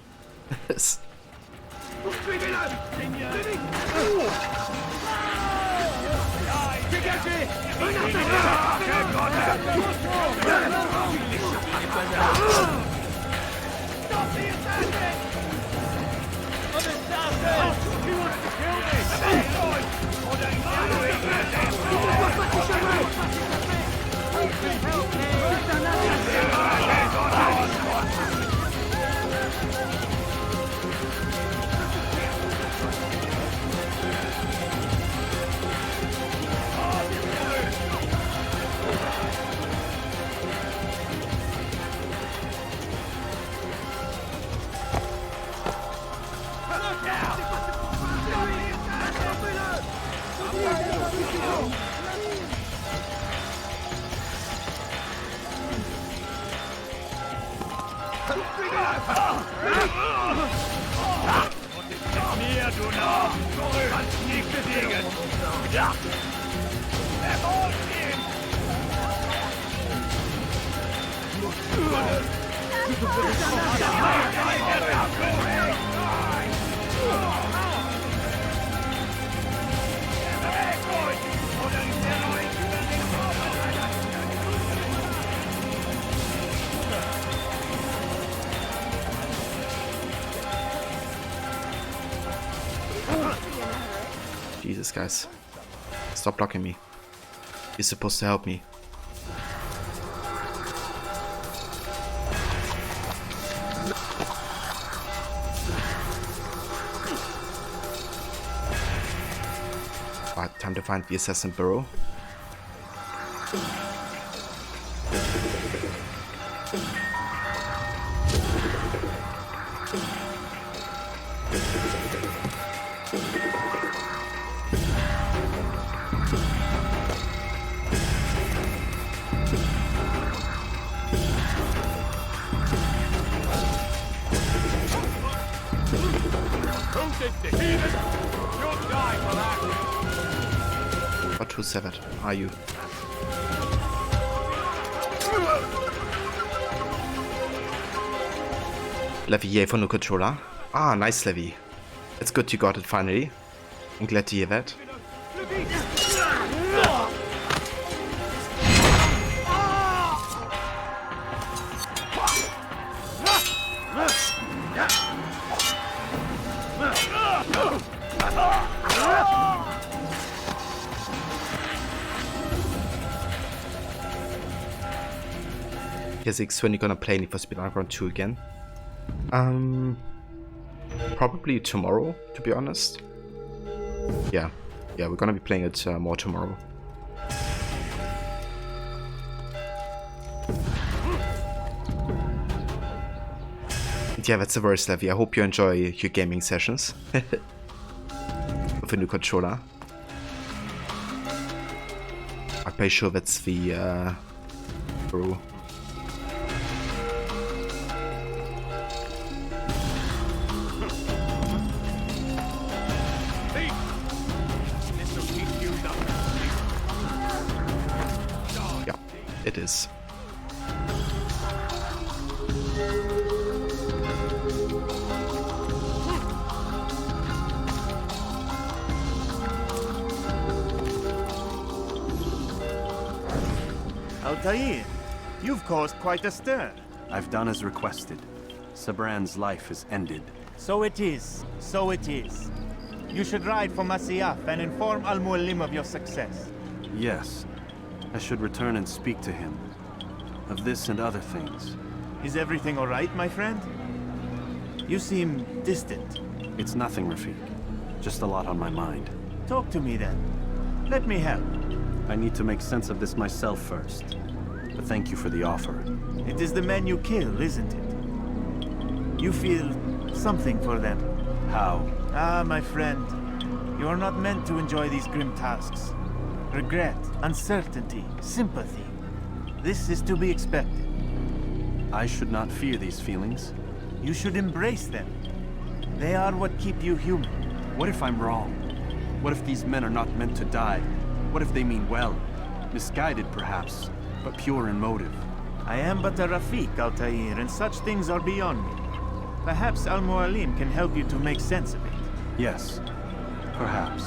Jesus, guys. Stop blocking me. You're supposed to help me. Alright, time to find the assassin burrow. What who said it? Are you? Levy, yay for no controller. Ah, nice, Levy. It's good you got it finally. I'm glad to hear that. Physics, when you're gonna play Need for Speed Underground 2 again? Probably tomorrow, to be honest. Yeah, we're gonna be playing it more tomorrow. And yeah, that's the worst, Levy. I hope you enjoy your gaming sessions with a new controller. I'm pretty sure that's the brew. It is. Altair, you've caused quite a stir. I've done as requested. Sabran's life is ended. So it is. So it is. You should ride for Masyaf and inform Al-Mualim of your success. Yes. I should return and speak to him. Of this and other things. Is everything all right, my friend? You seem distant. It's nothing, Rafik. Just a lot on my mind. Talk to me then. Let me help. I need to make sense of this myself first. But thank you for the offer. It is the men you kill, isn't it? You feel something for them. How? Ah, my friend. You are not meant to enjoy these grim tasks. Regret, uncertainty, sympathy. This is to be expected. I should not fear these feelings. You should embrace them. They are what keep you human. What if I'm wrong? What if these men are not meant to die? What if they mean well? Misguided, perhaps, but pure in motive. I am but a Rafik, Altair, and such things are beyond me. Perhaps Al-Mualim can help you to make sense of it. Yes, perhaps.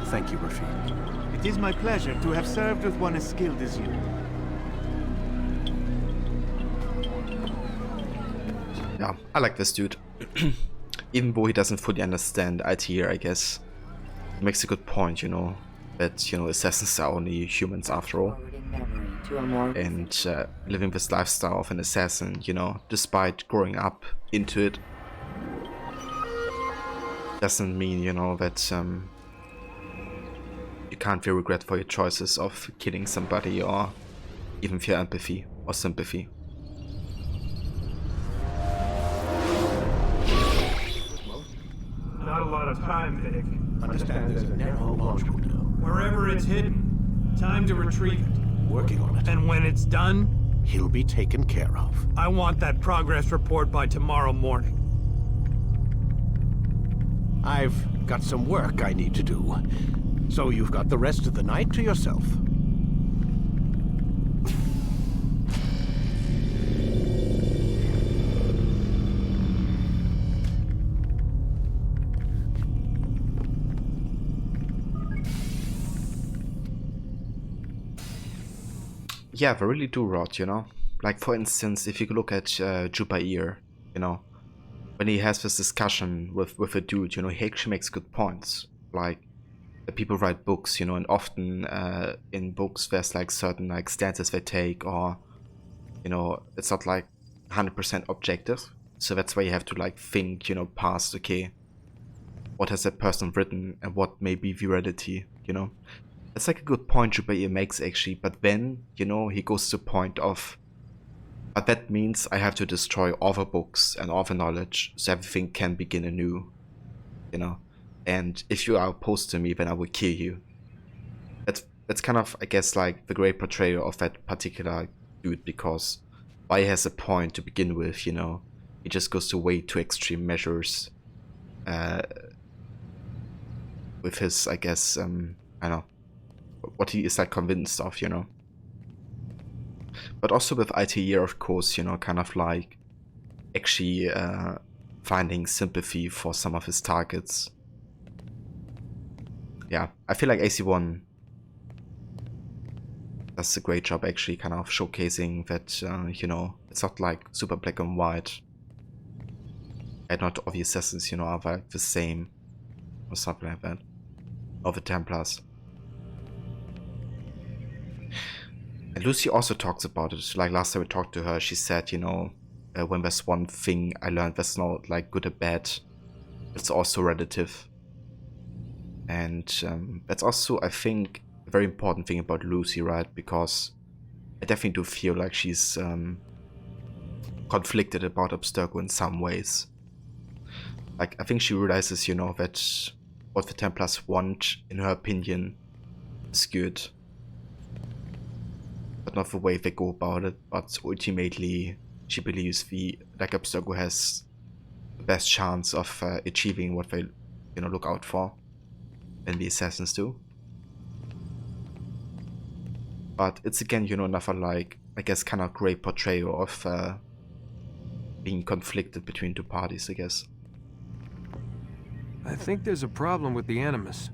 Thank you, Rafik. It is my pleasure to have served with one as skilled as you. Yeah, I like this dude. Even though he doesn't fully understand IT here, I guess. He makes a good point, you know, that, you know, assassins are only humans after all. And living this lifestyle of an assassin, you know, despite growing up into it, doesn't mean, you know, that you can't feel regret for your choices of killing somebody or even feel empathy or sympathy. Not a lot of time, Vic. Understand there's a narrow launch window. Wherever it's hidden, time to retrieve it. Working on it. And when it's done, He'll be taken care of. I want that progress report by tomorrow morning. I've got some work I need to do. So you've got the rest of the night to yourself. Yeah, they really do rot, you know? Like, for instance, if you look at Jubair, you know, when he has this discussion with a dude, you know, he actually makes good points. Like, people write books, you know, and often in books there's like certain like stances they take, or, you know, it's not like 100% objective. So that's why you have to like think, you know, past, okay, what has that person written and what may be virality, you know? It's like a good point Jubair makes actually, but then, you know, he goes to the point of, but that means I have to destroy all the books and all the knowledge so everything can begin anew, you know? And if you are opposed to me, then I will kill you. That's kind of, I guess, like the great portrayal of that particular dude, because why he has a point to begin with, you know? He just goes to way too extreme measures with his, I guess, I don't know, what he is like convinced of, you know? But also with ITER, of course, you know, kind of like actually finding sympathy for some of his targets. Yeah, I feel like AC1 does a great job actually kind of showcasing that, you know, it's not like super black and white. And not all the assassins, you know, are like the same or something like that. Or the Templars. And Lucy also talks about it. Like last time we talked to her, she said, you know, when there's one thing I learned that's not like good or bad, it's also relative. And that's also, I think, a very important thing about Lucy, right? Because I definitely do feel like she's conflicted about Abstergo in some ways. Like, I think she realizes, you know, that what the Templars want, in her opinion, is good. But not the way they go about it, but ultimately she believes like Abstergo has the best chance of achieving what they, you know, look out for, and the assassins do. But it's again, you know, another like, I guess, kind of great portrayal of being conflicted between two parties, I guess. I think there's a problem with the Animus.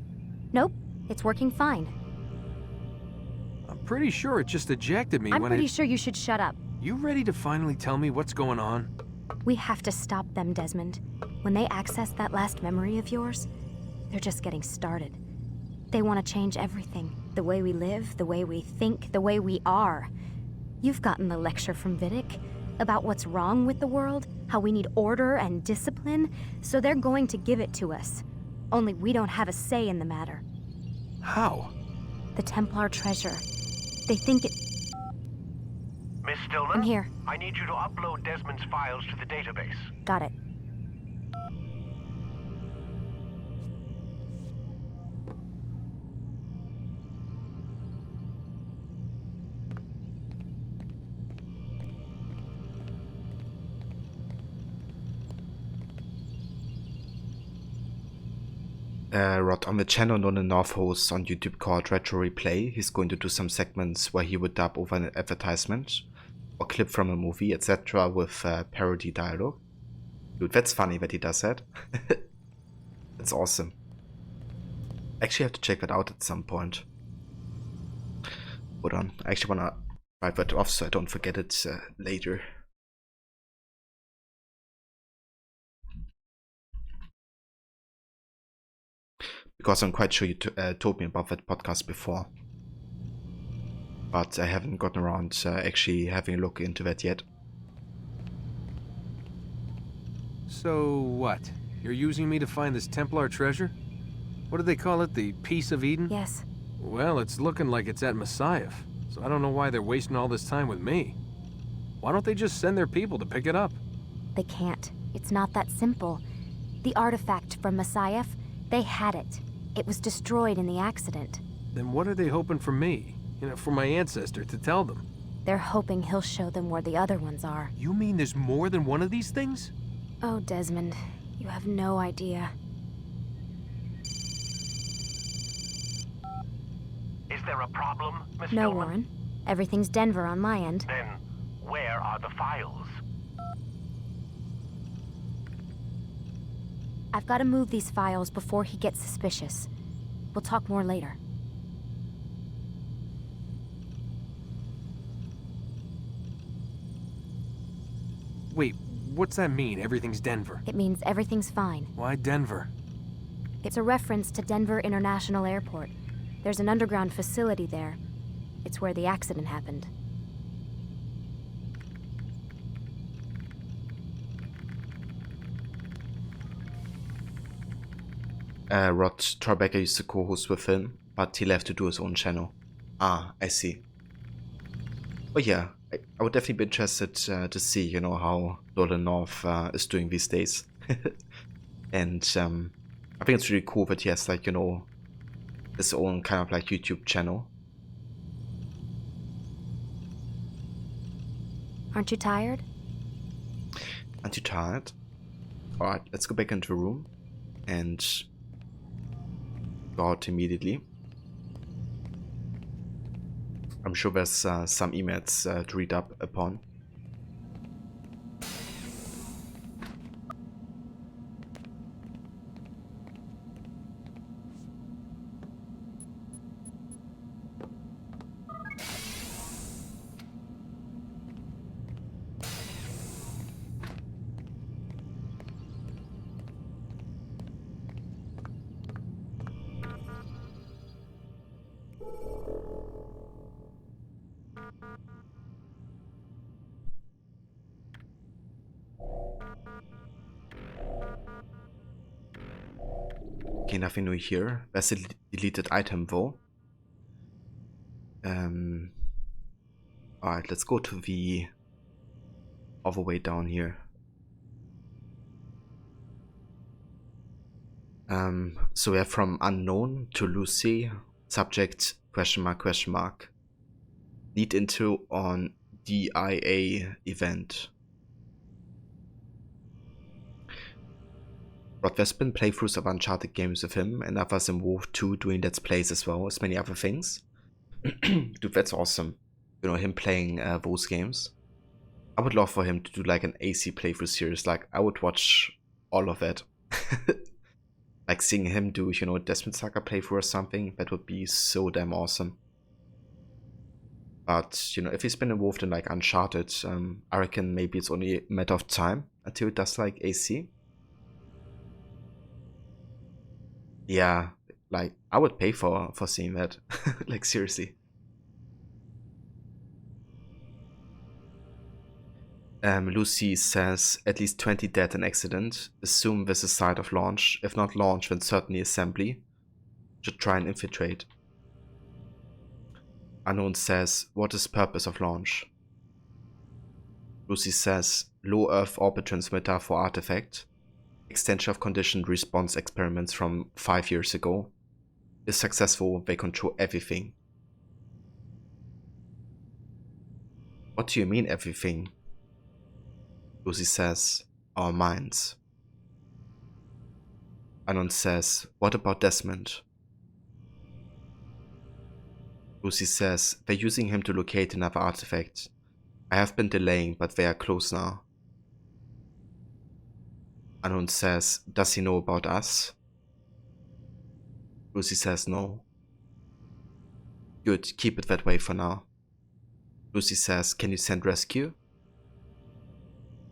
Nope, it's working fine. I'm pretty sure it just ejected me I'm when pretty sure you should shut up. You ready to finally tell me what's going on? We have to stop them, Desmond. When they access that last memory of yours, they're just getting started. They want to change everything. The way we live, the way we think, the way we are. You've gotten the lecture from Vidic. about what's wrong with the world, how we need order and discipline, so they're going to give it to us. Only we don't have a say in the matter. How? The Templar treasure. They think it... Miss Stillman? I'm here. I need you to upload Desmond's files to the database. Got it. Rod, on the channel No-HUD hosts on YouTube called Retro Replay, he's going to do some segments where he would dub over an advertisement or clip from a movie, etc. with parody dialogue. Dude, that's funny that he does that. That's awesome. Actually, I have to check that out at some point. Hold on, I actually wanna write that off so I don't forget it later. Because I'm quite sure you told me about that podcast before. But I haven't gotten around to actually having a look into that yet. So what? You're using me to find this Templar treasure? What do they call it? The Peace of Eden? Yes. Well, it's looking like it's at Messiah, so I don't know why they're wasting all this time with me. Why don't they just send their people to pick it up? They can't. It's not that simple. The artifact from Messiah, they had it. It was destroyed in the accident. Then what are they hoping for me? You know, for my ancestor to tell them? They're hoping he'll show them where the other ones are. You mean there's more than one of these things? Oh, Desmond, you have no idea. Is there a problem, Miss No, Stillman? Warren. Everything's Denver on my end. Then, where are the files? I've got to move these files before he gets suspicious. We'll talk more later. Wait, what's that mean, everything's Denver? It means everything's fine. Why Denver? It's a reference to Denver International Airport. There's an underground facility there. It's where the accident happened. Rod Tribeca used to co-host with him, but he left to do his own channel. Ah, I see. Oh yeah, I would definitely be interested to see, you know, how Northern North is doing these days. And I think it's really cool that he has, like, you know, his own kind of like YouTube channel. Aren't you tired? Aren't you tired? Alright, let's go back into the room and go out immediately. I'm sure there's some emails to read up upon. Okay, nothing new here. There's a deleted item though. Alright, let's go to the other way down here. So we have from unknown to Lucy, subject question mark, lead into on DIA event. But there's been playthroughs of Uncharted games with him and others involved too, doing Let's Plays as well as many other things. Dude, that's awesome. You know, him playing those games. I would love for him to do like an AC playthrough series. Like, I would watch all of that. Like seeing him do, you know, Desmond Saga playthrough or something, that would be so damn awesome. But, you know, if he's been involved in like Uncharted, I reckon maybe it's only a matter of time until he does like AC. Yeah, like, I would pay for seeing that. Like, seriously. Lucy says at least 20 dead in accident. Assume this is site of launch. If not launch, then certainly assembly. Should try and infiltrate. Unknown says, what is purpose of launch? Lucy says, low Earth orbit transmitter for artifact. Extension of conditioned response experiments from 5 years ago. If successful, they control everything. What do you mean everything? Lucy says, our minds. Unknown says, what about Desmond? Lucy says, they're using him to locate another artifact. I have been delaying, but they are close now. Unknown says, does he know about us? Lucy says no. Good, keep it that way for now. Lucy says, can you send rescue?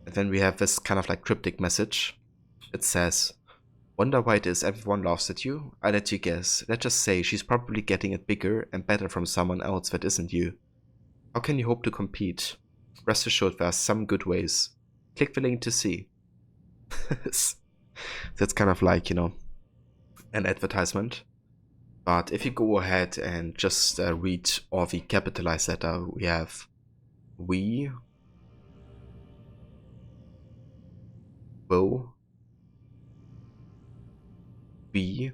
And then we have this kind of like cryptic message. It says, wonder why it is everyone laughs at you? I let you guess. Let's just say she's probably getting it bigger and better from someone else that isn't you. How can you hope to compete? Rest assured there are some good ways. Click the link to see. That's kind of like, you know, an advertisement. But if you go ahead and just read all the capitalized letter, we have we will be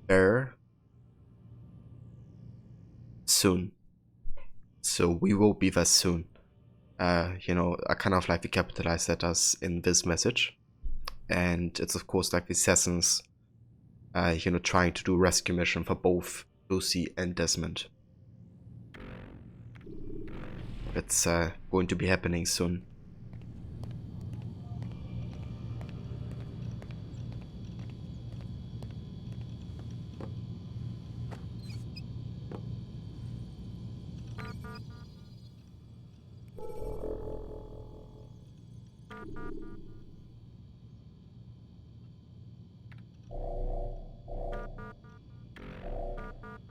there soon. So we will be there soon. You know, I kind of like the capitalized letters in this message. And it's of course like the assassins, you know, trying to do rescue mission for both Lucy and Desmond. It's going to be happening soon.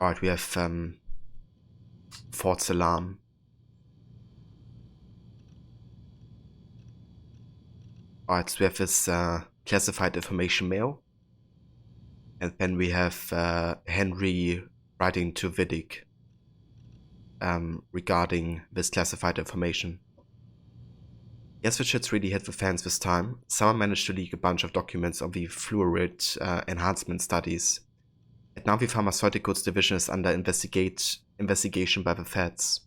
Alright, we have false alarm. Alright, so we have this classified information mail. And then we have Henry writing to Vidic regarding this classified information. Yes, the shit's really hit the fans this time. Someone managed to leak a bunch of documents on the fluoride enhancement studies. And now the Pharmaceuticals Division is under investigation by the feds.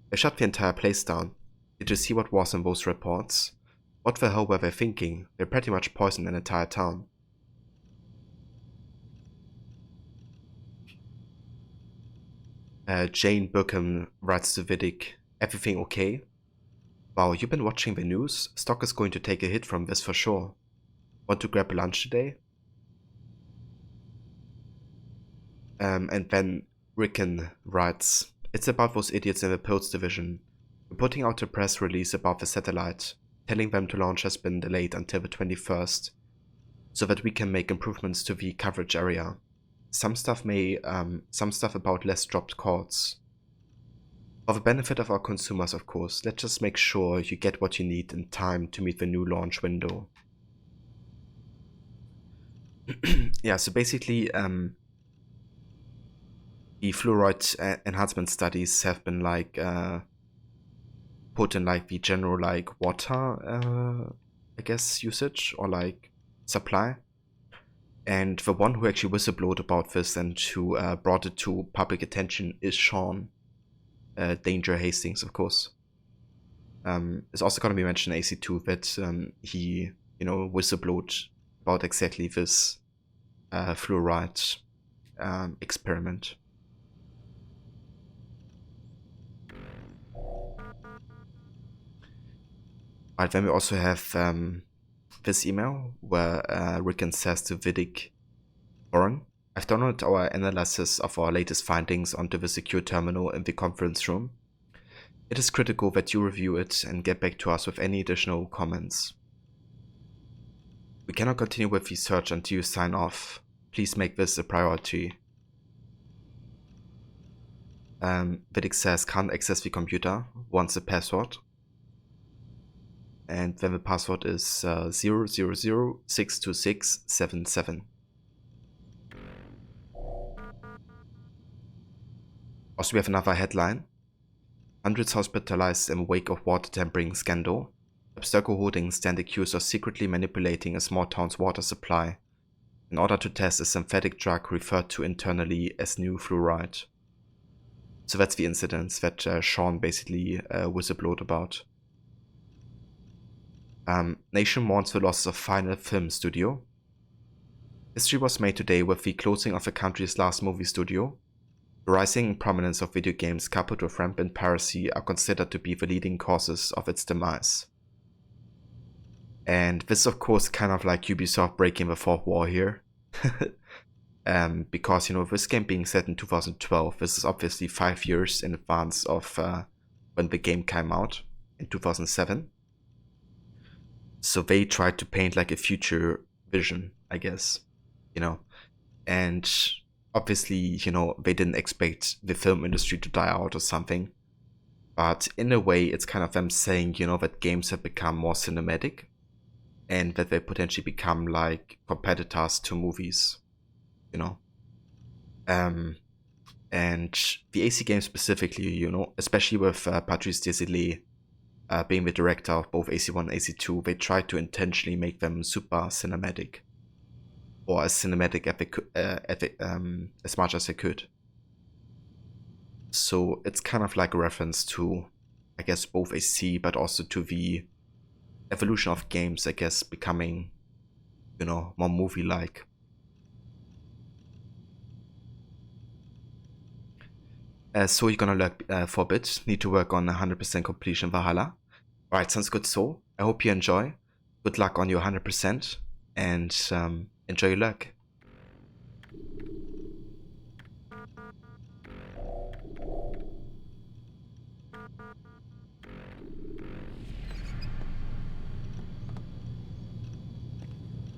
They shut the entire place down. Did you see what was in those reports? What the hell were they thinking? They pretty much poisoned an entire town. Jane Burkham writes to Vidic, everything okay? Wow, you've been watching the news? Stock is going to take a hit from this for sure. Want to grab a lunch today? And then Rickon writes, it's about those idiots in the Pills Division. We're putting out a press release about the satellite, telling them to launch has been delayed until the 21st, so that we can make improvements to the coverage area. Some stuff about less dropped calls. For the benefit of our consumers, of course, let's just make sure you get what you need in time to meet the new launch window. Yeah, so basically, the fluoride enhancement studies have been like put in like the general like water, I guess, usage or like supply. And the one who actually whistleblowed about this and who brought it to public attention is Sean Danger Hastings, of course. It's also going to be mentioned in AC2 that he, you know, whistleblowed about exactly this fluoride experiment. Right, then we also have this email where Rickon says to Vidic, Warren, I've downloaded our analysis of our latest findings onto the secure terminal in the conference room. It is critical that you review it and get back to us with any additional comments. We cannot continue with the search until you sign off. Please make this a priority. Vidic says can't access the computer, wants a password. And then the password is 000-626-77. Also, we have another headline. Hundreds hospitalized in wake of water tampering scandal. Abstergo Holdings stand accused of secretly manipulating a small town's water supply in order to test a synthetic drug referred to internally as new fluoride. So that's the incidents that Sean basically whistleblowed about. Nation mourns the loss of Final Film Studio. History was made today with the closing of the country's last movie studio. The rising prominence of video games coupled with rampant piracy are considered to be the leading causes of its demise. And this is of course kind of like Ubisoft breaking the fourth wall here. Because, you know, this game being set in 2012, this is obviously 5 years in advance of when the game came out in 2007. So they tried to paint like a future vision, I guess, you know, and obviously, you know, they didn't expect the film industry to die out or something, but in a way it's kind of them saying, you know, that games have become more cinematic and that they potentially become like competitors to movies, you know. And the AC game specifically, you know, especially with Patrice Désilets being the director of both AC1 and AC2, they tried to intentionally make them super cinematic, or as cinematic as much as they could. So it's kind of like a reference to, I guess, both AC, but also to the evolution of games, I guess, becoming, you know, more movie-like. So you're gonna lurk for a bit, need to work on 100% completion Valhalla. Alright, sounds good. So I hope you enjoy. Good luck on your 100% and enjoy your luck.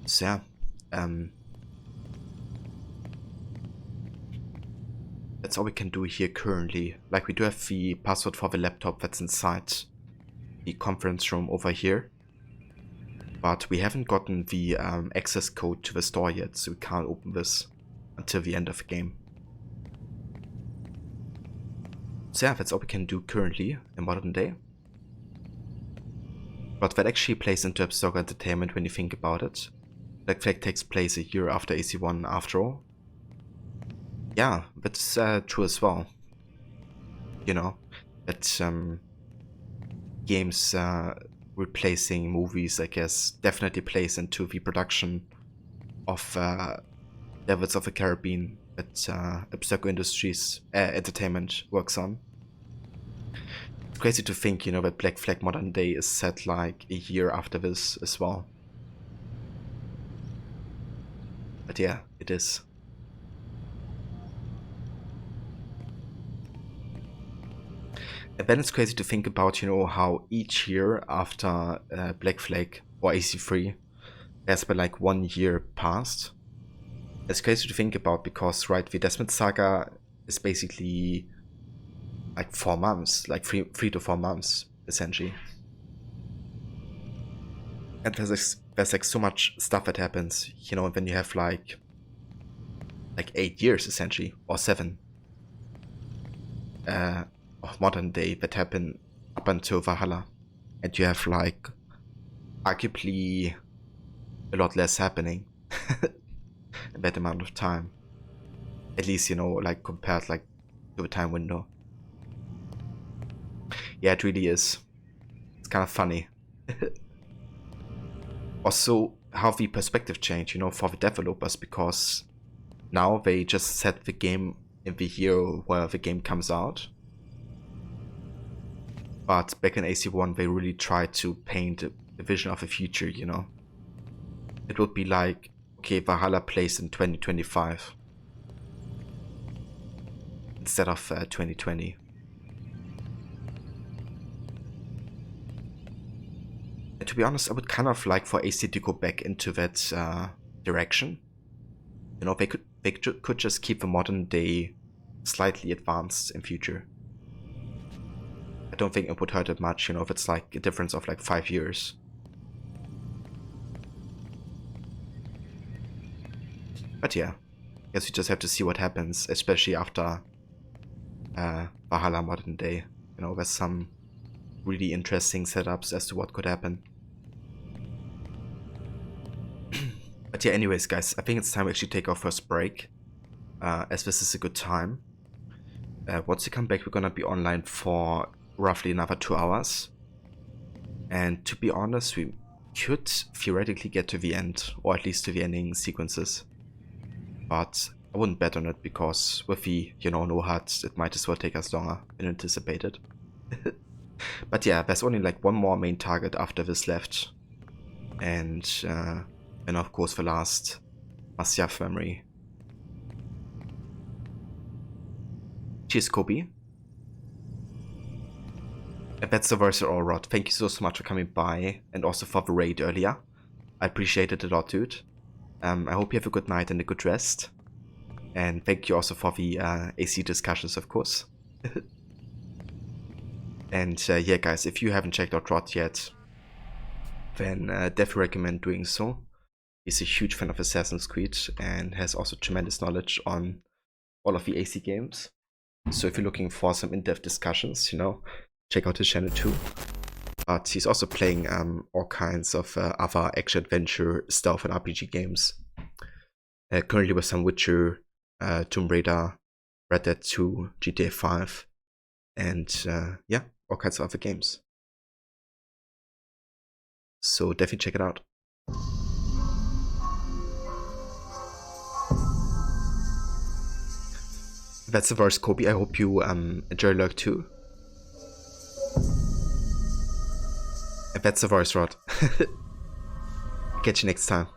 So yeah, that's all we can do here currently. Like, we do have the password for the laptop that's inside the conference room over here, but we haven't gotten the access code to the store yet, so we can't open this until the end of the game. So yeah, that's all we can do currently in modern day. But that actually plays into Abstergo Entertainment when you think about it. Black Flag takes place a year after AC1 after all. Yeah, that's true as well. You know, that games replacing movies, I guess, definitely plays into the production of Levels of the Caribbean that Abstergo Industries Entertainment works on. It's crazy to think, you know, that Black Flag Modern Day is set like a year after this as well. But yeah, it is. And then it's crazy to think about, you know, how each year after Black Flag or AC3 has been like 1 year past. It's crazy to think about because, right, the Desmond Saga is basically like 4 months, like 3 to 4 months, essentially. And there's like so much stuff that happens, you know, and then you have like 8 years essentially, or 7 of modern day that happen up until Valhalla, and you have like arguably a lot less happening in that amount of time, at least, you know, like compared like to the time window. Yeah, it really is. It's kind of funny. Also, how the perspective changed, you know, for the developers, because now they just set the game in the year where the game comes out. But back in AC1, they really tried to paint a vision of a future, you know. It would be like, okay, Valhalla plays in 2025 instead of 2020. And to be honest, I would kind of like for AC to go back into that direction. You know, they could just keep the modern day slightly advanced in future. I don't think it would hurt it much, you know, if it's like a difference of like 5 years. But yeah, I guess you just have to see what happens, especially after Valhalla Modern Day. You know, there's some really interesting setups as to what could happen. But yeah, anyways, guys, I think it's time we actually take our first break, as this is a good time. Once we come back, we're gonna be online for roughly another 2 hours. And to be honest, we could theoretically get to the end, or at least to the ending sequences. But I wouldn't bet on it, because with the, you know, no-HUD, it might as well take us longer than anticipated. But yeah, there's only like one more main target after this left. And of course the last Masyaf memory. Cheers, Kobe. And that's the verse all Rod. Thank you so much for coming by, and also for the raid earlier. I appreciate it a lot, dude. I hope you have a good night and a good rest. And thank you also for the AC discussions, of course. And yeah, guys, if you haven't checked out Rod yet, then definitely recommend doing so. He's a huge fan of Assassin's Creed and has also tremendous knowledge on all of the AC games. So if you're looking for some in-depth discussions, you know, check out his channel too. But he's also playing all kinds of other action-adventure, stealth and RPG games. Currently with some Witcher, Tomb Raider, Red Dead 2, GTA 5, and yeah, all kinds of other games. So definitely check it out. That's the verse, Kobe. I hope you enjoy Lurk too. And that's the verse, Rod. Catch you next time.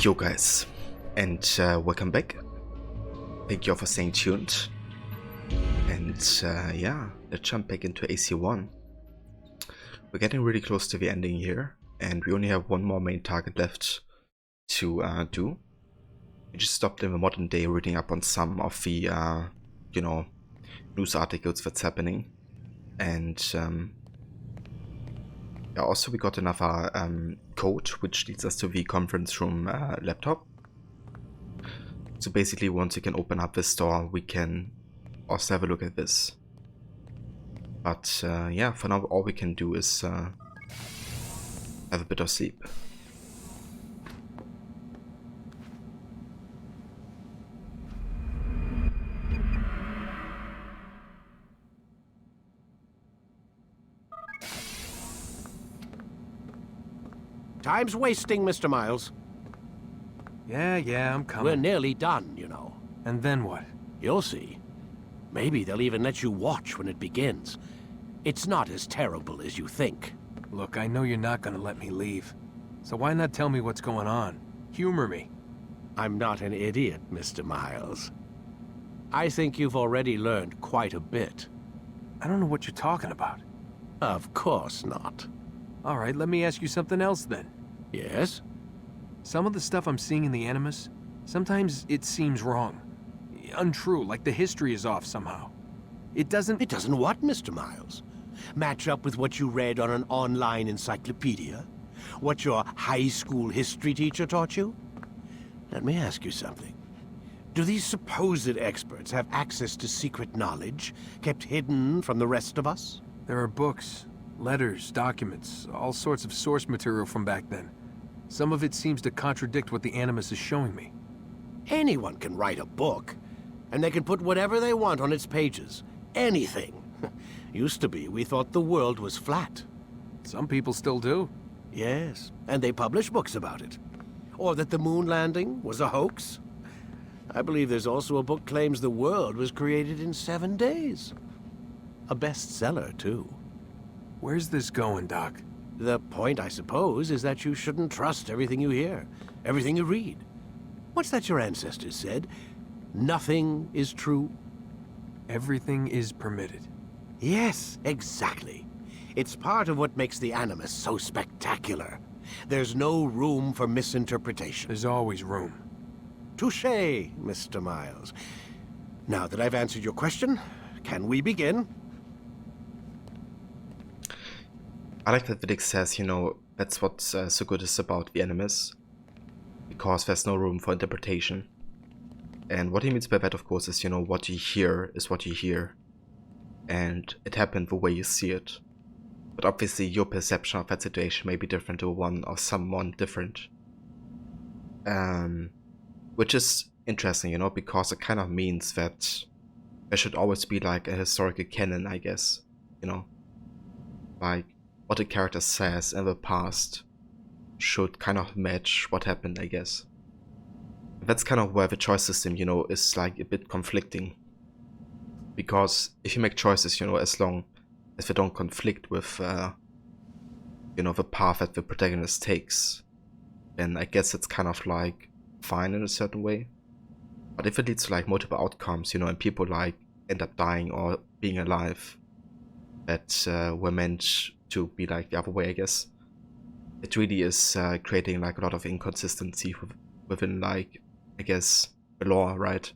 Yo guys, and welcome back. Thank you all for staying tuned. And yeah, let's jump back into AC1. We're getting really close to the ending here, and we only have one more main target left to do. We just stopped in the modern day reading up on some of the, you know, news articles that's happening. And yeah, also we got another code which leads us to the conference room laptop. So basically, once you can open up this door, we can also have a look at this. But yeah, for now all we can do is have a bit of sleep. Time's wasting, Mr. Miles. Yeah, I'm coming. We're nearly done, you know. And then what? You'll see. Maybe they'll even let you watch when it begins. It's not as terrible as you think. Look, I know you're not gonna let me leave. So why not tell me what's going on? Humor me. I'm not an idiot, Mr. Miles. I think you've already learned quite a bit. I don't know what you're talking about. Of course not. All right, let me ask you something else then. Yes? Some of the stuff I'm seeing in the Animus, sometimes it seems wrong. Untrue, like the history is off somehow. It doesn't... It doesn't what, Mr. Miles? Match up with what you read on an online encyclopedia? What your high school history teacher taught you? Let me ask you something. Do these supposed experts have access to secret knowledge kept hidden from the rest of us? There are books, letters, documents, all sorts of source material from back then. Some of it seems to contradict what the Animus is showing me. Anyone can write a book, and they can put whatever they want on its pages. Anything. Used to be, we thought the world was flat. Some people still do. Yes, and they publish books about it. Or that the moon landing was a hoax. I believe there's also a book claims the world was created in 7 days. A bestseller, too. Where's this going, Doc? The point, I suppose, is that you shouldn't trust everything you hear, everything you read. What's that your ancestors said? Nothing is true? Everything is permitted. Yes, exactly. It's part of what makes the Animus so spectacular. There's no room for misinterpretation. There's always room. Touché, Mr. Miles. Now that I've answered your question, can we begin? I like that Vidic says, you know, that's what's so good is about the Animus, because there's no room for interpretation. And what he means by that, of course, is, you know, what you hear is what you hear, and it happened the way you see it. But obviously your perception of that situation may be different to one of someone different. Which is interesting, you know, because it kind of means that there should always be like a historical canon, I guess, you know. Like, what a character says in the past should kind of match what happened, I guess. That's kind of where the choice system, you know, is like a bit conflicting. Because if you make choices, you know, as long as they don't conflict with, you know, the path that the protagonist takes, then I guess it's kind of like fine in a certain way. But if it leads to like multiple outcomes, you know, and people like end up dying or being alive that were meant to be like the other way, I guess, it really is creating like a lot of inconsistency within like, I guess, the lore, right?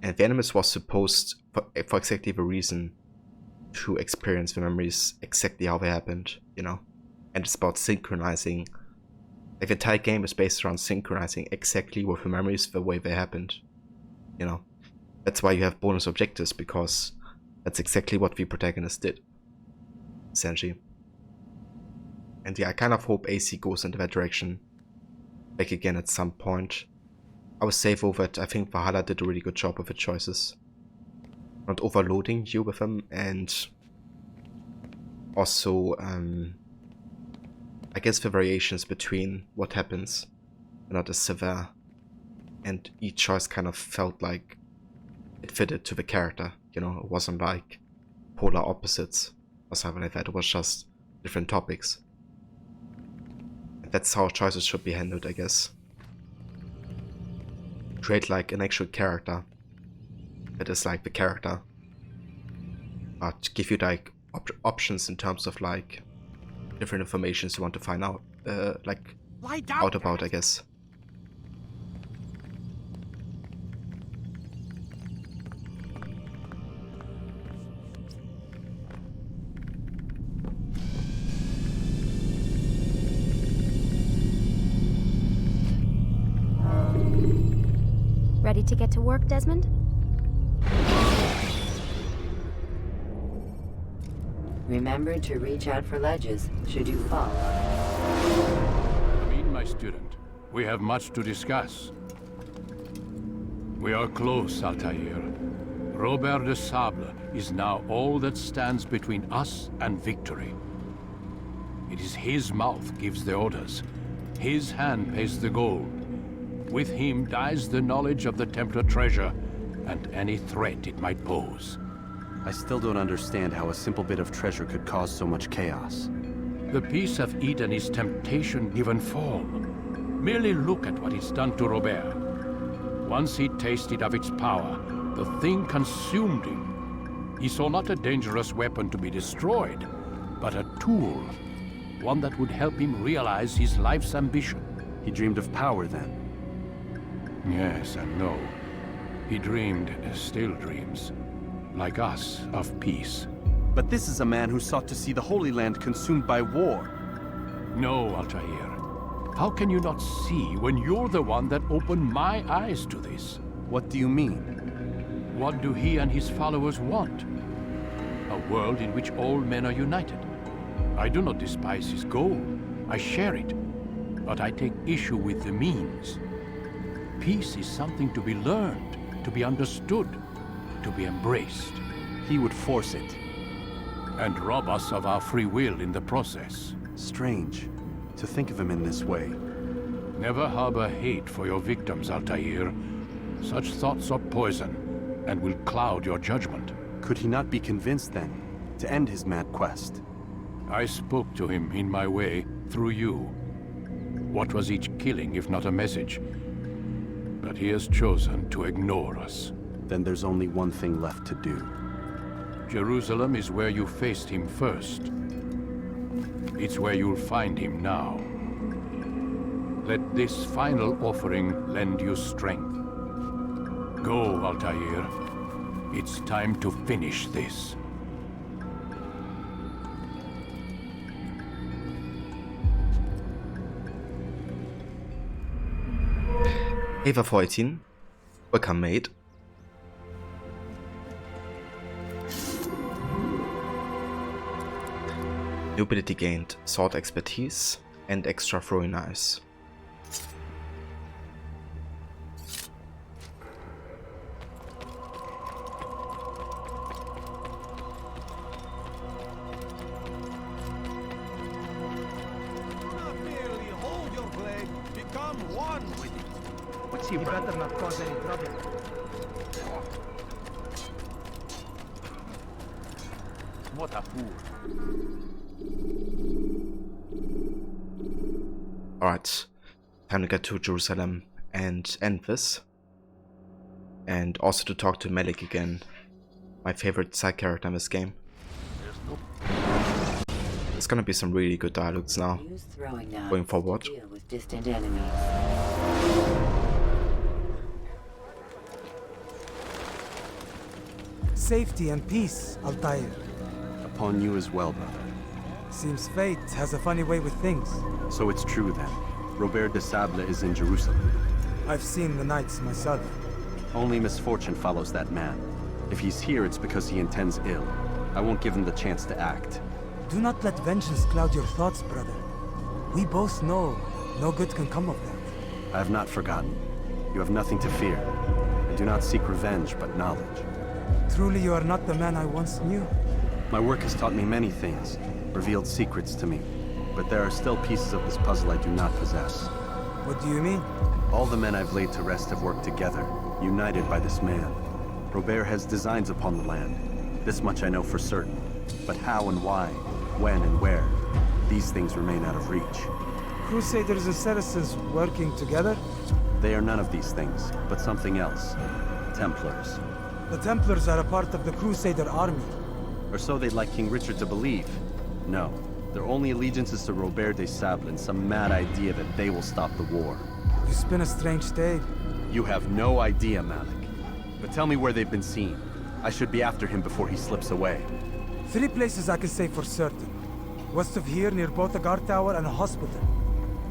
And the Animus was supposed, for exactly the reason, to experience the memories exactly how they happened, you know? And it's about synchronizing, like the entire game is based around synchronizing exactly with the memories the way they happened, you know? That's why you have bonus objectives, because that's exactly what the protagonist did, essentially. And yeah, I kind of hope AC goes into that direction back again at some point. I was safe over it. I think Valhalla did a really good job with the choices. Not overloading you with them, and also, I guess the variations between what happens are not as severe. And each choice kind of felt like it fitted to the character, you know? It wasn't like polar opposites or something like that. It was just different topics. And that's how choices should be handled, I guess. create like an actual character that is like the character, but give you like options in terms of like different information you want to find out, like out about, I guess. Ready to get to work, Desmond? Remember to reach out for ledges should you fall. Come in, my student. We have much to discuss. We are close, Altair. Robert de Sable is now all that stands between us and victory. It is his mouth gives the orders. His hand pays the gold. With him dies the knowledge of the Templar treasure and any threat it might pose. I still don't understand how a simple bit of treasure could cause so much chaos. The piece of Eden is temptation given form. Merely look at what it's done to Robert. Once he tasted of its power, the thing consumed him. He saw not a dangerous weapon to be destroyed, but a tool. One that would help him realize his life's ambition. He dreamed of power then? Yes and no. He dreamed, still dreams. Like us, of peace. But this is a man who sought to see the Holy Land consumed by war. No, Altair. How can you not see when you're the one that opened my eyes to this? What do you mean? What do he and his followers want? A world in which all men are united. I do not despise his goal. I share it. But I take issue with the means. Peace is something to be learned, to be understood, to be embraced. He would force it. And rob us of our free will in the process. Strange, to think of him in this way. Never harbor hate for your victims, Altair. Such thoughts are poison, and will cloud your judgment. Could he not be convinced, then, to end his mad quest? I spoke to him in my way, through you. What was each killing if not a message? But he has chosen to ignore us. Then there's only one thing left to do. Jerusalem is where you faced him first. It's where you'll find him now. Let this final offering lend you strength. Go, Altair. It's time to finish this. Eva 14, welcome mate. New ability gained, sword expertise and extra throwing knives. You better not cause any trouble. What a fool. Alright, time to get to Jerusalem and end this. And also to talk to Malik again, my favorite side character in this game. There's gonna be some really good dialogues now, going forward. Deal with distant enemies. Safety and peace, Altair. Upon you as well, brother. Seems fate has a funny way with things. So it's true then. Robert de Sable is in Jerusalem. I've seen the knights myself. Only misfortune follows that man. If he's here, it's because he intends ill. I won't give him the chance to act. Do not let vengeance cloud your thoughts, brother. We both know no good can come of that. I have not forgotten. You have nothing to fear. I do not seek revenge, but knowledge. Truly you are not the man I once knew. My work has taught me many things, revealed secrets to me. But there are still pieces of this puzzle I do not possess. What do you mean? All the men I've laid to rest have worked together, united by this man. Robert has designs upon the land. This much I know for certain. But how and why, when and where, these things remain out of reach. Crusaders and Saracens working together? They are none of these things, but something else. Templars. The Templars are a part of the Crusader army. Or so they'd like King Richard to believe. No, their only allegiance is to Robert de Sable and some mad idea that they will stop the war. You spin a strange tale. You have no idea, Malik. But tell me where they've been seen. I should be after him before he slips away. 3 places I can say for certain. West of here, near both a guard tower and a hospital.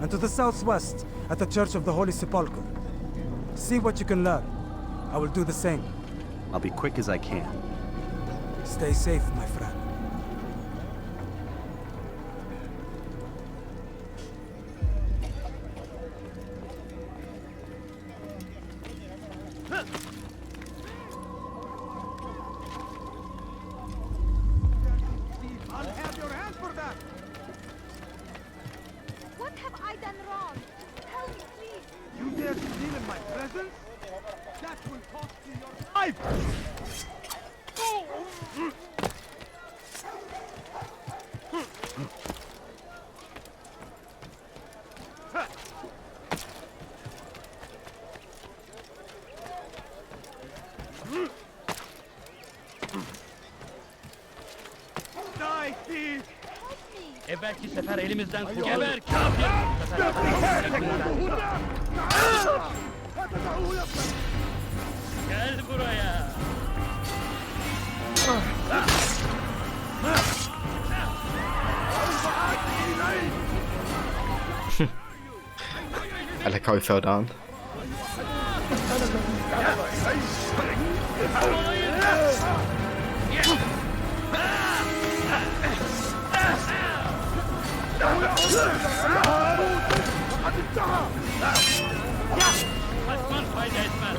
And to the southwest, at the Church of the Holy Sepulchre. See what you can learn. I will do the same. I'll be quick as I can. Stay safe, my friend. I'll have your hands for that! What have I done wrong? Tell me, please. You dare steal in my presence? That will cost you your life! Die, thief! Evvelki sefer elimizden kurtuldu. Geber kafir! Gel buraya! I like how he fell down. Kaçman fayda etmez.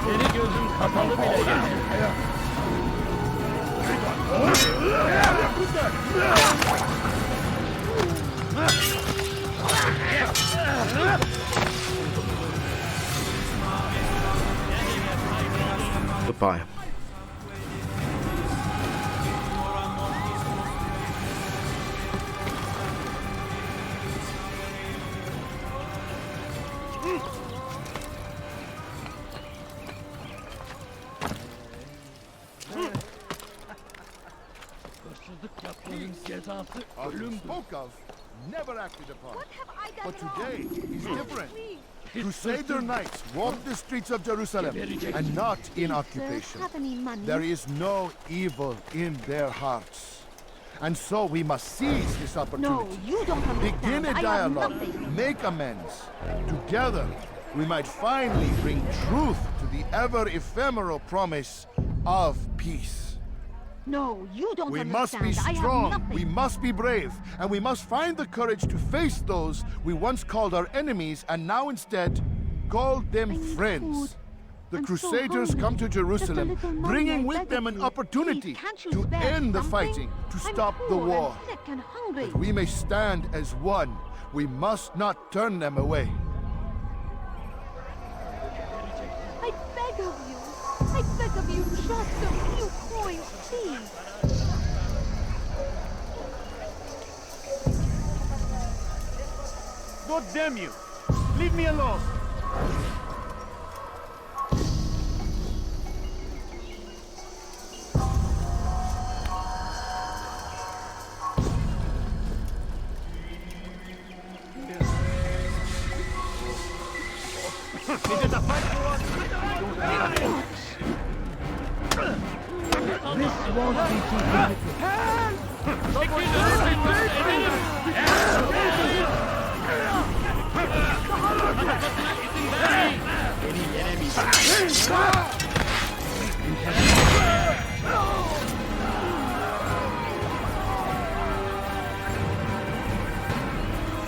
Seni gözüm kapalı bile geçer. Goodbye. Hırsızlık yapmanın cezası ölümdür. Spoke of, never acted upon. But today is different. Crusader knights walk the streets of Jerusalem and not in occupation. There is no evil in their hearts. And so we must seize this opportunity. No, you don't understand. Begin a I have dialogue, nothing. make amends. Together, we might finally bring truth to the ever-ephemeral promise of peace. No, you don't We understand. must be I have strong, nothing. we must be brave, and we must find the courage to face those we once called our enemies and now instead call them friends. The I'm so Crusaders hungry. come to Jerusalem, Just a little bringing money, I with beg them of an you. opportunity Please, can't you to spare end the something? fighting, to I'm stop the poor war. and sick and hungry. That we may stand as one, we must not turn them away. I beg of you. I beg of you, just a few coins, please. God damn you! Leave me alone! Is it a fight for us? This won't be too difficult.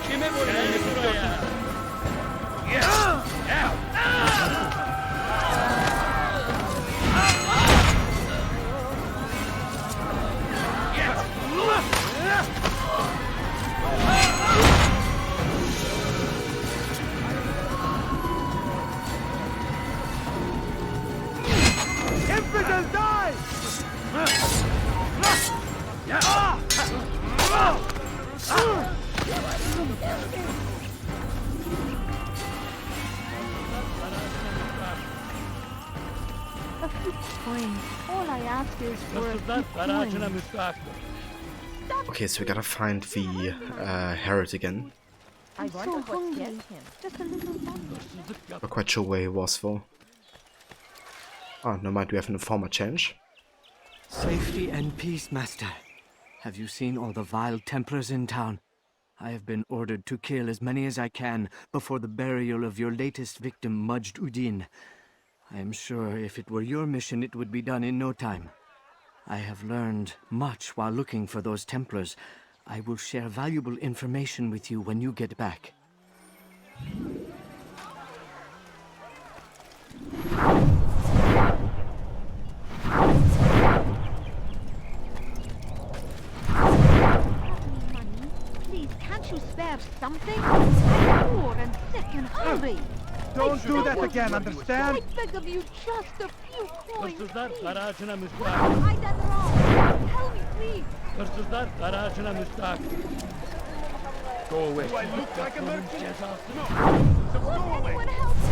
Kime böyle buraya? Infidel, die! coin. All I ask is for a few coins. Okay, so we gotta find the Herod again. I'm so hungry. Just a little longer. Not quite sure where he was for. Oh, no mind, we have an informer change. Safety and peace, Master. Have you seen all the vile Templars in town? I have been ordered to kill as many as I can before the burial of your latest victim, Majd Udin. I am sure if it were your mission, it would be done in no time. I have learned much while looking for those Templars. I will share valuable information with you when you get back. Please, can't you spare something? I'm poor and sick and hungry. Don't do that again, understand? I beg of you, just a few coins, please. I done wrong. Tell me, please. Go away. Do I look like a merchant? No. So go away. Anyone help me?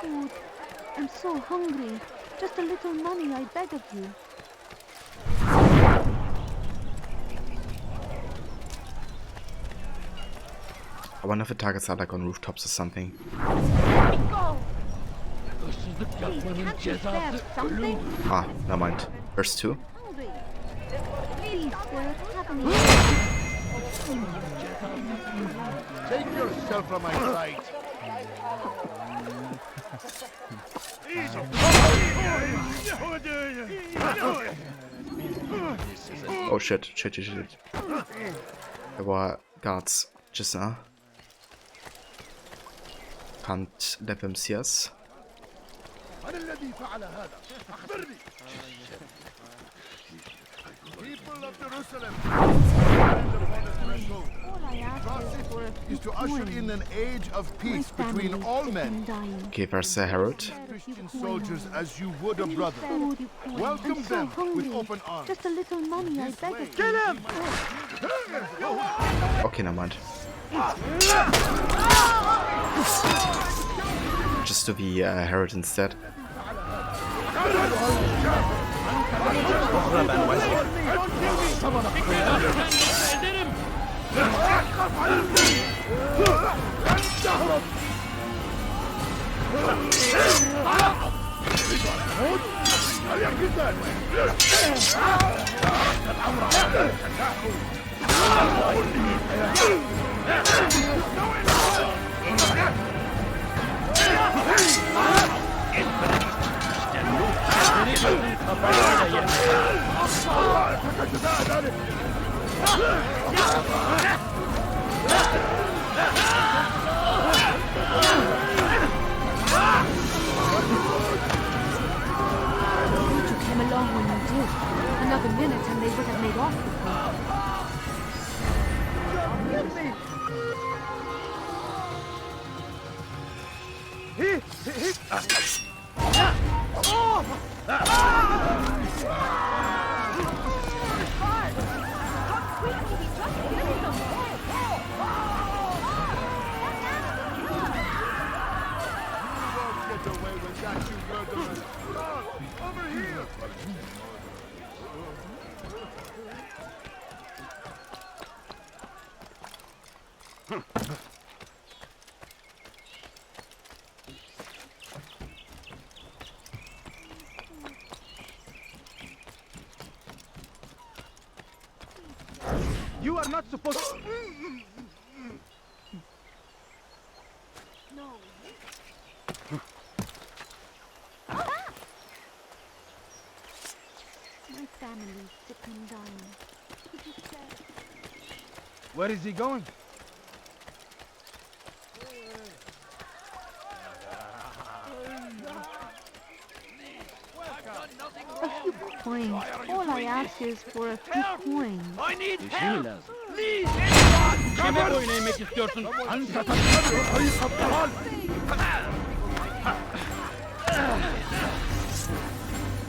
Food. I'm so hungry. Just a little money, I beg of you. I wonder if the targets are like on rooftops or something. Let me go. Please, can't you spare something? Ah, never mind. There's two. Hungry. Please, sir, have me. Take yourself from my sight. Oh shit, shit. There were guards just now. Can't let them see us. People of Jerusalem, is to usher in an age of peace between all men. Okay, there's Herod. Christian soldiers as you would a brother. Welcome them with open arms. Just a little money, I beg of you. Kill him! Okay, never mind. Just to be Herod instead. You came along when you did. Another minute and they would have made off with You are not supposed to... No. My family's sick and dying. Could you say? Where is he going? A few coins. All I ask is for a few coins. I need help! Please, Kime bu oynayı yemek istiyorsun?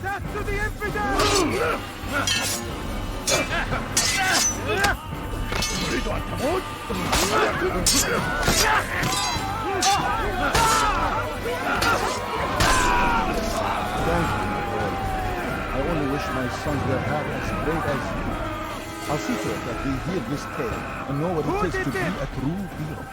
Death to the infidel! I only wish my sons were half as brave as you. I'll see to it that they hear this tale and know what it is to be a true hero.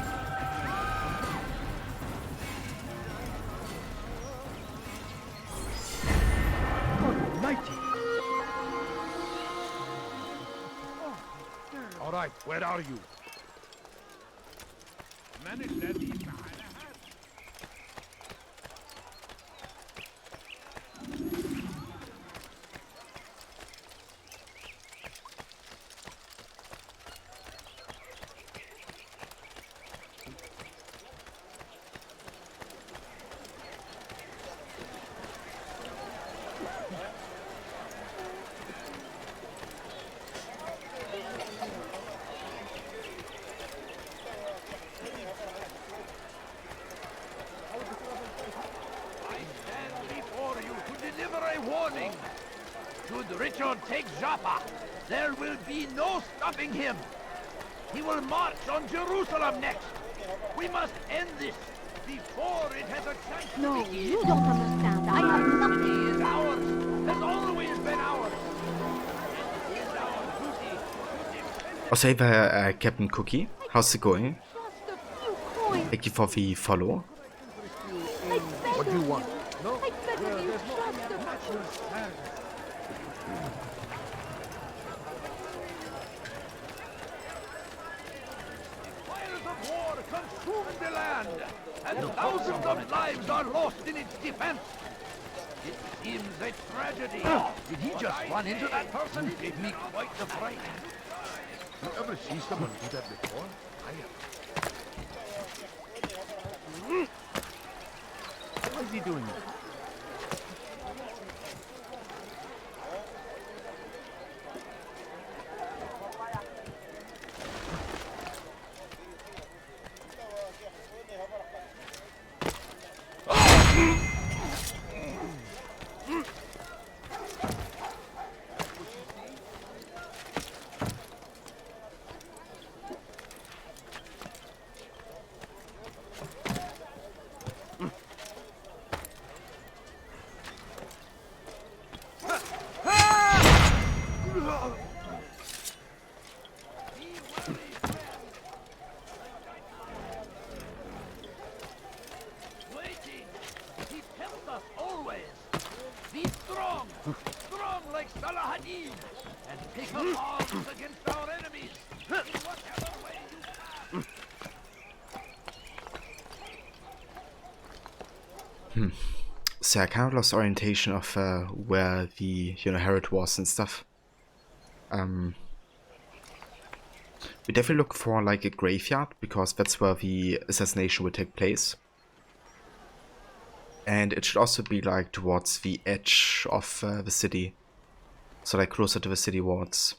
All right, where are you? Warning! Should Richard take Joppa, there will be no stopping him. He will march on Jerusalem next. We must end this before it has a chance to begin. No, you don't understand. I have nothing. He is ours. Has always been ours. It is our duty to Og så Captain Cookie. How's it going? Thank you for the follow. What do you want? I beg of you, trust the Fires of war consume the land, and thousands of lives are lost in its defense. It seems a tragedy. Did he just run into that person? It gave me quite the fright. You ever see someone do that before? I have. Why is he doing that? So I kind of lost orientation of where the Herod was and stuff. We definitely look for like a graveyard because that's where the assassination will take place. And it should also be like towards the edge of the city, so like closer to the city walls.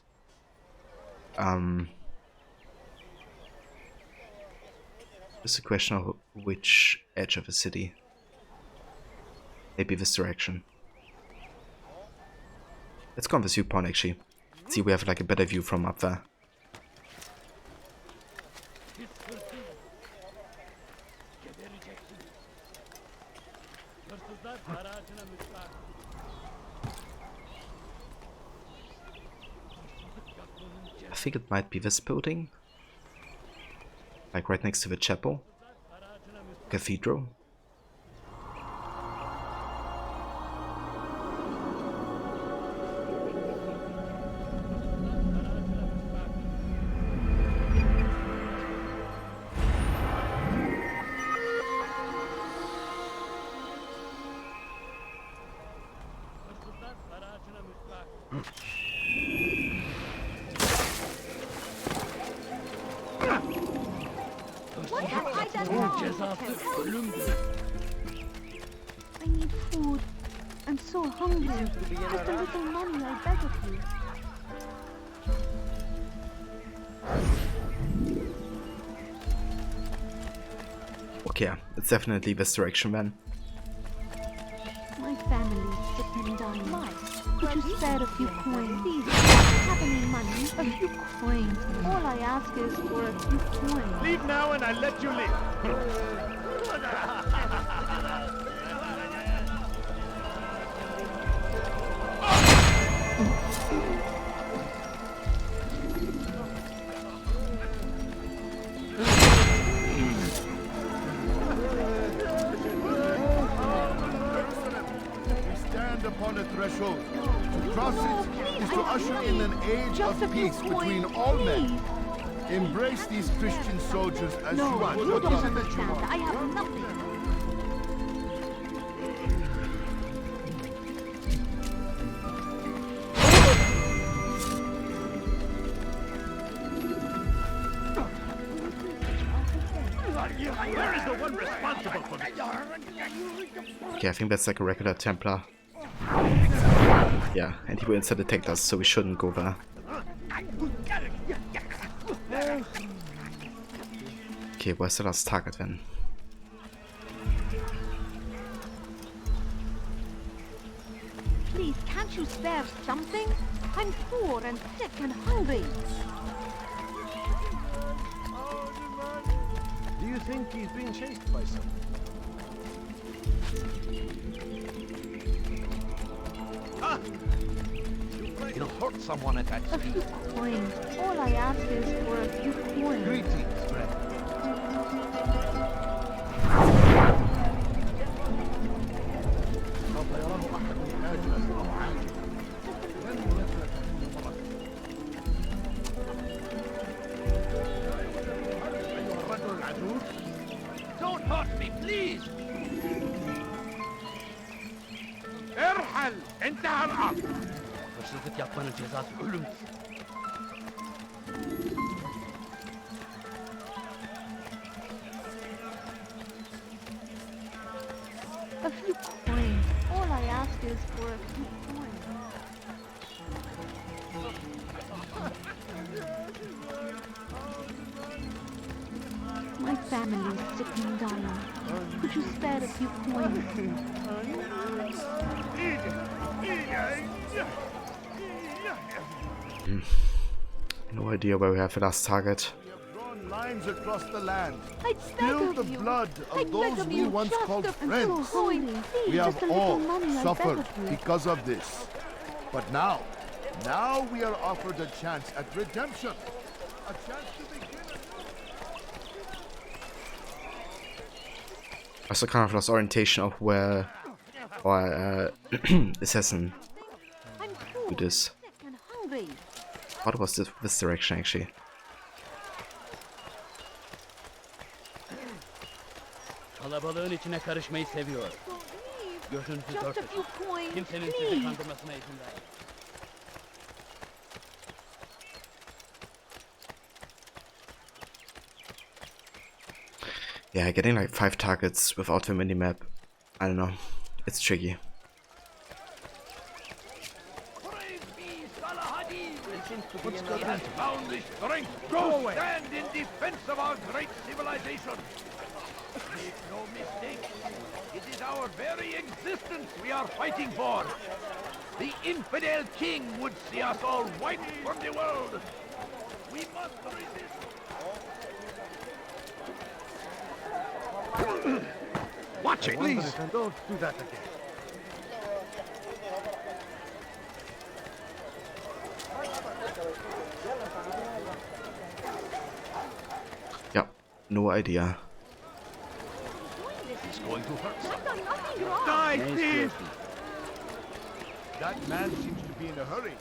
It's a question of which edge of the city. Maybe this direction. Let's go on this viewpoint actually. See, we have like a better view from up there. I think it might be this building. Like right next to the chapel. Cathedral. What have I done wrong? I need food. I'm so hungry. Just a little money, I beg of you. Okay, it's definitely this direction then. My family is sick and dying. Could you spare a few coins? Please, do you have any money? A few coins. All I ask is for a few coins. Leave now and I'll let you live. Upon a threshold. To cross it is to usher in an age of peace between all men. Embrace these Christian soldiers as you are. You don't understand. I have nothing. Where is the one responsible for this? Okay, I think that's like a regular Templar. Yeah, and he will instead detect us, so we shouldn't go there. Okay, where's the last target then? Please, can't you spare something? I'm poor and sick and hungry. Do you think he's being chased by someone? You'll hurt someone at that A speed. few coins. All I ask is for a few coins. Greetings, friend. Don't hurt me, please! ارحل! انتهى الأمر! فرصتك يعطينا الجزاء العلم. A few coins. All I ask is for a few coins. My family is sick and dying. Could you spare a few coins? No idea where we have the last target. Drawn lines across the land. I Spill the blood of those we once called friends. We have all suffered because of this. But now we are offered a chance at redemption. A chance to begin. I also kind of lost orientation of where our assassin do this. What was this direction actually? Kalabalığın içine karışmayı seviyor. Gözünüzü dört açın. Kimsenin sizi kandırmasına izin vermeyin. Yeah, getting like 5 targets without the minimap, I don't know, it's tricky. Has found the strength to stand in defense of our great civilization. Make no mistake, it is our very existence we are fighting for. The infidel king would see us all wiped from the world. We must resist. Watch it! Please, don't do that again. Yeah, no idea. He's going to hurt someone. Die, thief! That man seems to be in a hurry.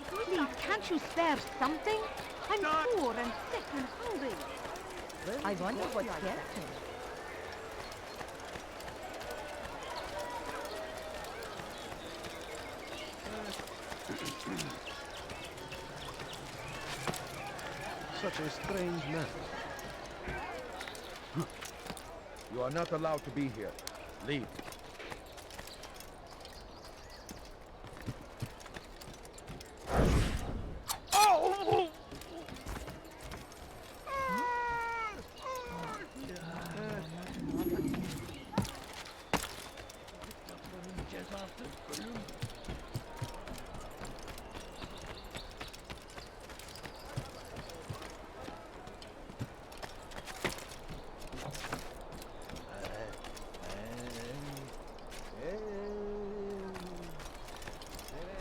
Please, can't you spare something? I'm poor and sick and hungry. I wonder what gets him. Such a strange man. You are not allowed to be here. Leave.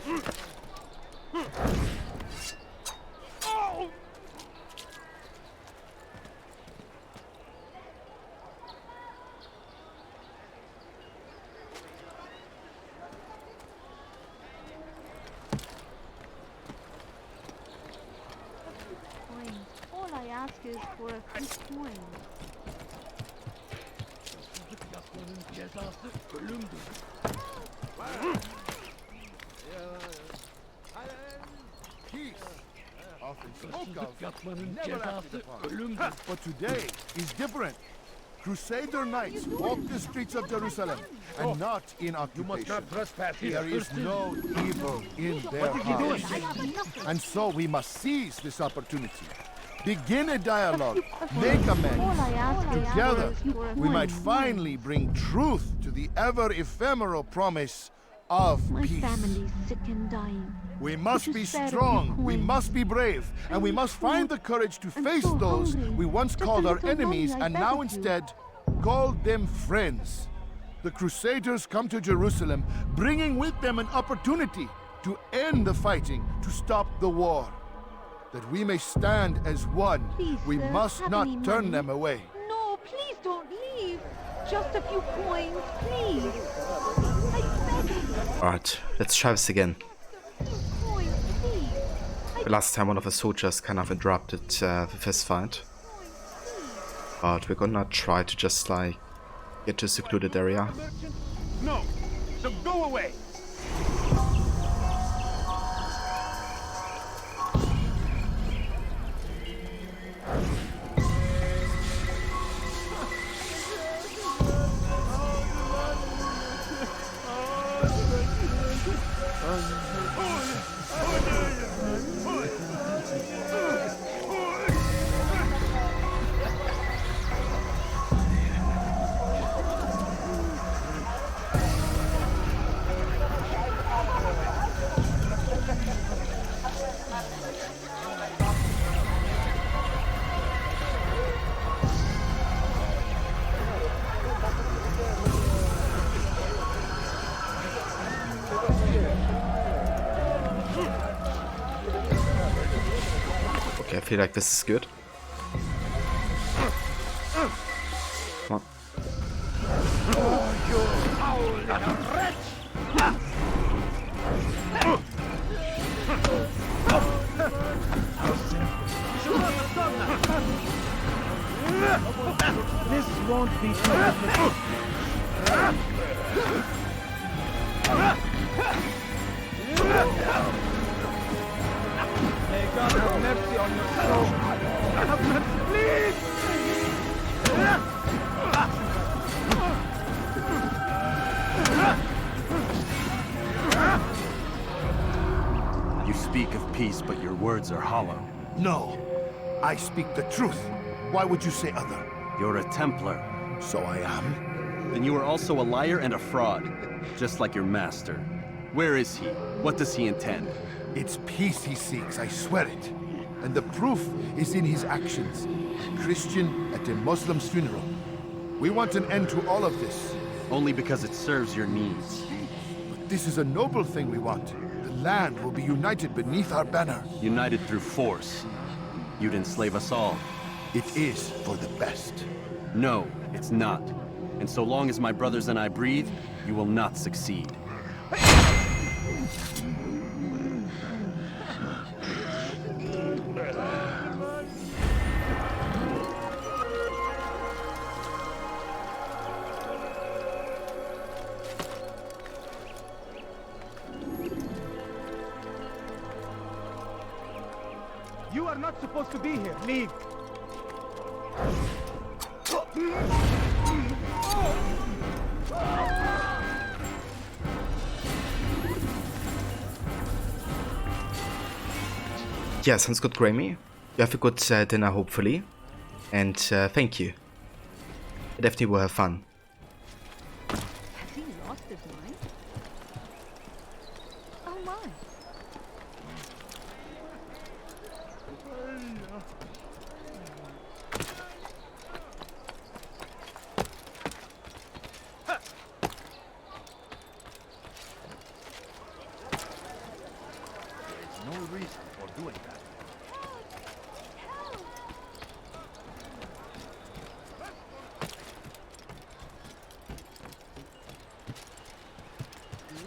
All I ask is for a few coins. Peace, often spoke of, never acted upon. But today is different. Crusader knights walk the streets of Jerusalem, and not in occupation. There is no evil in their hearts. And so we must seize this opportunity. Begin a dialogue, make amends. Together, we might finally bring truth to the ever-ephemeral promise of peace. My family's sick and dying. We must be strong, we must be brave, and we must find the courage to face those we once called our enemies and now instead call them friends. The Crusaders come to Jerusalem, bringing with them an opportunity to end the fighting, to stop the war. That we may stand as one, Please, we sir, must have not any turn money? them away. No, please don't leave. Just a few coins, please. I beg you. Alright, let's try this again. Coins, please. The last time one of the soldiers kind of interrupted the fist fight. But we're gonna try to just like get to a secluded area. No, so go away. Okay, I feel like this is good. Come on. This won't be so. May God have mercy on your soul. Have mercy, please! You speak of peace, but your words are hollow. No, I speak the truth. Why would you say other? You're a Templar. So I am. Then you are also a liar and a fraud, just like your master. Where is he? What does he intend? It's peace he seeks, I swear it. And the proof is in his actions. A Christian at a Muslim's funeral. We want an end to all of this. Only because it serves your needs. But this is a noble thing we want. The land will be united beneath our banner. United through force. You'd enslave us all. It is for the best. No, it's not. And so long as my brothers and I breathe, you will not succeed. You are not supposed to be here. Leave. Yeah, sounds good, Grammy. You have a good dinner, hopefully. And thank you. I definitely will have fun. Has he lost his mind? Oh my. no reason for doing that.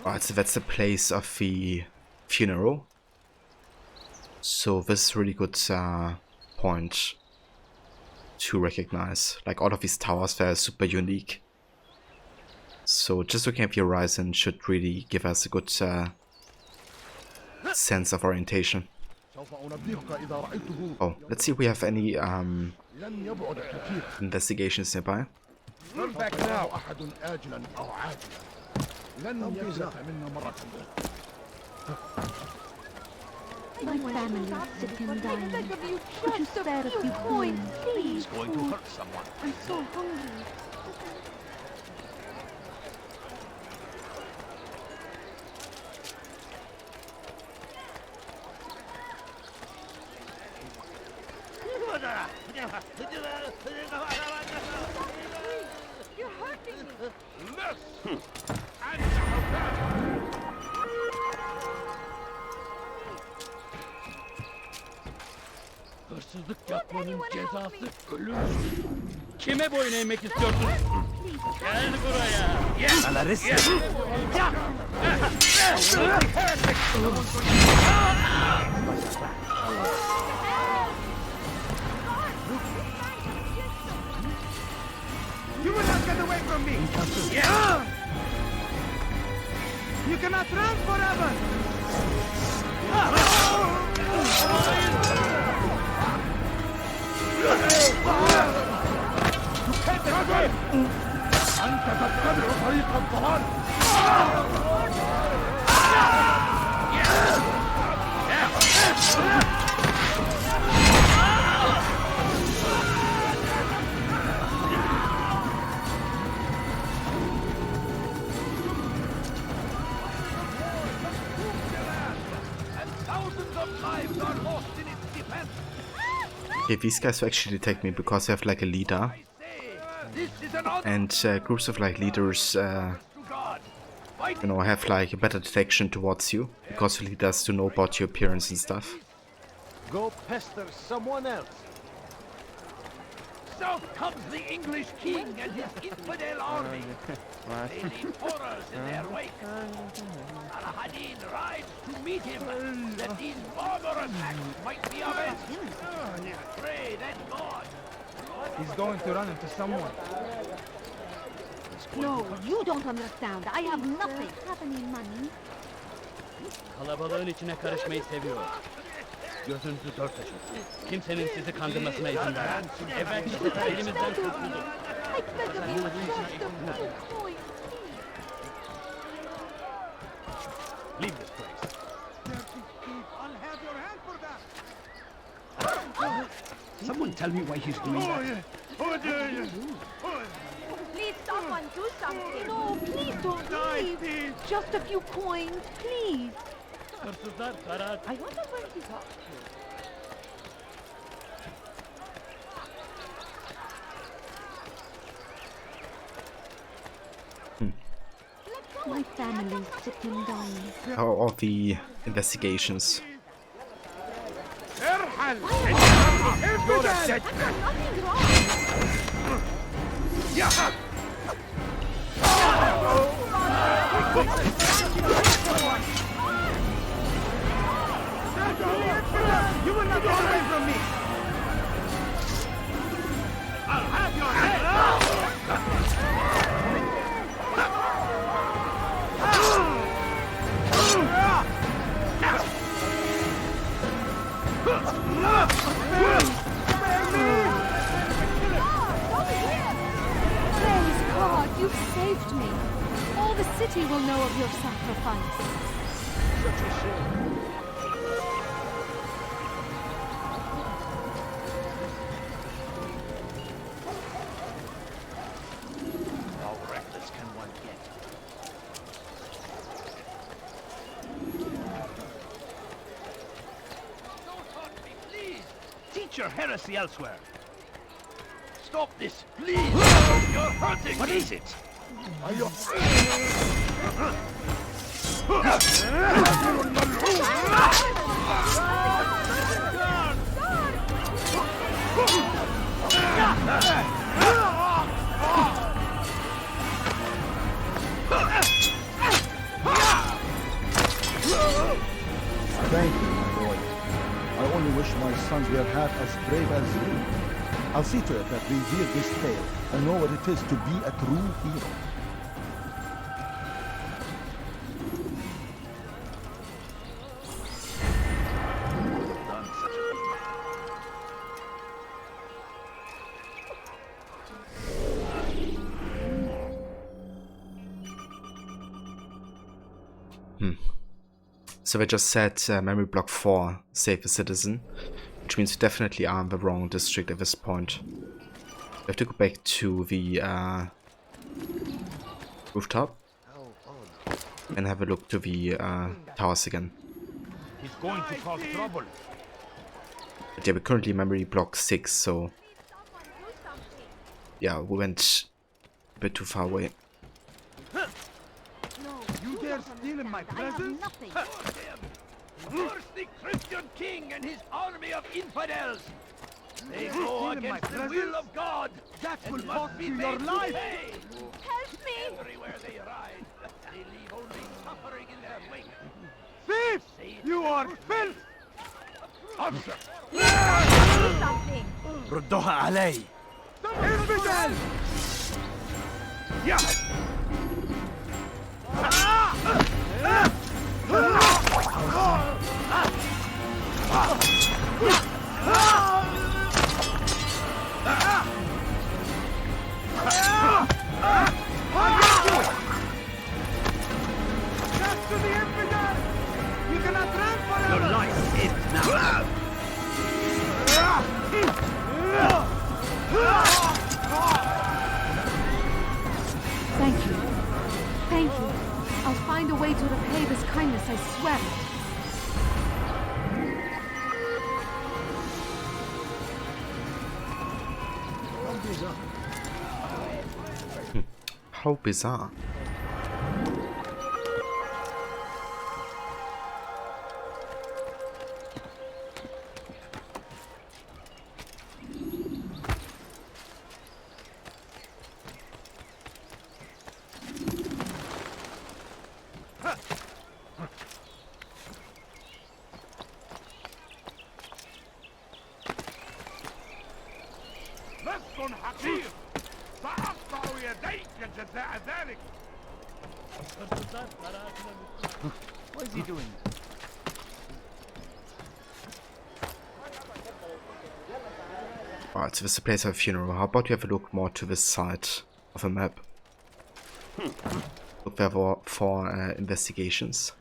Alright, so that's the place of the funeral. So this is a really good point to recognize. Like, all of these towers, they're super unique. So just looking at the horizon should really give us a good sense of orientation. Oh, let's see if we have any investigations nearby. My family is sick and dying. Could you spare a few coins, please? It's going to hurt someone. I'm so hungry. You're hurting me. Hırsızlık yapmanın cezası ölüm. Kime boyun eğmek istiyorsun? Gel buraya. Gel. Alaris. You will not get away from me! You cannot run forever! أنت تتبع طريق الضلال. Okay, these guys will actually detect me because they have like a leader. And groups of like leaders, you know, have like a better detection towards you because the leaders do know about your appearance and stuff. Go pester someone else. South comes the English king and his infidel army. They leave horrors in their wake. Al-Hadin rides to meet him, that these barbar attacks might be avenged. Pray that God. He's going to run into someone. No, you don't understand. I have nothing. Have any money? Kalabalığın içine karışmayı seviyor. Gözünüzü dört açın. Kimsenin sizi kandırmasına izin vermem. Evvelki sefer elimizden kurtulduk. Leave this place. I'll have your hand for that! Someone tell me why he's doing that. Please, someone do something. No, please don't leave. Just a few coins, please. Hırsızlar karar. I wonder where he's off to. My family's sick and dying. How are the investigations? You will not get away from me! I'll have your head! Praise God, you've saved me. All the city will know of your sacrifice. Such a shame. How reckless can one get? Don't hurt me, please! Teach your heresy elsewhere! Stop this, please! You're hurting me! What is it? Are you... Thank you, my lord. I only wish my sons were half as brave as you. I'll see to it that they hear this tale and know what it is to be a true hero. So I just said memory block 4, save a citizen, which means we definitely are in the wrong district at this point. We have to go back to the rooftop and have a look to the towers again. He's going to cause trouble. But yeah, we're currently memory block 6, so yeah, we went a bit too far away. You dare steal in my presence? Curse the Christian king and his army of infidels! They go against the will of God! That will and cost must be you made your to life! pay. Help me! Everywhere they ride, they leave only suffering in their wake. Thief! You are filth! Officer! Do something! ردوها علي! Infidel! Yeah! Death to the infidel! You cannot run forever! Your life ends now! Thank you. Thank you. I'll find a way to repay this kindness, I swear it. How bizarre. لص حقير سأقطع يديك جزاء ذلك. What is he doing? Alright, so this is the place of a funeral. How about you have a look more to this side of the map? Look there for investigations.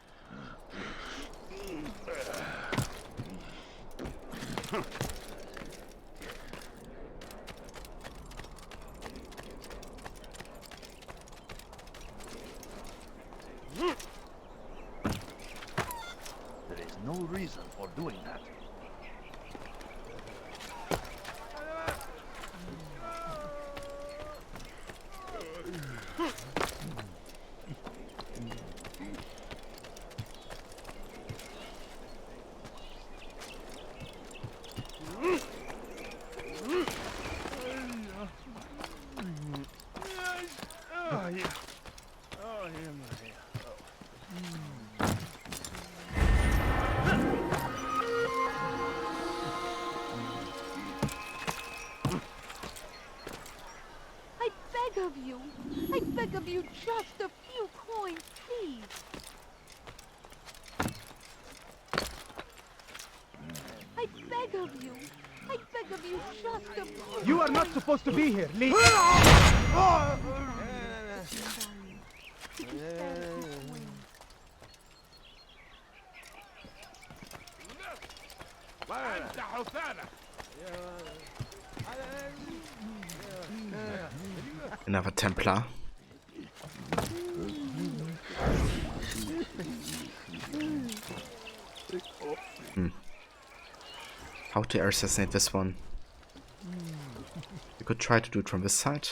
There is no reason for doing that. Oh, yeah. Oh, yeah, I beg of you. I beg of you just a few coins, please. I beg of you. I beg of you just a few You are not supposed to be here, leave. أنت حسانة. Another Templar. How to assassinate this one? You could try to do it from this side.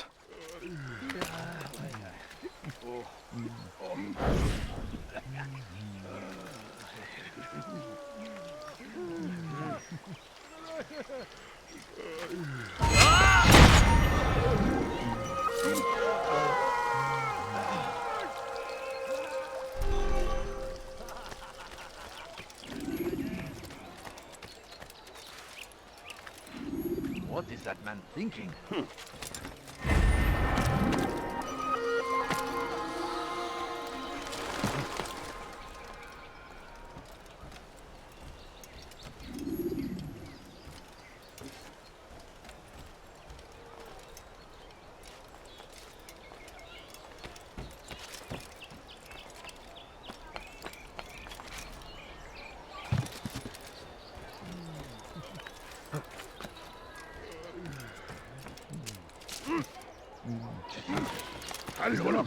What is that man thinking?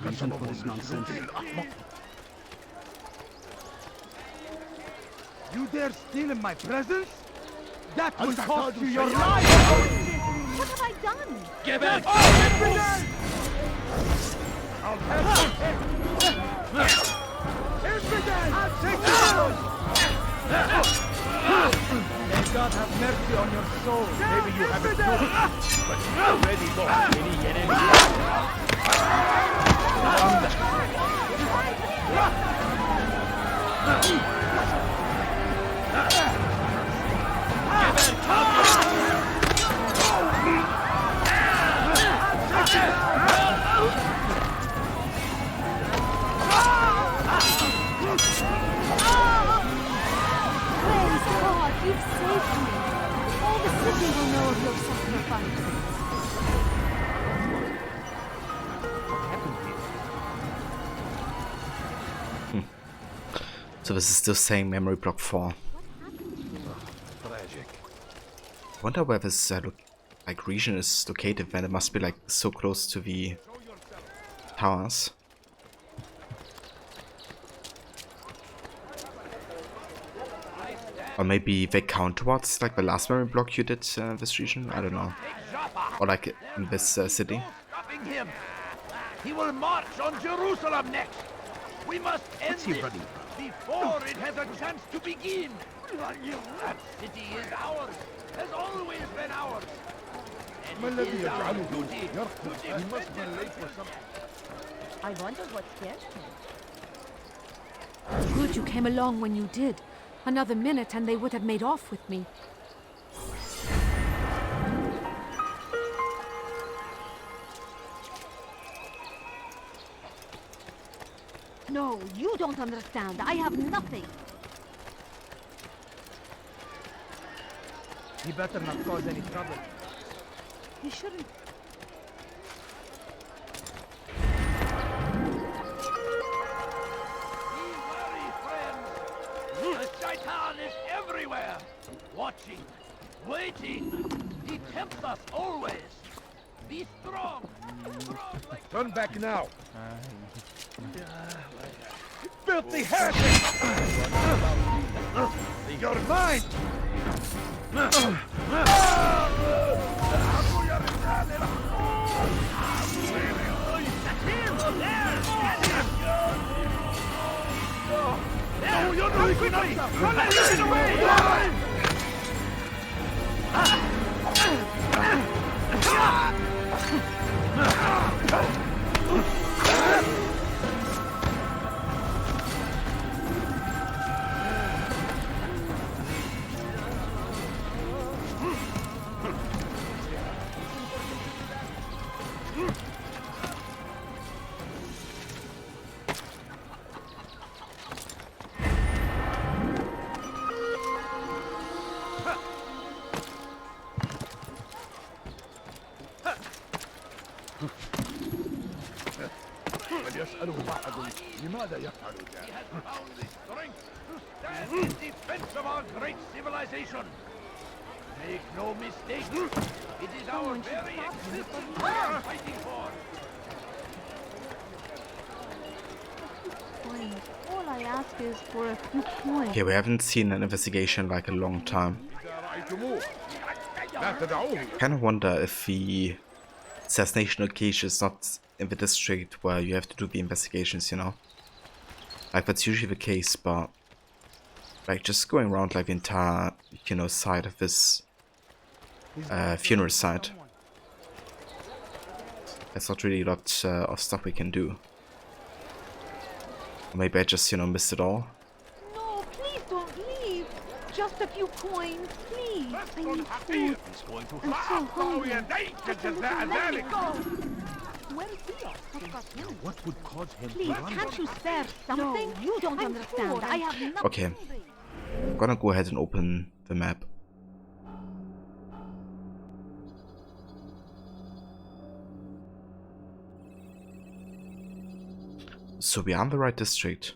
Reason for this nonsense. You dare steal in my presence? That will Attack cost you Hadu, your Shaya. life! What have I done? Give it! I'll have your head! Infidel! I'll take you down! May God have mercy on your soul. Maybe you haven't known, but you already know any enemy. Praise God, you've saved me. All the city will know of your sacrifice. So this is still saying memory block 4. Tragic. Wonder where this like region is located, when it must be like so close to the towers. Or maybe they count towards like the last memory block you did this region? I don't know. Or like in this city. Stopping him. He will march on Jerusalem next. We must end this before it has a chance to begin. That city is ours, has always been ours. And it is our duty to defend it. I wonder what scared him. Good you came along when you did. Another minute and they would have made off with me. No, you don't understand. I have nothing. He better not cause any trouble. He shouldn't. The Shaitan is everywhere, watching, waiting. He tempts us always. Be strong. Turn back now. Filthy heretic! You're mine! No, you're not quickly! Run that legion away! فليسأله أحد لماذا يفعل He ذلك؟ has found the strength to stand in defense of our great civilization. Make no mistake, it is our very existence we are fighting for. Fine. All I ask is for a few coins. Okay, we haven't seen an investigation like a long time. Kind of wonder if the assassination occasion is not in the district where you have to do the investigations, you know? Like, that's usually the case, but like just going around like the entire, you know, side of this funeral site, there's not really a lot of stuff we can do. Or maybe I just, you know, missed it all. No, please don't leave. just a few coins, please. I need food. He's going to I'm so hungry. Just Let me go. Where is he? What would cause him Please, to run? can't you spare something? No, you don't understand. Poor. I have nothing. Okay, I'm gonna go ahead and open the map. So we are in the right district,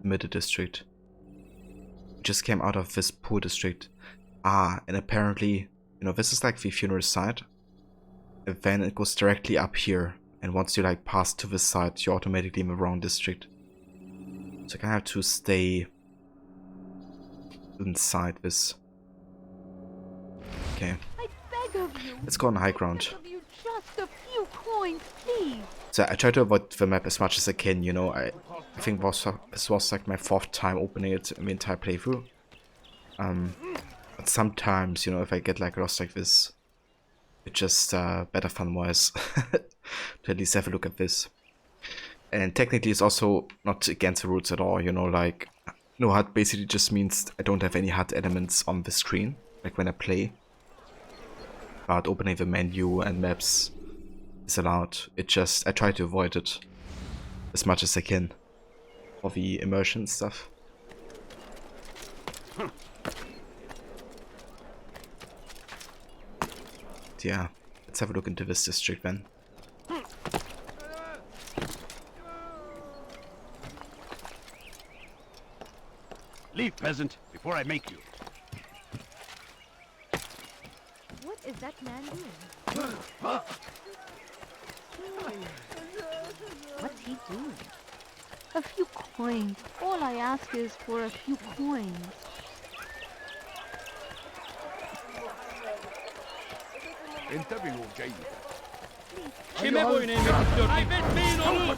middle district. We just came out of this poor district. And apparently, you know, this is like the funeral site. And then it goes directly up here. And once you like pass to this side, you're automatically in the wrong district. So I kind of have to stay inside this. Okay. I beg of you. Let's go on high ground. I beg of you, just a few coins, please. So I try to avoid the map as much as I can, you know. I think this was like my 4th time opening it in the entire playthrough. But sometimes, you know, if I get like lost like this, it's just better fun-wise to at least have a look at this. And technically it's also not against the rules at all, you know, like No-HUD basically just means I don't have any HUD elements on the screen, like when I play. But opening the menu and maps is allowed. It just, I try to avoid it as much as I can for the immersion stuff. Yeah, let's have a look into this district then. Leave, peasant, before I make you. What is that man doing? What's he doing? A few coins. All I ask is for a few coins. انتبهوا جيدا. Kime boyun eğmek istiyorsun? Kaybetmeyin onu!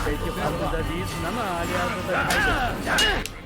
Belki farkında değilsin ama hali hazırda kaybettin.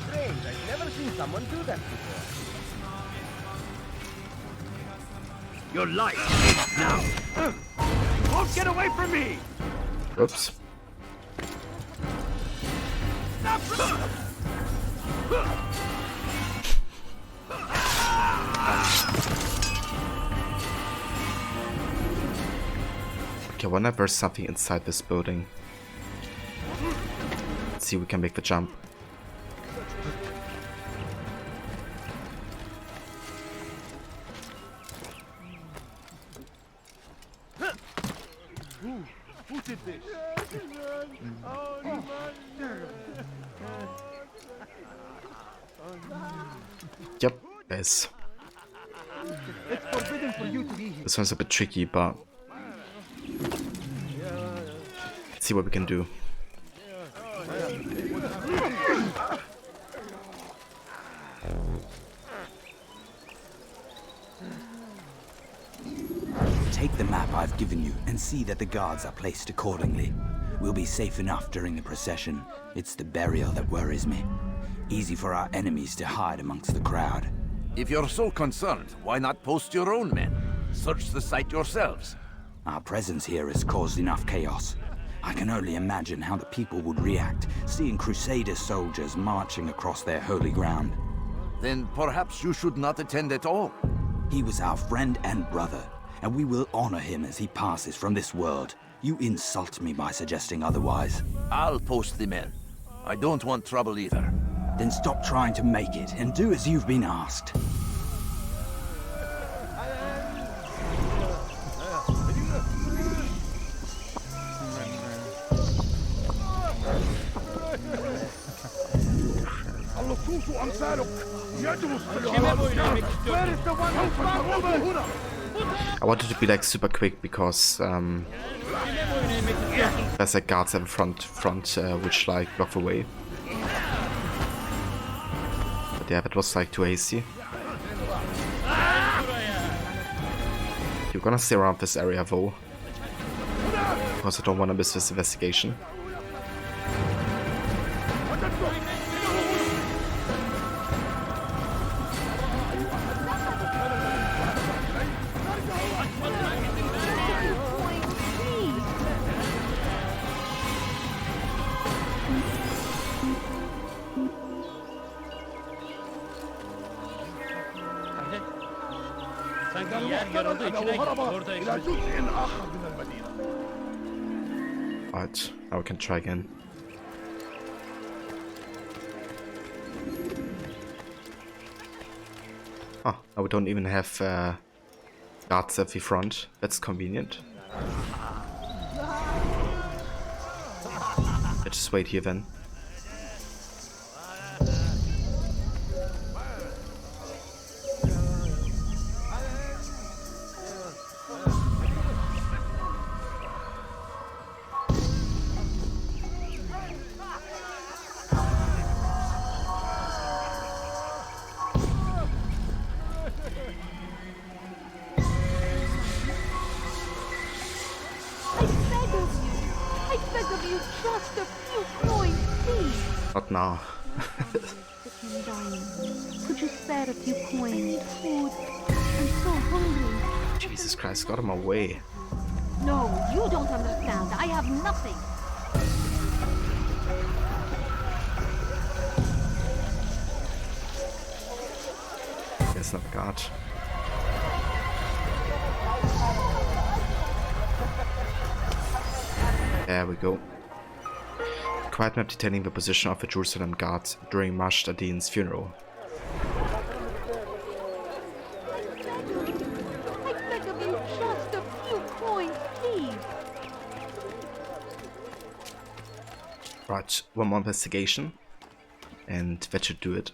Strange, I've never seen someone do that before. Your life ends now. You won't get away from me. Oops. Okay, I wonder if there's something inside this building. Let's see if we can make the jump. Who did this? Yep, there's. It's forbidden for you to be here. This one's a bit tricky, but let's see what we can do. Take the map I've given you and see that the guards are placed accordingly. We'll be safe enough during the procession. It's the burial that worries me. Easy for our enemies to hide amongst the crowd. If you're so concerned, why not post your own men? Search the site yourselves. Our presence here has caused enough chaos. I can only imagine how the people would react, seeing Crusader soldiers marching across their holy ground. Then perhaps you should not attend at all. He was our friend and brother, and we will honor him as he passes from this world. You insult me by suggesting otherwise. I'll post the men. I don't want trouble either. Then stop trying to make it and do as you've been asked. I wanted to be like super quick because there's like guards at the front which like block the way. But yeah, that was like too hasty. You're gonna stay around this area though, because I don't want to miss this investigation. Alright, now we can try again. Oh, now we don't even have guards at the front. That's convenient. Let's just wait here then. Not now. Could you spare a few coins? I need food. I'm so hungry. Jesus Christ, got him away. No, you don't understand. I have nothing. That's not a guard. There we go. Quiet map detailing the position of the Jerusalem Guard during Mashed Adin's funeral. I beg of you, just a few coins, please. Right, one more investigation, and that should do it.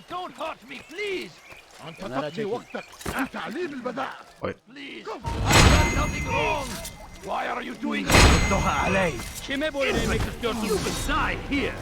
Don't hurt me, please! Wait. Please! I've done nothing wrong! Why are you doing this? You could die here!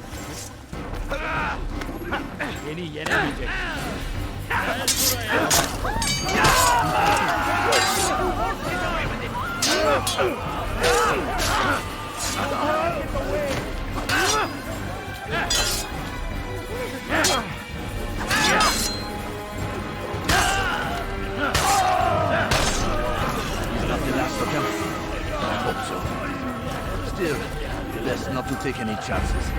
Still, best not to take any chances.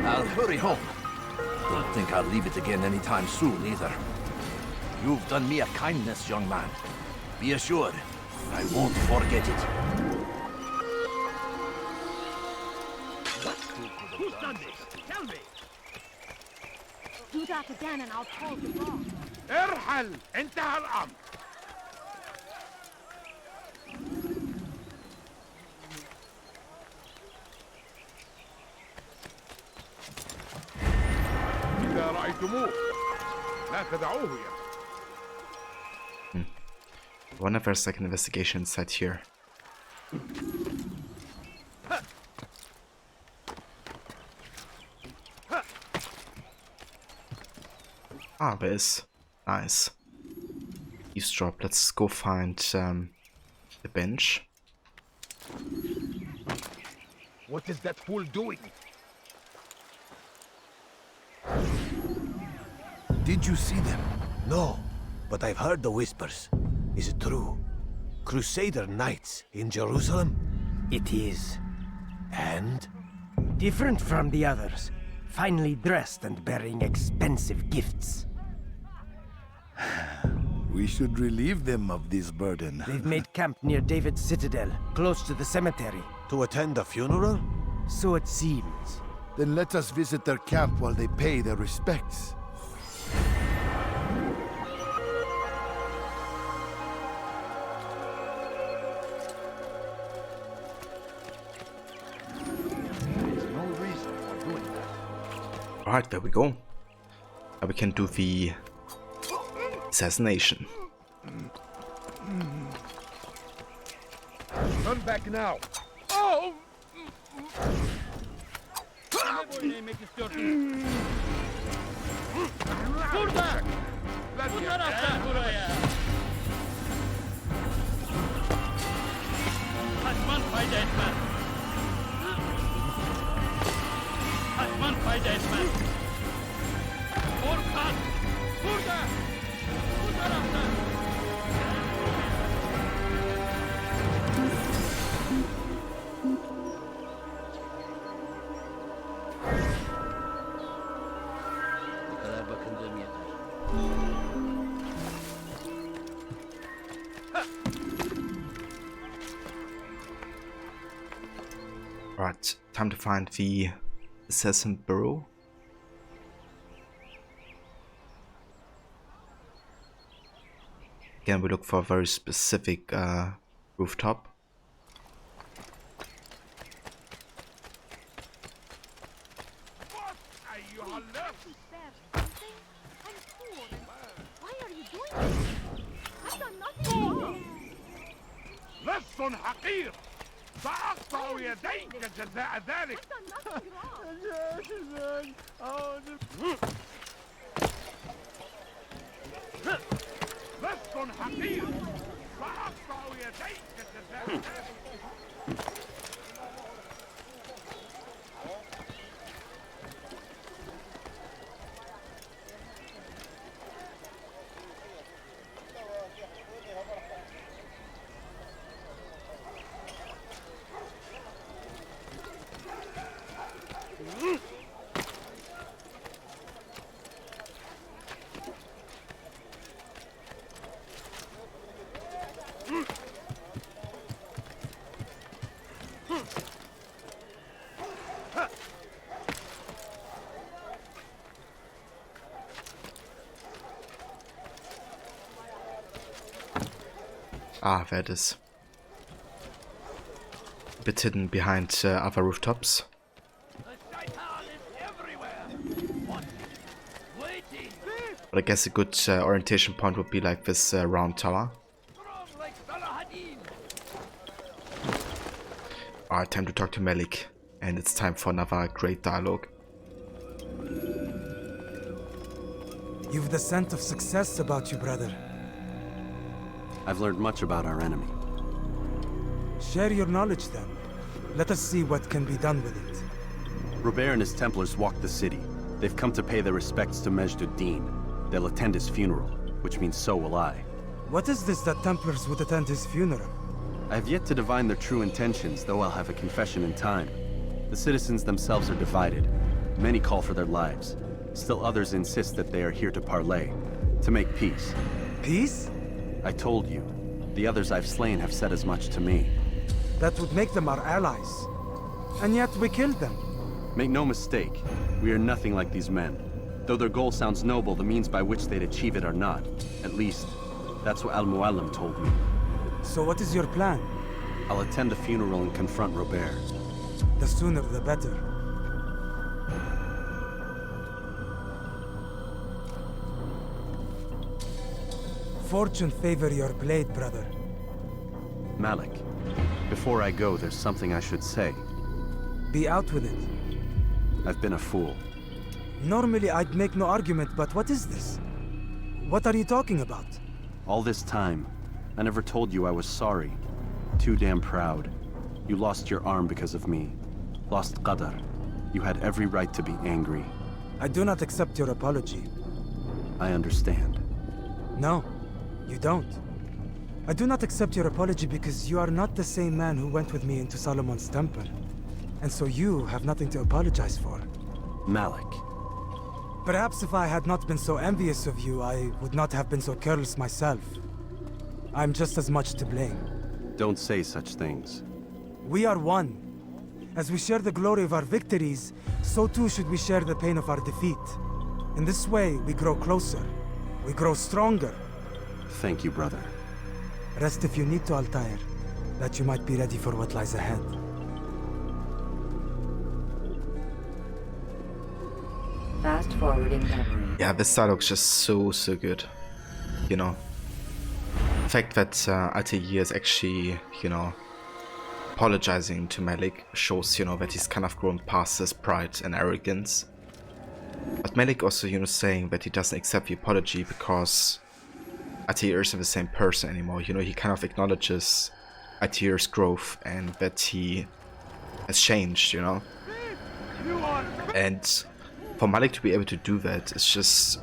I'll hurry home. Don't think I'll leave it again anytime soon, either. You've done me a kindness, young man. Be assured, I won't forget it. Who's done this? Tell me. Do that again and I'll call the boss. ارحل انتهى الامر. إذا رأيتموه لا تدعوه يا. One of our second investigation site here. Ah, there is. Nice. Eavesdrop. Let's go find the bench. What is that fool doing? Did you see them? No, but I've heard the whispers. Is it true? Crusader Knights in Jerusalem? It is. And? Different from the others. Finely dressed and bearing expensive gifts. We should relieve them of this burden. They've made camp near David's citadel, close to the cemetery. To attend a funeral? So it seems. Then let us visit their camp while they pay their respects. Alright, there we go. Now we can do the assassination. Turn back now. Oh! Burada! Bu taraftan buraya! Kaçman fayda etmez. Kaçman fayda etmez. Korkak! Burada! Bu taraftan! Bu kadar bakındığım yeter. Right, time to find the assassin burrow. Again, we look for a very specific rooftop. لص حقير سأقطع يديك جزاء ذلك لص حقير سأقطع يديك جزاء ذلك Ah, there it is. A bit hidden behind other rooftops. But I guess a good orientation point would be like this round tower. Alright, time to talk to Malik. And it's time for another great dialogue. You've the scent of success about you, brother. I've learned much about our enemy. Share your knowledge then. Let us see what can be done with it. Robert and his Templars walked the city. They've come to pay their respects to Majd-ud-Din. They'll attend his funeral, which means so will I. What is this that Templars would attend his funeral? I have yet to divine their true intentions, though I'll have a confession in time. The citizens themselves are divided. Many call for their lives. Still others insist that they are here to parley, to make peace. Peace? I told you. The others I've slain have said as much to me. That would make them our allies. And yet we killed them. Make no mistake, we are nothing like these men. Though their goal sounds noble, the means by which they'd achieve it are not. At least, that's what Al-Mu'allim told me. So what is your plan? I'll attend the funeral and confront Robert. The sooner the better. Fortune favor your blade, brother. Malik, before I go, there's something I should say. Be out with it. I've been a fool. Normally I'd make no argument, but what is this? What are you talking about? All this time, I never told you I was sorry. Too damn proud. You lost your arm because of me. Lost Qadar. You had every right to be angry. I do not accept your apology. I understand. No, you don't. I do not accept your apology because you are not the same man who went with me into Solomon's temple. And so you have nothing to apologize for. Malik. Perhaps if I had not been so envious of you, I would not have been so careless myself. I'm just as much to blame. Don't say such things. We are one. As we share the glory of our victories, so too should we share the pain of our defeat. In this way, we grow closer. We grow stronger. Thank you, brother. Rest if you need to, Altair, that you might be ready for what lies ahead. Fast forwarding memory. Yeah, this dialogue's just so good. You know, the fact that Altair is actually, you know, apologizing to Malik shows, you know, that he's kind of grown past his pride and arrogance. But Malik also, you know, saying that he doesn't accept the apology because Altair isn't the same person anymore. You know, he kind of acknowledges Altair's growth and that he has changed, you know. And for Malik to be able to do that is just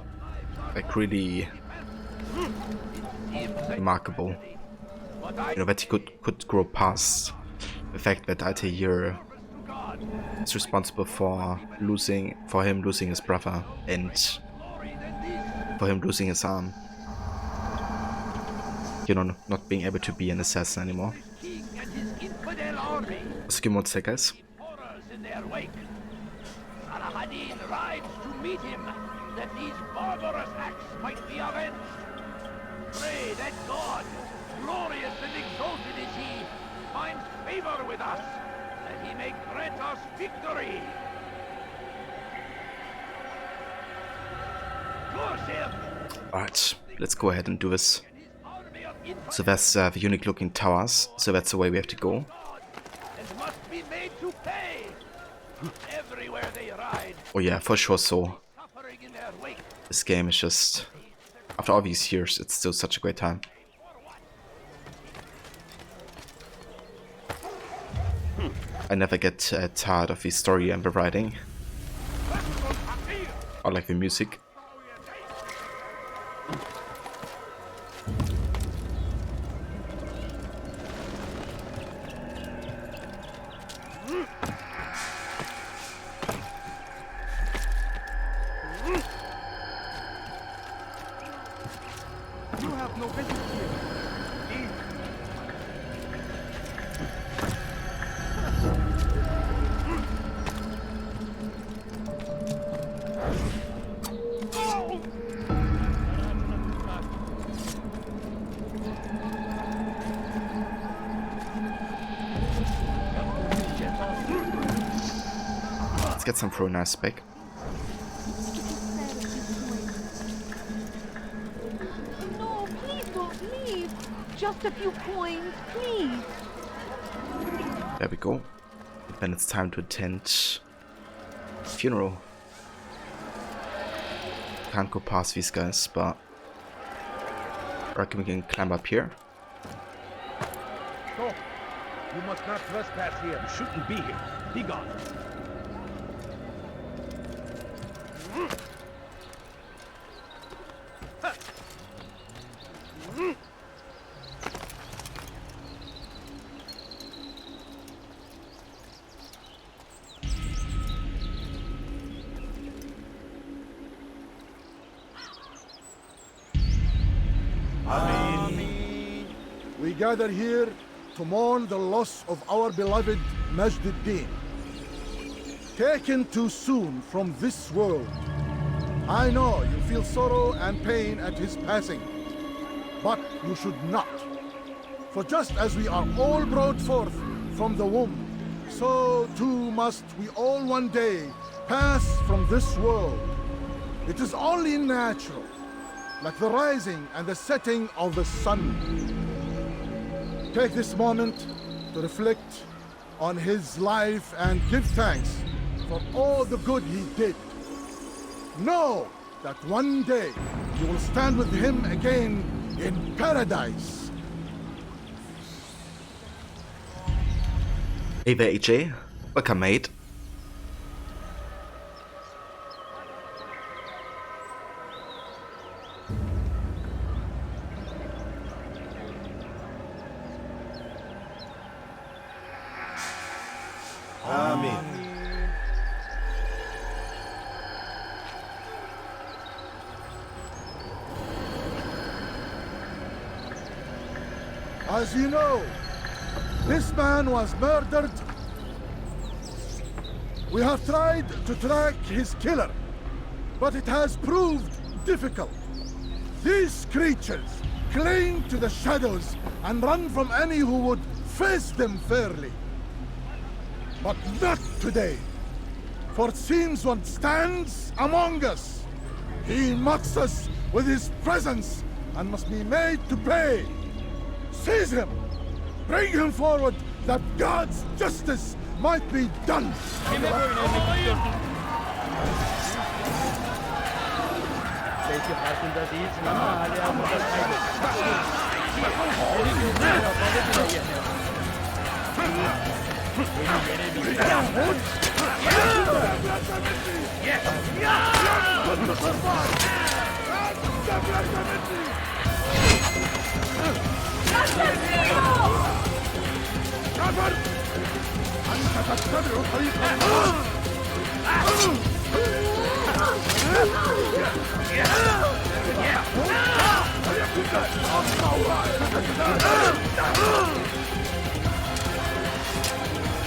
like really remarkable. You know, that he could grow past the fact that Altair is responsible for him losing his brother and for him losing his arm. You know, not being able to be an assassin anymore. Let's give 1 sec, guys. Salah-ad-Din rides to meet him, that these barbarous acts might be avenged. Pray that God, glorious and exalted is he, finds favor with us, that he may grant us victory. Alright, let's go ahead and do this. So that's the unique looking towers, so that's the way we have to go. And must be made to pay. Everywhere they ride. Oh yeah, for sure so. Suffering in their wake. This game is just, after all these years, it's still such a great time. I never get tired of the story and the writing. Or like the music. Let's get some Fronas back. No, please don't leave. Just a few coins, please. There we go. Then it's time to attend funeral. Can't go past these guys, but I reckon we can climb up here. Stop! You must not trespass here. You shouldn't be here. Be gone. We gather here to mourn the loss of our beloved Majd-ad-Din. Taken too soon from this world. I know you feel sorrow and pain at his passing, but you should not. For just as we are all brought forth from the womb, so too must we all one day pass from this world. It is only natural, like the rising and the setting of the sun. Take this moment to reflect on his life and give thanks for all the good he did. Know that one day you will stand with him again in paradise. Hey there, AJ. Welcome, mate. Amen. As you know, this man was murdered. We have tried to track his killer, but it has proved difficult. These creatures cling to the shadows and run from any who would face them fairly. But not today. For since one stands among us, he mocks us with his presence and must be made to pay. Seize him! Bring him forward that God's justice might be done! Belki farkında değilsin ama hala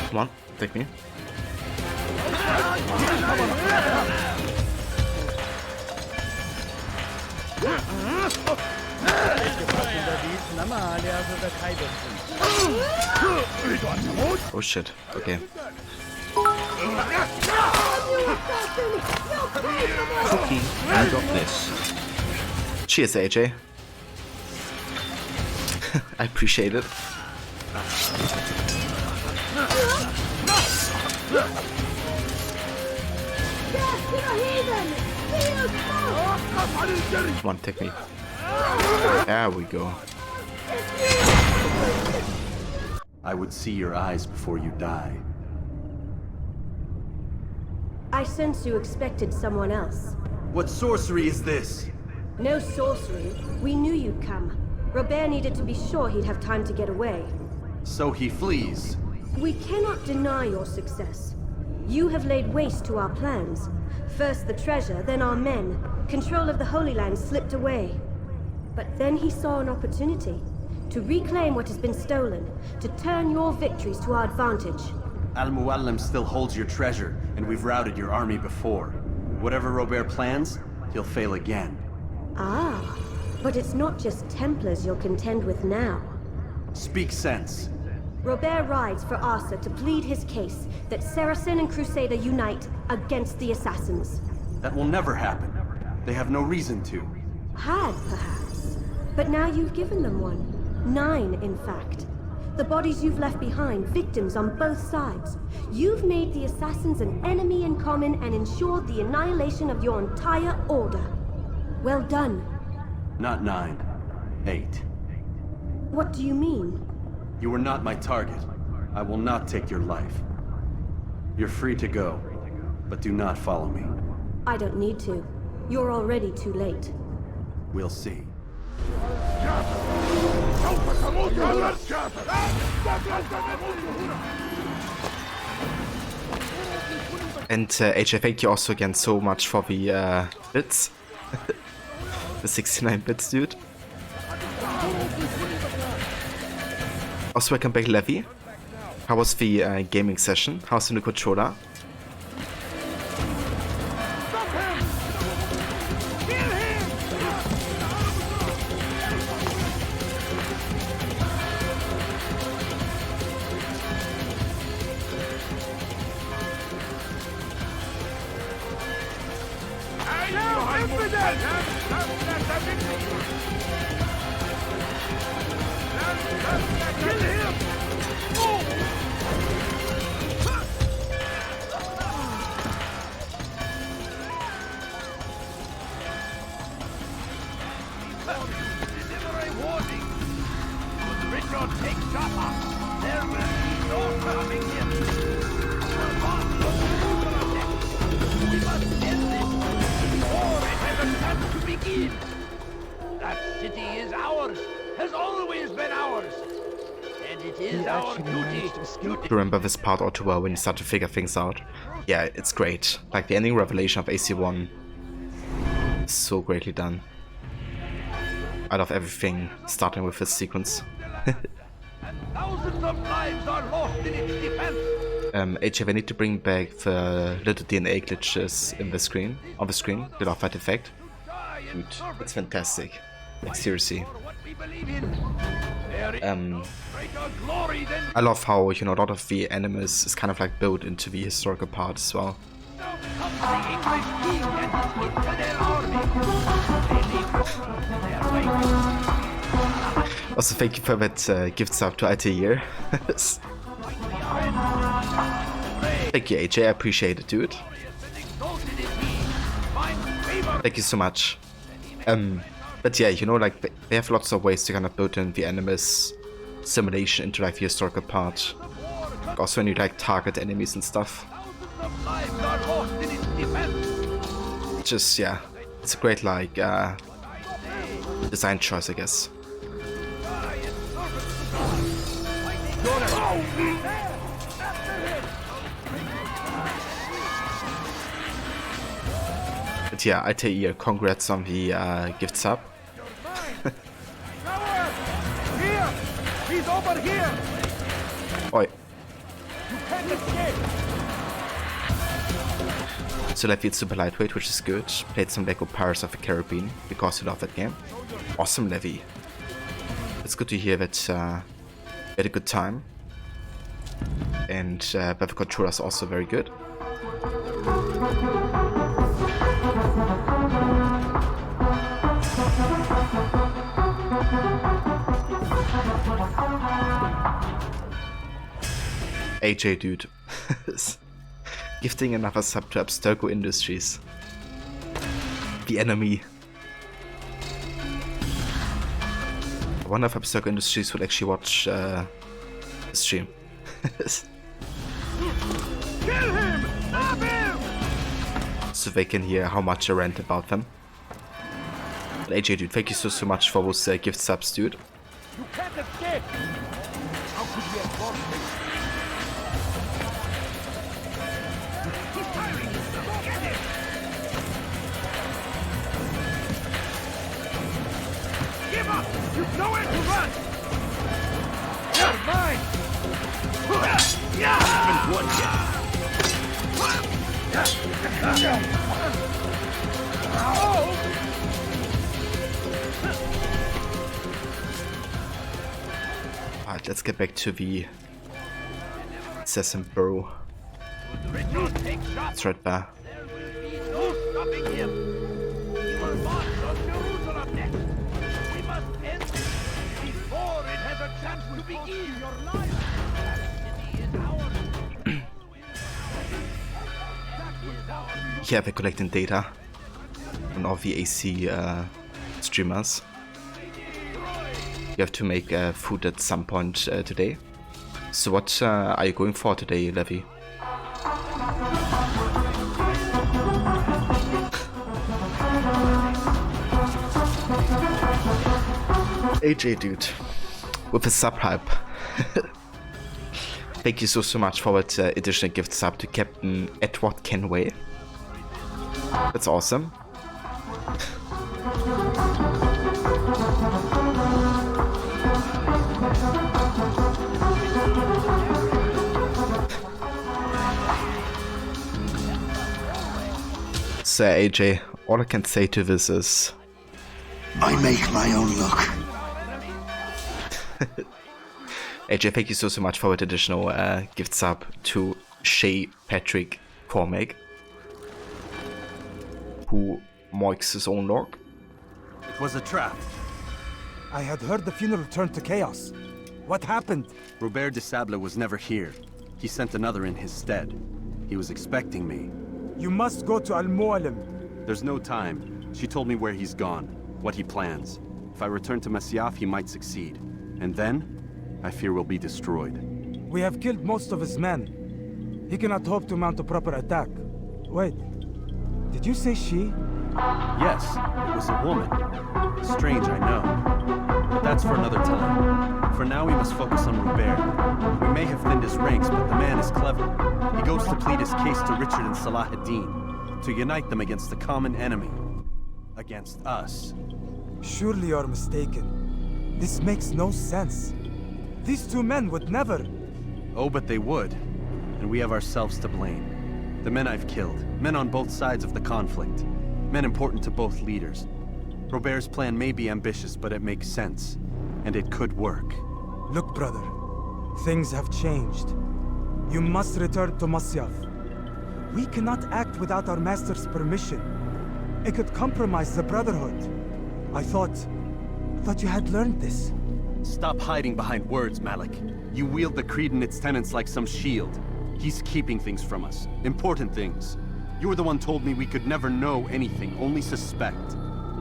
Come on, take me. Oh shit, okay. Cookie, I got this. Cheers, AJ. I appreciate it. Come on, take me. There we go. I would see your eyes before you die. I sense you expected someone else. What sorcery is this? No sorcery. We knew you'd come. Robert needed to be sure he'd have time to get away. So he flees. We cannot deny your success. You have laid waste to our plans. First the treasure, then our men. Control of the Holy Land slipped away. But then he saw an opportunity to reclaim what has been stolen, to turn your victories to our advantage. Al-Muallim still holds your treasure, and we've routed your army before. Whatever Robert plans, he'll fail again. Ah, but it's not just Templars you'll contend with now. Speak sense. Robert rides for Arsa to plead his case that Saracen and Crusader unite against the Assassins. That will never happen. They have no reason to. Had, perhaps. But now you've given them one. 9, in fact. The bodies you've left behind, victims on both sides. You've made the Assassins an enemy in common and ensured the annihilation of your entire order. Well done. Not 9. 8. What do you mean? You were not my target. I will not take your life. You're free to go, but do not follow me. I don't need to. You're already too late. We'll see. And AJ, thank you also again so much for the bits. The 69 bits, dude. Also, welcome back, Levy. How was the gaming session? How's the new controller? That city is ours, has always been ours, and it is our duty to Remember this part all too well when you start to figure things out. Yeah, it's great. Like the ending revelation of AC1 is so greatly done. I love everything starting with this sequence. thousands of lives are lost in its defense. HF, I need to bring back the little DNA glitches in the screen, on the screen, the love that effect. Dude, it's fantastic. Like seriously. I love how, you know, a lot of the animus is kind of like built into the historical part as well. comes the English king and his infidel army. They leave their way. Also, thank you for that gift sub to Altair. Thank you, AJ. I appreciate it, dude. Thank you so much. But yeah, you know, like, they have lots of ways to kind of build in the enemies simulation into like the historical part. Like, also when you like target enemies and stuff. Just, yeah, it's a great like design choice, I guess. But yeah, I tell you, congrats on the gift sub. Here! He's over here! Oi. You can't escape! So Levy, it's super lightweight, which is good. Played some Lego Pirates of the Caribbean because you love that game. Awesome, Levy. It's good to hear that you had a good time. And but the controller's also very good. AJ, dude. Gifting another sub to Abstergo Industries. The enemy. I wonder if Abstergo Industries would actually watch the stream. Kill him! Stop him! So they can hear how much I rant about them. But AJ, dude, thank you so much for those gift subs, dude. You can't escape! How could you have lost me? He's firing! Get him! Give up! You've nowhere to run! You're mine! Haven't won yet! Alright, let's get back to the Sesame Burrow. It's right there. There will be no stopping him. He will march on Jerusalem next. We must end this before it has a chance to begin. Your life. That city is ours. Yeah, they're collecting data on all the AC streamers. You have to make food at some point today. So what are you going for today, Levy? AJ, dude, with the sub hype. Thank you so much for that additional gift sub to Captain Edward Kenway. That's awesome. So AJ, all I can say to this is I make my own luck. AJ, thank you so much for that additional gift sub to Shay Patrick Cormac, who moiks his own log. It was a trap. I had heard the funeral turned to chaos. What happened? Robert de Sable was never here. He sent another in his stead. He was expecting me. You must go to Al-Mu'alim. There's no time. She told me where he's gone, what he plans. If I return to Masyaf, he might succeed. And then, I fear we'll be destroyed. We have killed most of his men. He cannot hope to mount a proper attack. Wait, did you say she? Yes, it was a woman. Strange, I know. But that's for another time. For now, we must focus on Robert. We may have thinned his ranks, but the man is clever. He goes to plead his case to Richard and Salah ad-Din, to unite them against the common enemy. Against us. Surely you're mistaken. This makes no sense. These two men would never... Oh, but they would. And we have ourselves to blame. The men I've killed, men on both sides of the conflict. Men important to both leaders. Robert's plan may be ambitious, but it makes sense. And it could work. Look, brother. Things have changed. You must return to Masyaf. We cannot act without our master's permission. It could compromise the Brotherhood. I thought you had learned this. Stop hiding behind words, Malik. You wield the creed and its tenets like some shield. He's keeping things from us. Important things. You were the one told me we could never know anything, only suspect.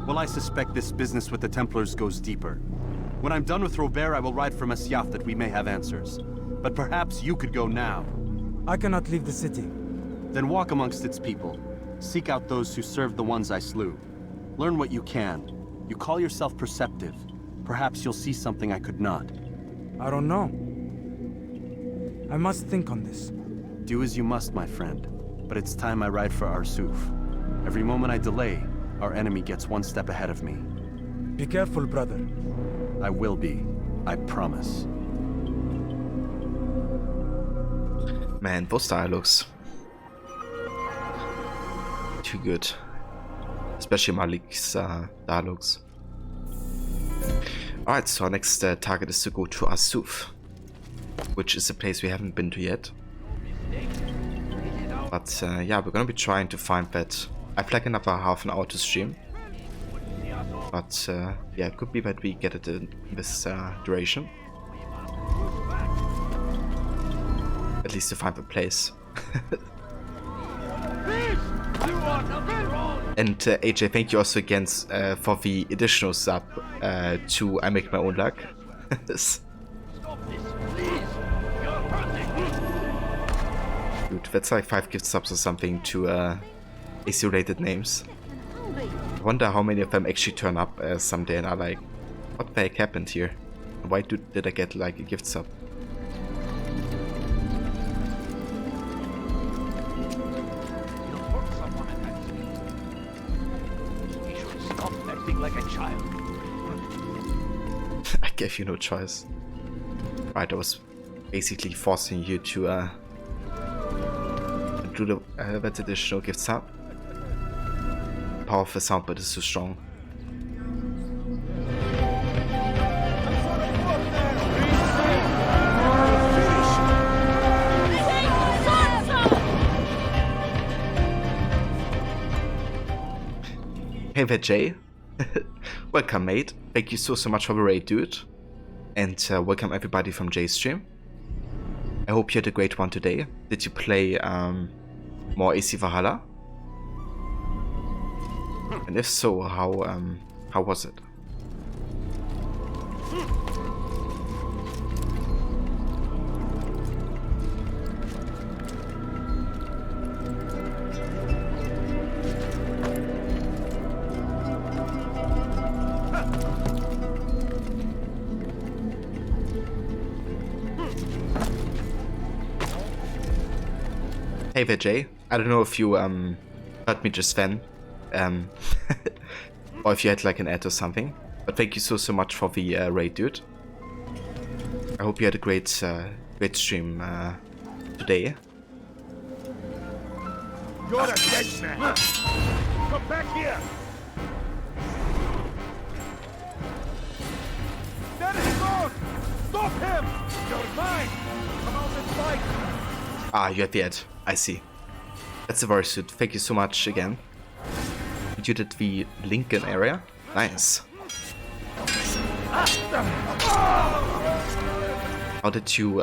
Well, I suspect this business with the Templars goes deeper. When I'm done with Robert, I will ride for Masyaf that we may have answers. But perhaps you could go now. I cannot leave the city. Then walk amongst its people. Seek out those who served the ones I slew. Learn what you can. You call yourself perceptive. Perhaps you'll see something I could not. I don't know. I must think on this. Do as you must, my friend. But it's time I ride for Arsuf. Every moment I delay, our enemy gets one step ahead of me. Be careful, brother. I will be. I promise. Man, those dialogues. Too good. Especially Malik's dialogues. Alright, so our next target is to go to Arsuf, which is a place we haven't been to yet. But yeah, we're gonna be trying to find that. I have like another half an hour to stream. But yeah, it could be that we get it in this duration. At least to find the place. And AJ, thank you also again for the additional sub to I Make My Own Luck. Dude, that's like 5 gift subs or something to AC-related names. I wonder how many of them actually turn up someday and are like, what the heck happened here? Why did I get like a gift sub? Like a child. I gave you no choice. Right, I was basically forcing you to do the that additional gift sub. Power of the soundboard is too strong. Hey there, Jay. Welcome, mate. Thank you so much for the raid, dude. And welcome everybody from Jay's stream. I hope you had a great one today. Did you play more AC Valhalla? And if so, how was it? Hey there, Jay. I don't know if you heard me just then, or if you had like an ad or something. But thank you so much for the raid, dude. I hope you had a great stream today. You're a dead man. Come back here. There he goes. Stop him. You're mine. Come out and fight. Ah, you're at the end. I see. That's a very suit. Thank you so much again. You did the Lincoln area. Nice. How did you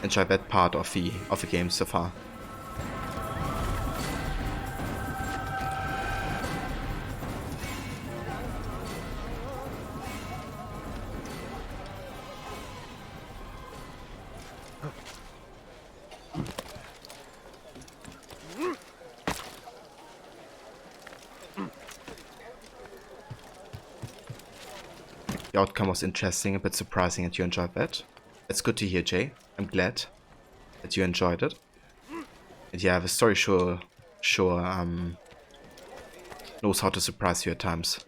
enjoy that part of the game so far? The outcome was interesting, a bit surprising, and you enjoyed that. That's good to hear, Jay. I'm glad that you enjoyed it. And yeah, the story sure knows how to surprise you at times.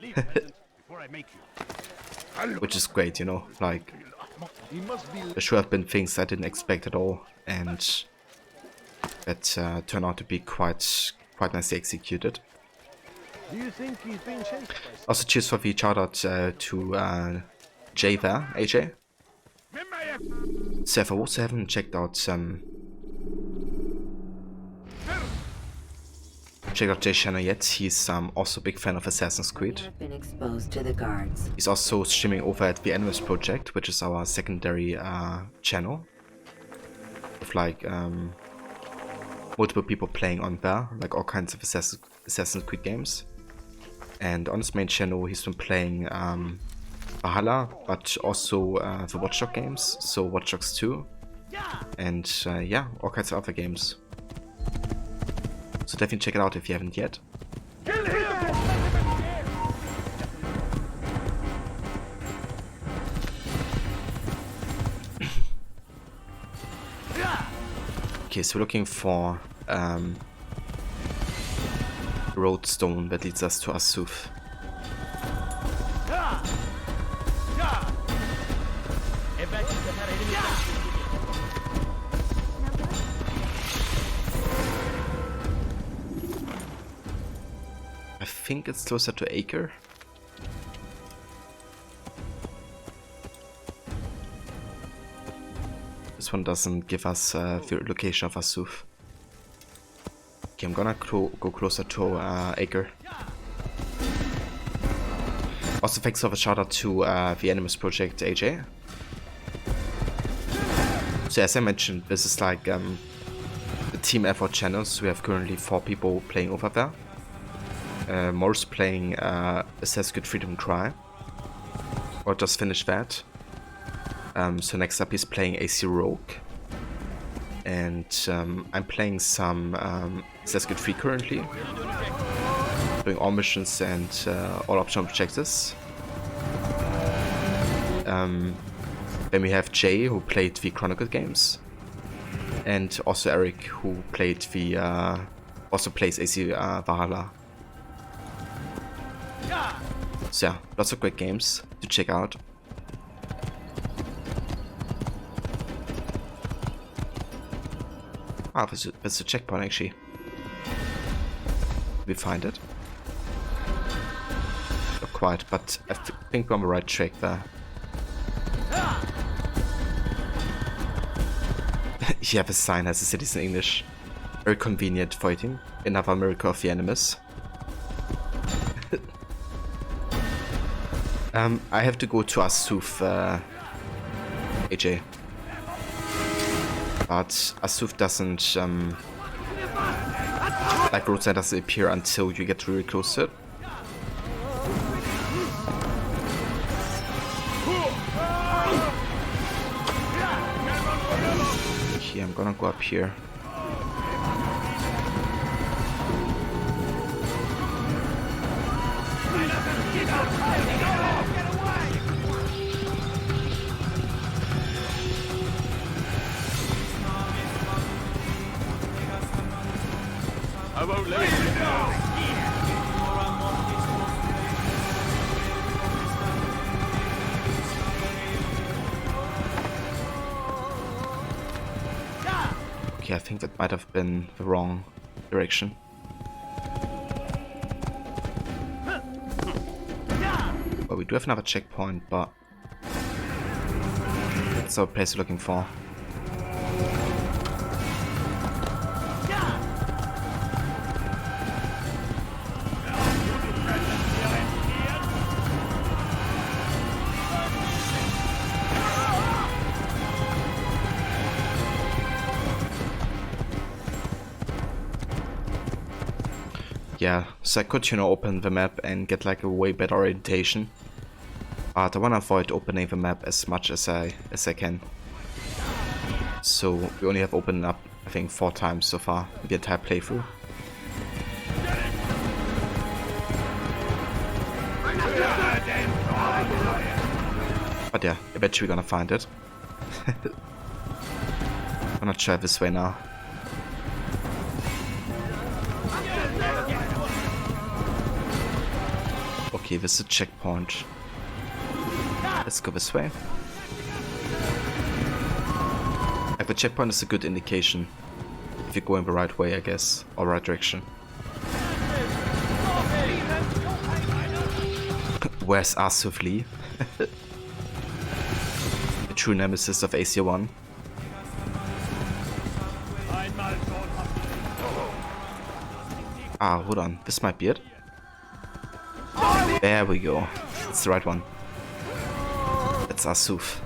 Which is great, you know, like, there should have been things I didn't expect at all, and that turned out to be quite nicely executed. Do you think he's been chased? Also, cheers for the shout out to Jay there, AJ. So if I also haven't checked out checked out Jay's channel yet, he's also a big fan of Assassin's Creed. I've been exposed to the guards. He's also streaming over at the Animus Project, which is our secondary channel. With like multiple people playing on there, like all kinds of Assassin's Creed games. And on his main channel he's been playing Valhalla, but also the Watch Dogs games, so Watch Dogs 2. And yeah, all kinds of other games. So definitely check it out if you haven't yet. Okay, so we're looking for roadstone that leads us to Asuf. I think it's closer to Acre. This one doesn't give us the location of Asuf. Okay, I'm gonna go closer to Acre. Also, thanks for the shout out to the Animus Project, AJ. So as I mentioned, this is like a team effort channel, so we have currently 4 people playing over there. Morris playing Assassin's Creed Freedom Cry, or just finished that. So next up he's playing AC Rogue, and I'm playing some Assassin's Creed 3 currently, doing all missions and all optional objectives. Then we have Jay, who played the Chronicle games, and also Eric, who played the also plays AC Valhalla. So yeah, lots of great games to check out. Ah, there's a checkpoint actually. We find it. Not quite, but I think we're on the right track there. Yeah, the sign has the cities in English. Very convenient fighting. Another miracle of the Animus. I have to go to Asuf, AJ. But Asuf doesn't, like road sign doesn't appear until you get really close to it. Okay, I'm gonna go up here. I won't let you down. Okay, I think that might have been the wrong direction. Well, we do have another checkpoint, but that's our place we're looking for. Yeah, so I could, open the map and get like a way better orientation. But I want to avoid opening the map as much as I can. So we only have opened up, I think, 4 times so far in the entire playthrough. But yeah, eventually we're gonna find it. I'm gonna try this way now. Okay, this is a checkpoint. Let's go this way. Like, the checkpoint is a good indication if you're going the right way, I guess, or right direction. Where's Asuf Lee? The true nemesis of AC1. Ah, hold on. This might be it. There we go. It's the right one. It's Asuf.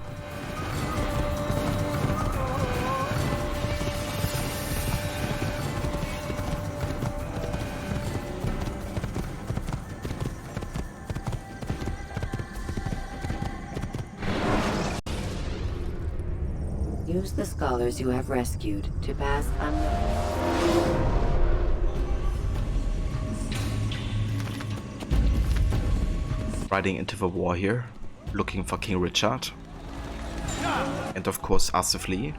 Use the scholars you have rescued to pass unnoticed. Riding into the war here, looking for King Richard. And of course Asif Lee.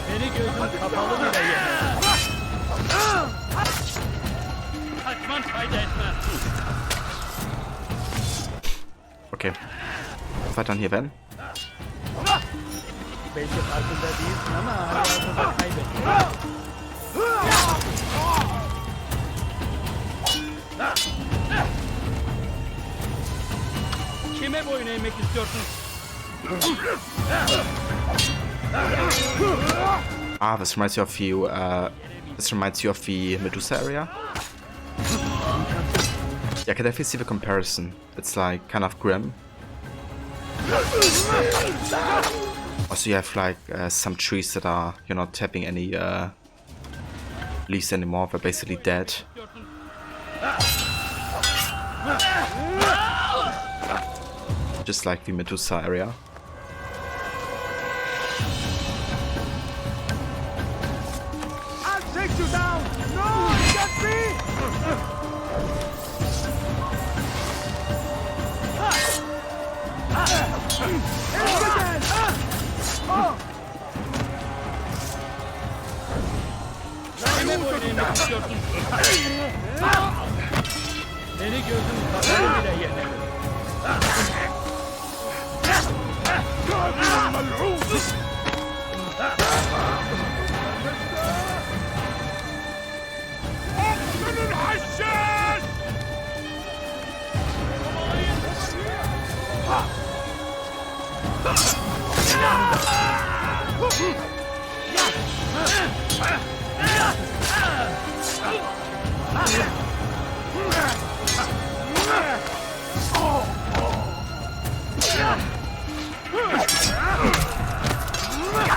Beni gözün kapalı bile yener. Kaçman fayda etmez. Okay. Was war dann hier, Ben? Belki farkında değilsin ama hala kaybettin. Kime boyun eğmek istiyorsun? Ah, this reminds you of you. This reminds you of the Medusa area. Yeah, I can definitely see the comparison. It's like kind of grim. Also, you have like some trees that are you're not tapping any leaves anymore. They're basically dead. Just like the Medusa area. I'll take you down! No! Get me! Kime boyun eğmek istiyorsun? Beni gözün kapalı bile yener.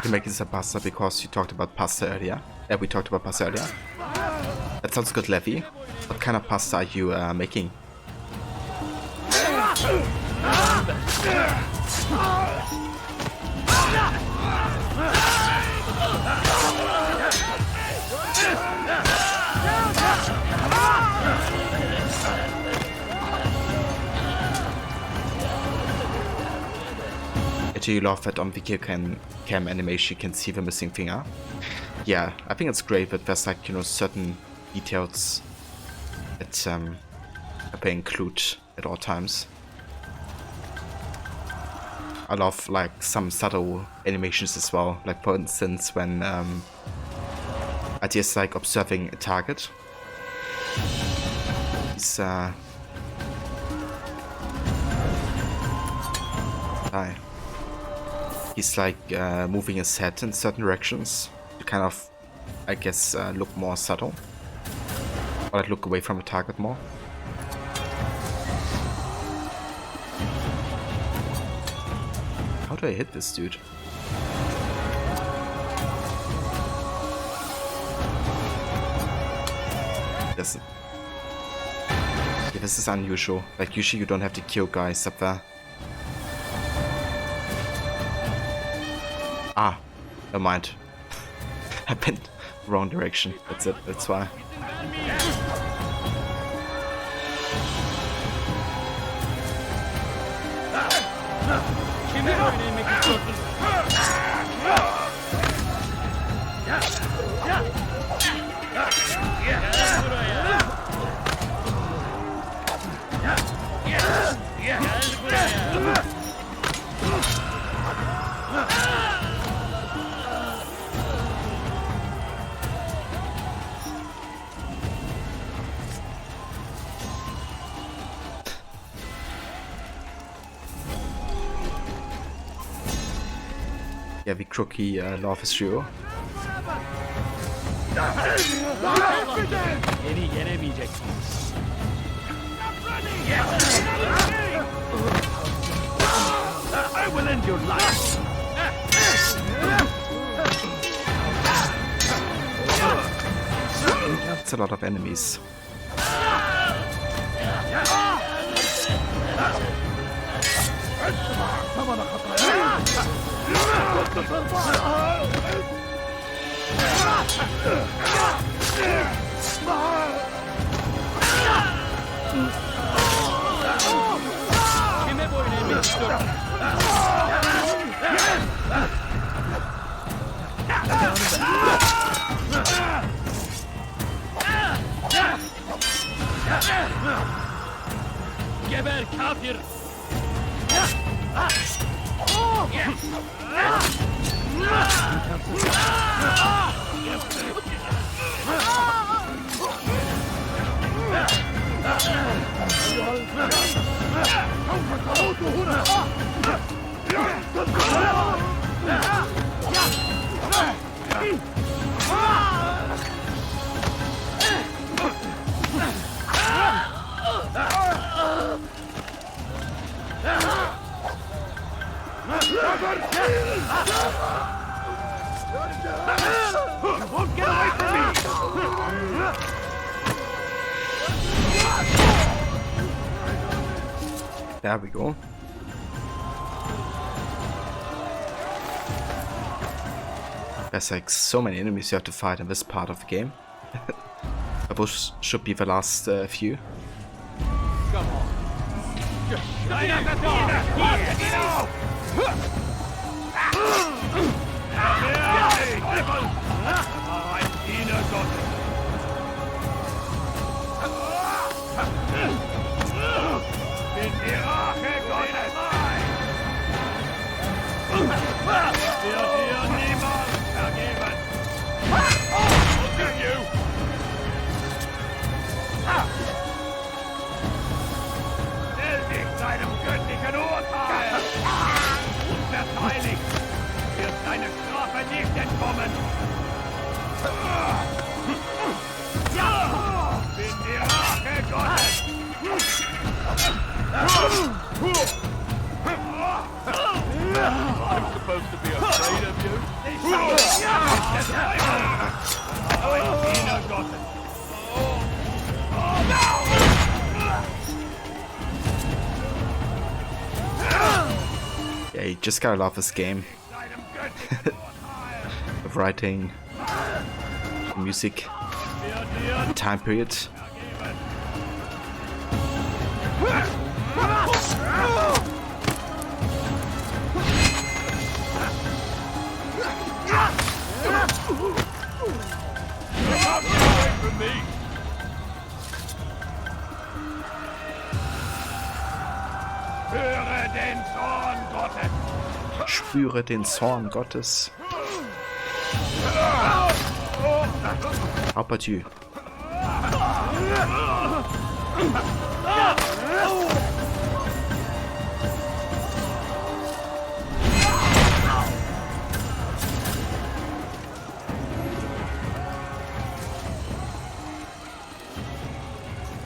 You're making some pasta because you talked about pasta earlier. Yeah, we talked about pasta earlier. That sounds good, Levi. What kind of pasta are you making? Do you love that on the cam animation you can see the missing finger? Yeah, I think it's great, but there's like, you know, certain details that I include at all times. I love like some subtle animations as well, like for instance when I just like observing a target. He's hi. He's like moving his head in certain directions to kind of, I guess, look more subtle. Or like look away from the target more. How do I hit this dude? Listen. Yeah, this is unusual. Like usually you don't have to kill guys up there. Ah, never mind. I wrong direction. That's it. That's why. Ja, wie Crookie Love is Zero. Beni yenemeyeceksiniz. I will end your life. It's a lot of enemies. Kime boyun eğmek istiyorum? Geber kafir! You won't get away from me! There we go. There's like so many enemies you have to fight in this part of the game. Those should be the last few. Come on. Line up the Bin die Rache Gottes! Wird dir niemals vergeben! Look at you! Stell dich deinem göttlichen Urteil! Unverteidigt! Wird deine Strafe nicht entkommen! Bin die Rache Gottes! I'm supposed to be afraid of you? Yeah, you just gotta love this game. The writing, the music, the time period. Spüre den Zorn Gottes. How about you?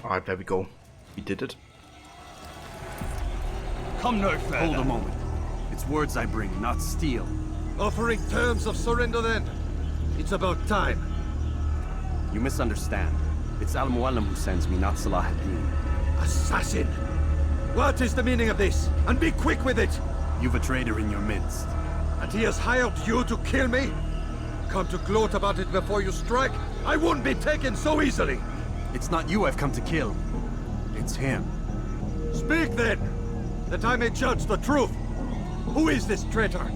Alright, there we go. We did it. Come no further. Hold a moment. It's words I bring, not steel. Offering terms of surrender then. It's about time. You misunderstand. It's Al-Mualim who sends me, not Salah ad-Din. Assassin! What is the meaning of this? And be quick with it! You've a traitor in your midst. And he has hired you to kill me? come to gloat about it before you strike, I wouldn't be taken so easily. It's not you I've come to kill. It's him. Speak then, that I may judge the truth. Who is this traitor?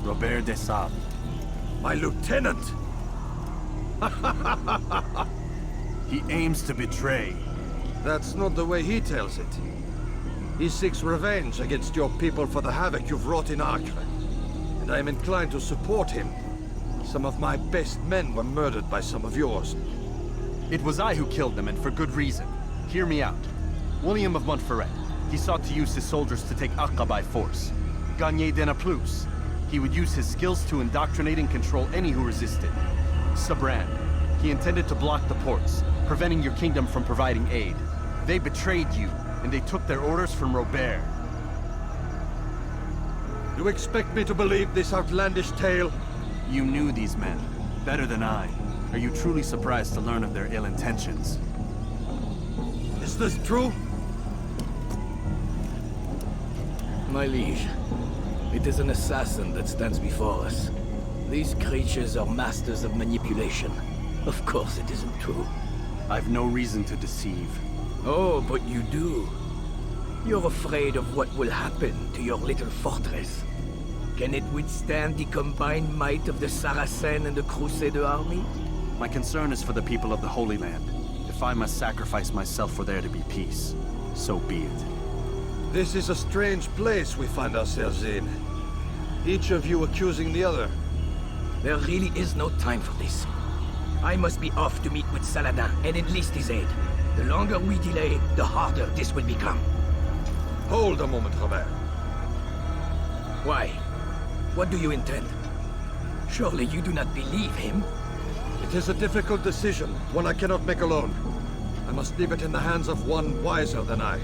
Robert de Sable. My lieutenant! He aims to betray. That's not the way he tells it. He seeks revenge against your people for the havoc you've wrought in Acre. And I am inclined to support him. Some of my best men were murdered by some of yours. It was I who killed them, and for good reason. Hear me out. William of Montferrat. He sought to use his soldiers to take Acre by force. Gagné de Naplouse. He would use his skills to indoctrinate and control any who resisted. Sabran. He intended to block the ports, preventing your kingdom from providing aid. They betrayed you, and they took their orders from Robert. You expect me to believe this outlandish tale? You knew these men, better than I. Are you truly surprised to learn of their ill intentions? Is this true? My liege, it is an assassin that stands before us. These creatures are masters of manipulation. Of course it isn't true. I've no reason to deceive. Oh, but you do. You're afraid of what will happen to your little fortress. Can it withstand the combined might of the Saracen and the Crusader army? My concern is for the people of the Holy Land. If I must sacrifice myself for there to be peace, so be it. This is a strange place we find ourselves in. Each of you accusing the other. There really is no time for this. I must be off to meet with Saladin and enlist his aid. The longer we delay, the harder this will become. Hold a moment, Robert. Why? What do you intend? Surely you do not believe him? It is a difficult decision, one I cannot make alone. I must leave it in the hands of one wiser than I.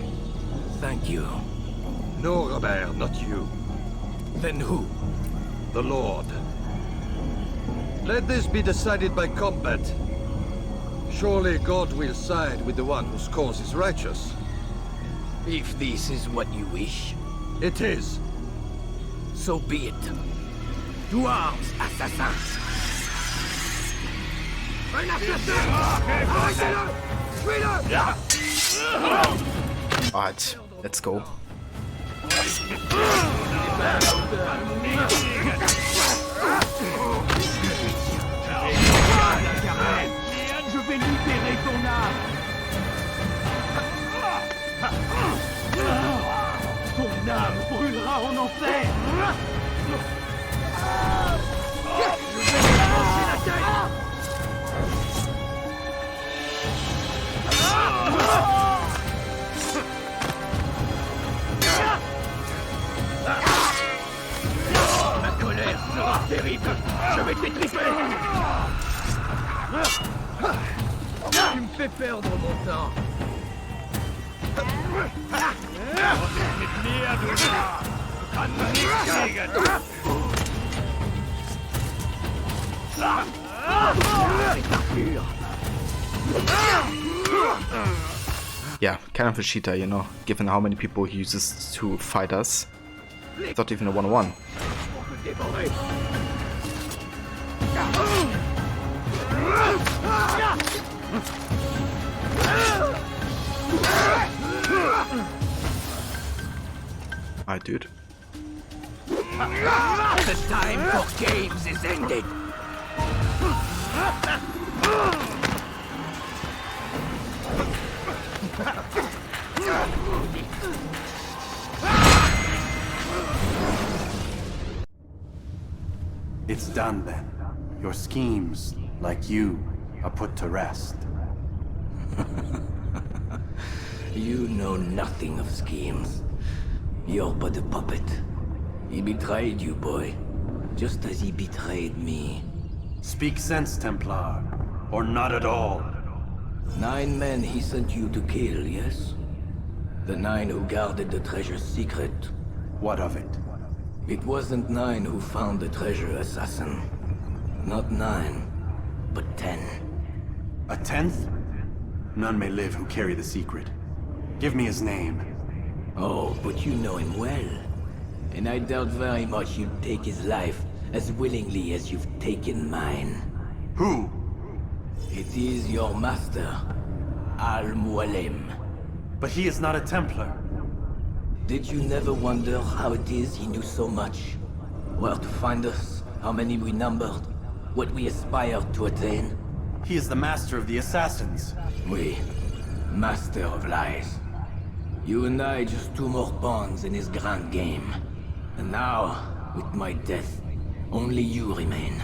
Thank you. No, Robert, not you. Then who? The Lord. Let this be decided by combat. Surely God will side with the one whose cause is righteous. If this is what you wish. It is. So be it. To arms, assassins! Alright, let's go. Je vais libérer ton âme. Ton âme brûlera en enfer. Je vais te trancher la tête. Ma colère sera terrible. Je vais t'étriper. Tu me fais perdre mon temps. Yeah, kind of a cheater, you know, given how many people he uses to fight us. It's not even a 1-1. Alright, dude. The time for games is ended. It's done then. Your schemes, like you, are put to rest. You know nothing of schemes. You're but a puppet. He betrayed you, boy. Just as he betrayed me. Speak sense, Templar. Or not at all. 9 men he sent you to kill, yes? The 9 who guarded the treasure's secret. What of it? It wasn't 9 who found the treasure, assassin. Not 9, but 10. A 10th? None may live who carry the secret. Give me his name. Oh, but you know him well. And I doubt very much you'd take his life as willingly as you've taken mine. Who? It is your master, Al-Mualim. But he is not a Templar. Did you never wonder how it is he knew so much? Where to find us, how many we numbered, what we aspired to attain? He is the master of the assassins. Oui, master of lies. You and I just two more pawns in his grand game. And now, with my death, only you remain.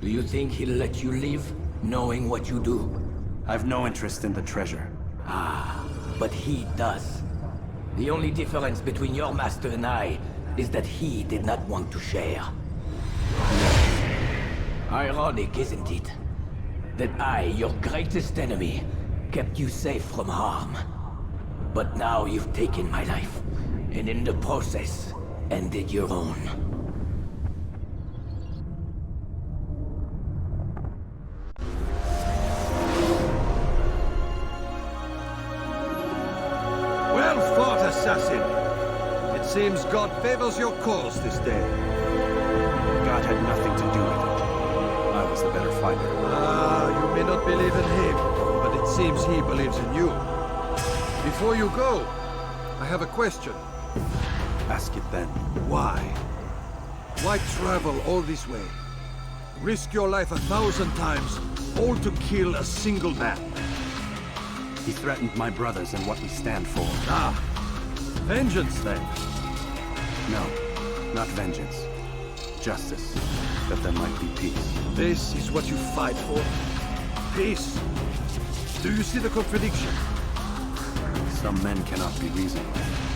Do you think he'll let you live, knowing what you do? I've no interest in the treasure. Ah, but he does. The only difference between your master and I is that he did not want to share. Ironic, isn't it? That I, your greatest enemy, kept you safe from harm. But now you've taken my life, and in the process, ended your own. Well fought, assassin. It seems God favors your cause this day. God had nothing to do with it. I was the better fighter. Ah, you may not believe in him, but it seems he believes in you. Before you go, I have a question. Ask it then. Why? Why travel all this way? Risk your life 1,000 times, all to kill a single man. He threatened my brothers and what we stand for. Ah, vengeance then? No, not vengeance. Justice, that there might be peace. This is what you fight for? Peace? Do you see the contradiction? Some men cannot be reasoned.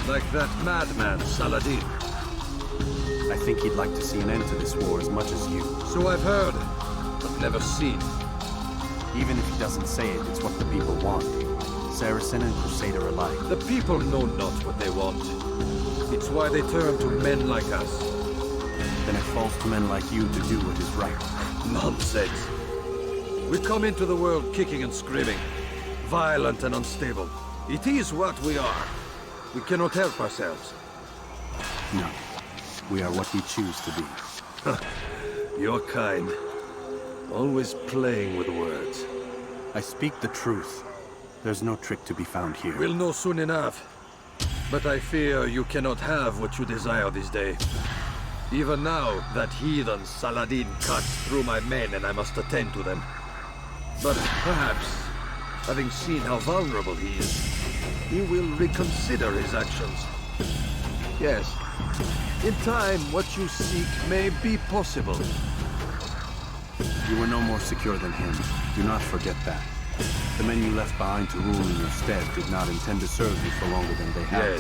Like that madman, Saladin. I think he'd like to see an end to this war as much as you. So I've heard, but never seen. Even if he doesn't say it, it's what the people want. Saracen and Crusader alike. The people know not what they want. It's why they turn to men like us. Then it falls to men like you to do what is right. Nonsense. We come into the world kicking and screaming, violent and unstable. It is what we are. We cannot help ourselves. No. We are what we choose to be. Your kind. Always playing with words. I speak the truth. There's no trick to be found here. We'll know soon enough. But I fear you cannot have what you desire this day. Even now, that heathen Saladin cuts through my men and I must attend to them. But perhaps, having seen how vulnerable he is, he will reconsider his actions. Yes, in time, what you seek may be possible. You were no more secure than him. Do not forget that. The men you left behind to rule in your stead did not intend to serve you for longer than they have.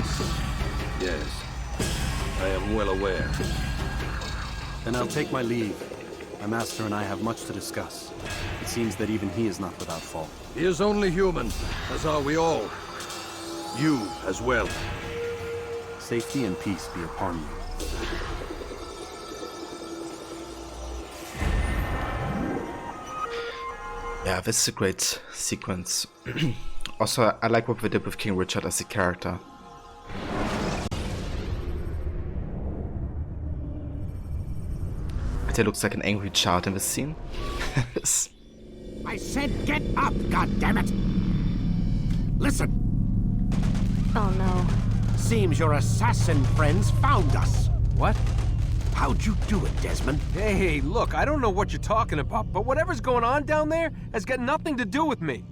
Yes. I am well aware. Then I'll take my leave. My master and I have much to discuss. It seems that even he is not without fault. He is only human, as are we all. You as well. Safety and peace be upon you. Yeah, this is a great sequence. Also, I like what we did with King Richard as a character. It looks like an angry child in this scene. I said get up, goddammit! Listen! Oh no. Seems your assassin friends found us. What? How'd you do it, Desmond? Hey, look, I don't know what you're talking about, but whatever's going on down there has got nothing to do with me.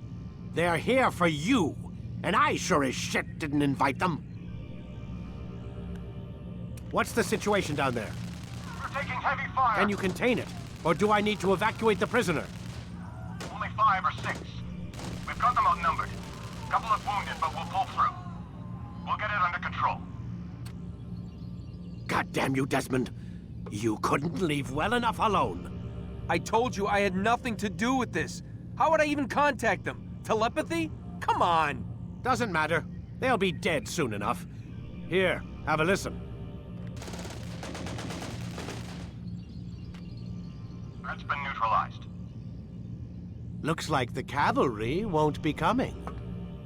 They're here for you, and I sure as shit didn't invite them. What's the situation down there? We're taking heavy fire. Can you contain it? Or do I need to evacuate the prisoner? Only 5 or 6. We've got them outnumbered. Couple of wounded, but we'll pull through. We'll get it under control. God damn you, Desmond. You couldn't leave well enough alone. I told you I had nothing to do with this. How would I even contact them? Telepathy? Come on. Doesn't matter. They'll be dead soon enough. Here, have a listen. Threat's been neutralized. Looks like the cavalry won't be coming.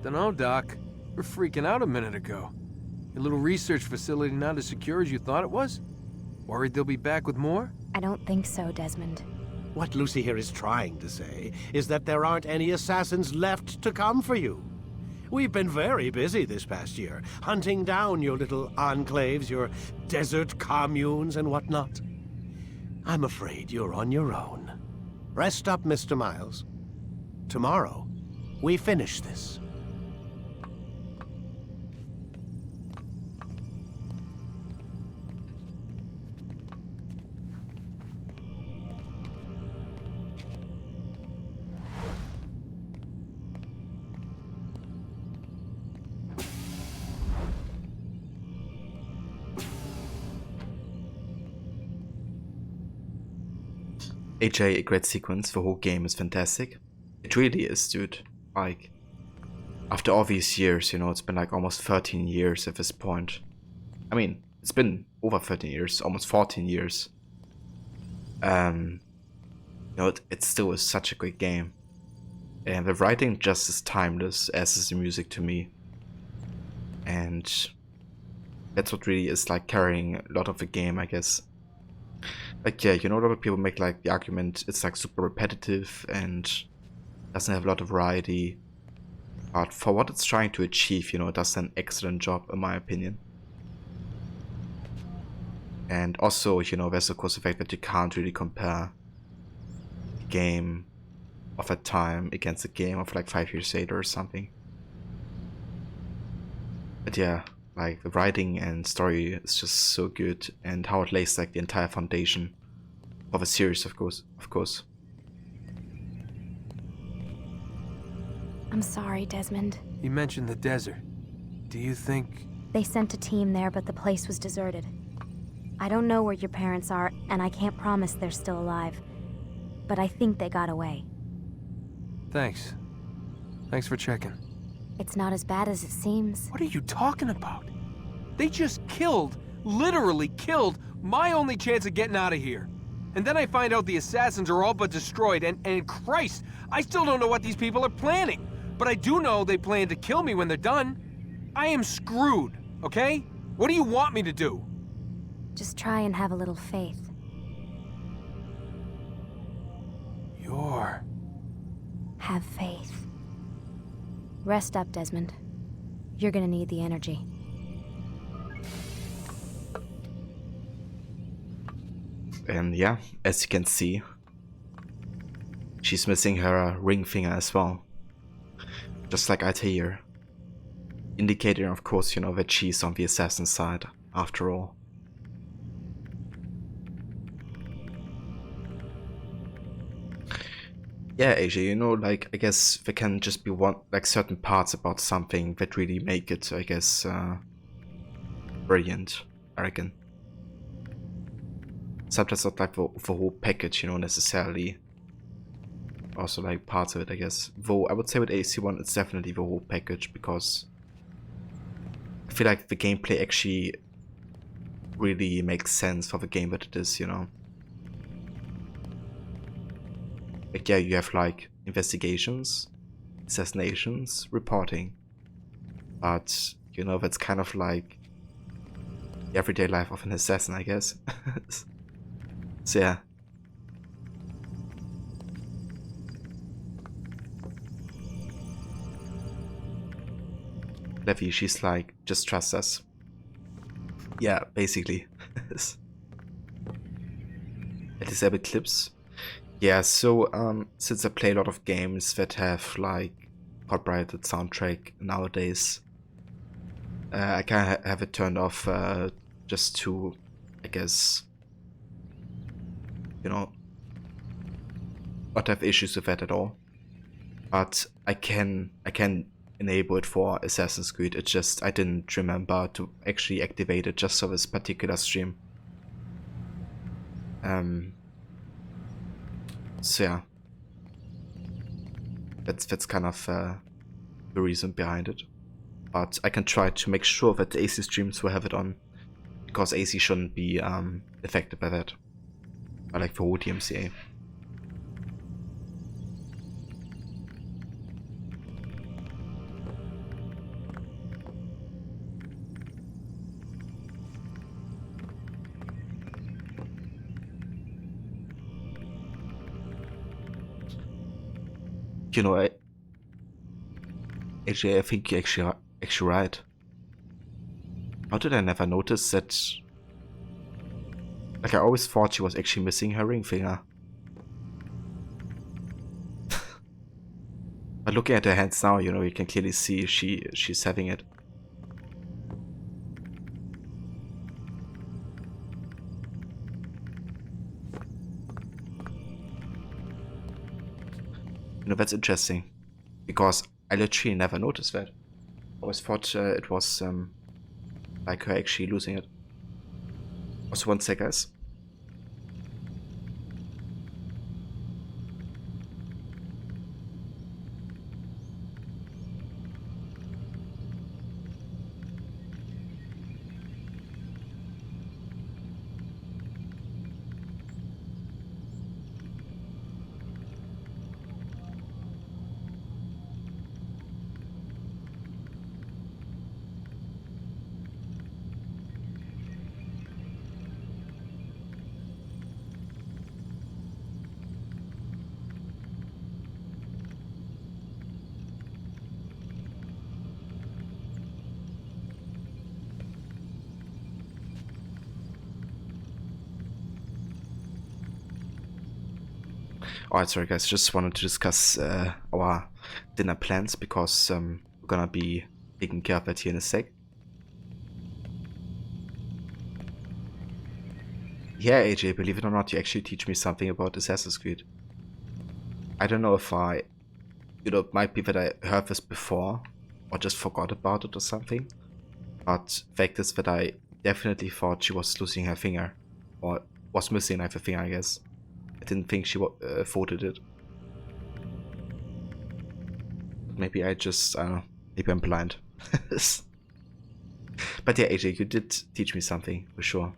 Dunno, Doc. We're freaking out a minute ago. Your little research facility not as secure as you thought it was? Worried they'll be back with more? I don't think so, Desmond. What Lucy here is trying to say is that there aren't any assassins left to come for you. We've been very busy this past year, hunting down your little enclaves, your desert communes and whatnot. I'm afraid you're on your own. Rest up, Mr. Miles. Tomorrow, we finish this. AJ, a great sequence. The whole game is fantastic. It really is, dude. Like, after all these years, you know, it's been like almost 13 years at this point. I mean, it's been over 13 years, almost 14 years. You know, it still is such a great game. And the writing just as timeless as is the music to me. And that's what really is like carrying a lot of the game, I guess. Like, yeah, you know, a lot of people make like the argument it's like super repetitive and doesn't have a lot of variety. But for what it's trying to achieve, you know, it does an excellent job in my opinion. And also, you know, there's of course the fact that you can't really compare the game of that time against a game of like 5 years later or something. But yeah, like the writing and story is just so good, and how it lays like the entire foundation of a series, of course. I'm sorry, Desmond. You mentioned the desert. Do you think... They sent a team there, but the place was deserted. I don't know where your parents are, and I can't promise they're still alive. But I think they got away. Thanks. Thanks for checking. It's not as bad as it seems. What are you talking about? They just killed, literally killed, my only chance of getting out of here. And then I find out the assassins are all but destroyed, and Christ, I still don't know what these people are planning. But I do know they plan to kill me when they're done. I am screwed, okay? What do you want me to do? Just try and have a little faith. Have faith. Rest up, Desmond. You're gonna need the energy. And yeah, as you can see, she's missing her ring finger as well. Just like Altair. Indicating, of course, you know, that she's on the assassin side, after all. Yeah, AJ, you know, like, I guess there can just be like certain parts about something that really make it, I guess, brilliant, I reckon. Sometimes not like the whole package, you know, necessarily. Also like parts of it, I guess. Though I would say with AC1 it's definitely the whole package, because I feel like the gameplay actually really makes sense for the game that it is, you know. Like, yeah, you have like investigations, assassinations, reporting, but you know, that's kind of like the everyday life of an assassin, I guess. So yeah. Levy, she's like, just trust us. Yeah, basically. Disable clips. Yeah, so since I play a lot of games that have like copyrighted soundtrack nowadays, I kind of have it turned off just to, I guess, you know, not have issues with that at all. But I can enable it for Assassin's Creed. It's just I didn't remember to actually activate it just for this particular stream. So yeah, that's kind of the reason behind it. But I can try to make sure that the AC streams will have it on, because AC shouldn't be affected by that. I like the whole DMCA. You know, AJ, I think you're actually right. How did I never notice that? Like, I always thought she was actually missing her ring finger. But looking at her hands now, you know, you can clearly see she's having it. You know, that's interesting, because I literally never noticed that. I always thought it was like her actually losing it. Also, one sec, guys. Alright, sorry guys, just wanted to discuss our dinner plans, because we're gonna be taking care of that here in a sec. Yeah, AJ, believe it or not, you actually teach me something about Assassin's Creed. I don't know if you know, it might be that I heard this before, or just forgot about it or something. But fact is that I definitely thought she was losing her finger, or was missing her finger, I guess. I didn't think she voted it. Maybe I just, I don't know, maybe I'm blind. But yeah, AJ, you did teach me something, for sure.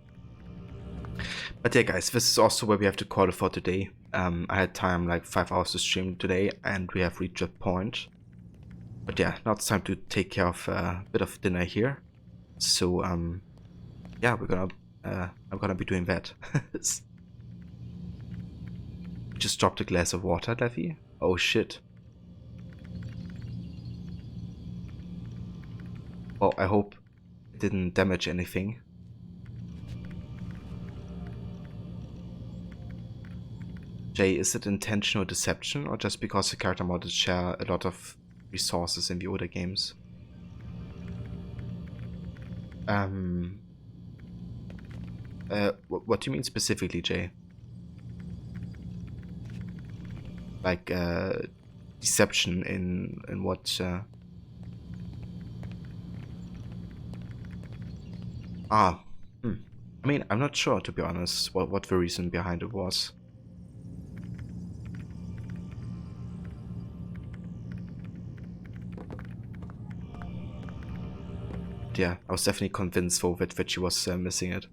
But yeah, guys, this is also where we have to call it for today. I had time, like 5 hours to stream today, and we have reached that point. But yeah, now it's time to take care of a bit of dinner here. So, yeah, I'm gonna be doing that. Just dropped a glass of water, Leffy. Oh shit. Oh, I hope it didn't damage anything. Jay, is it intentional deception, or just because the character models share a lot of resources in the older games? What do you mean specifically, Jay? Like, deception in what, I mean, I'm not sure, to be honest, what the reason behind it was. Yeah, I was definitely convinced though that she was missing it.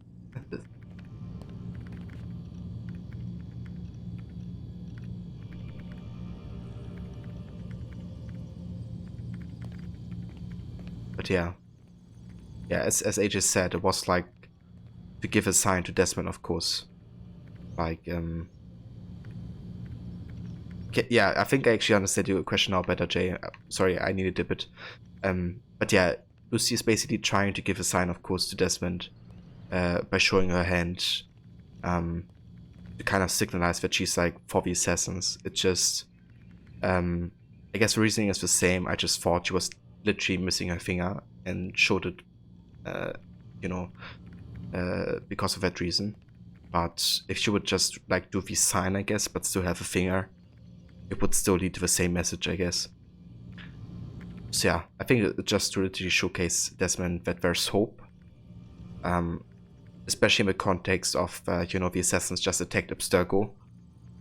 But yeah, as AJ said, it was like to give a sign to Desmond, of course. Like, okay, yeah, I think I actually understood your question now better, Jay. Sorry, I needed a bit. But yeah, Lucy is basically trying to give a sign, of course, to Desmond by showing her hand to kind of signalize that she's like for the assassins. It's just, I guess the reasoning is the same. I just thought she was literally missing her finger and showed it, you know, because of that reason. But if she would just like do the sign, I guess, but still have a finger, it would still lead to the same message, I guess. So yeah, I think it just to literally showcase Desmond that there's hope, especially in the context of you know, the assassins just attacked Abstergo,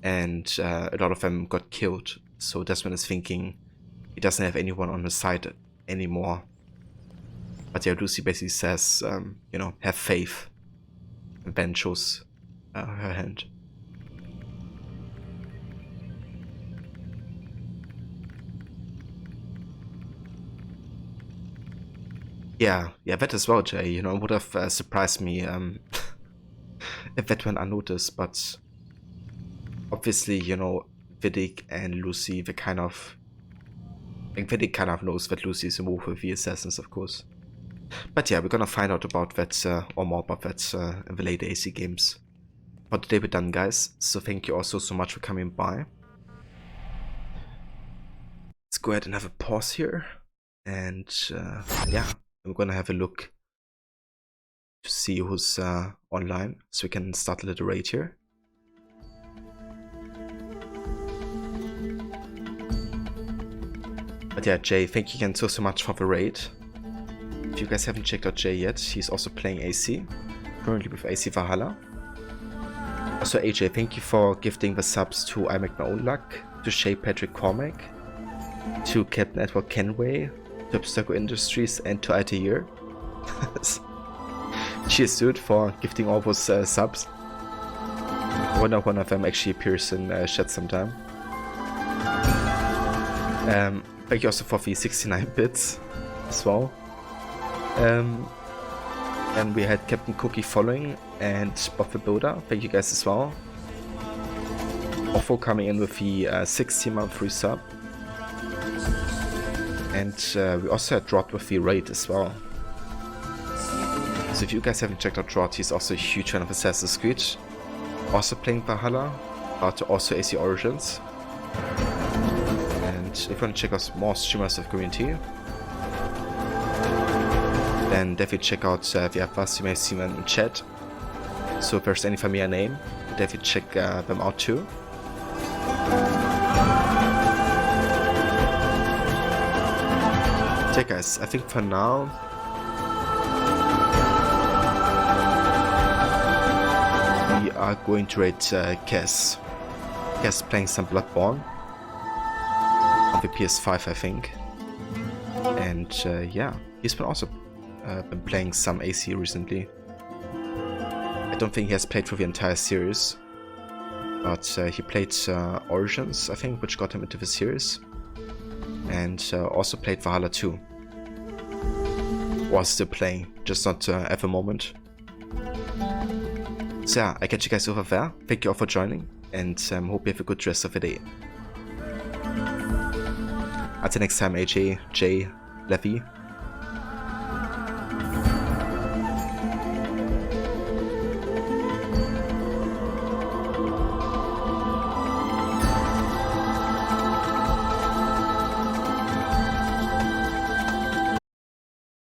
and a lot of them got killed. So Desmond is thinking he doesn't have anyone on his side anymore. But yeah, Lucy basically says, you know, have faith, and then shows her hand. Yeah, that as well, Jay. You know, would have surprised me if that went unnoticed, but obviously, you know, Vidic and Lucy, they kind of... I think Vidic kind of knows that Lucy is involved with the assassins, of course. But yeah, we're gonna find out about that, or more about that in the later AC games. For today we're done, guys, so thank you also so much for coming by. Let's go ahead and have a pause here, and yeah, I'm gonna have a look to see who's online, so we can start a little raid here. But yeah, Jay, thank you again so much for the raid. If you guys haven't checked out Jay yet, he's also playing AC, currently with AC Valhalla. Also AJ, thank you for gifting the subs to I Make My Own Luck, to Shay Patrick Cormack, to Captain Edward Kenway, to Obstacle Industries, and to Altair. Cheers dude for gifting all those subs. I wonder if one of them actually appears in chat sometime. Thank you also for the 69 bits as well. And we had Captain Cookie following, and Bob the Builder, thank you guys as well. Offo coming in with the 16-month free sub. And we also had Drot with the raid as well. So if you guys haven't checked out Drot, he's also a huge fan of Assassin's Creed. Also playing Valhalla, but also AC Origins. And if you want to check out more streamers of community, then definitely check out Viafas, you may see them in chat. So if there's any familiar name, definitely check them out too. Okay guys, I think for now, we are going to raid Kes. Kes playing some Bloodborne on the PS5, I think. And yeah, he's been also been playing some AC recently. I don't think he has played through the entire series, but he played Origins, I think, which got him into the series, and also played Valhalla 2. Was still playing, just not at the moment. So yeah, I catch you guys over there. Thank you all for joining, and hope you have a good rest of the day. Until next time, AJ, Jay, Levy.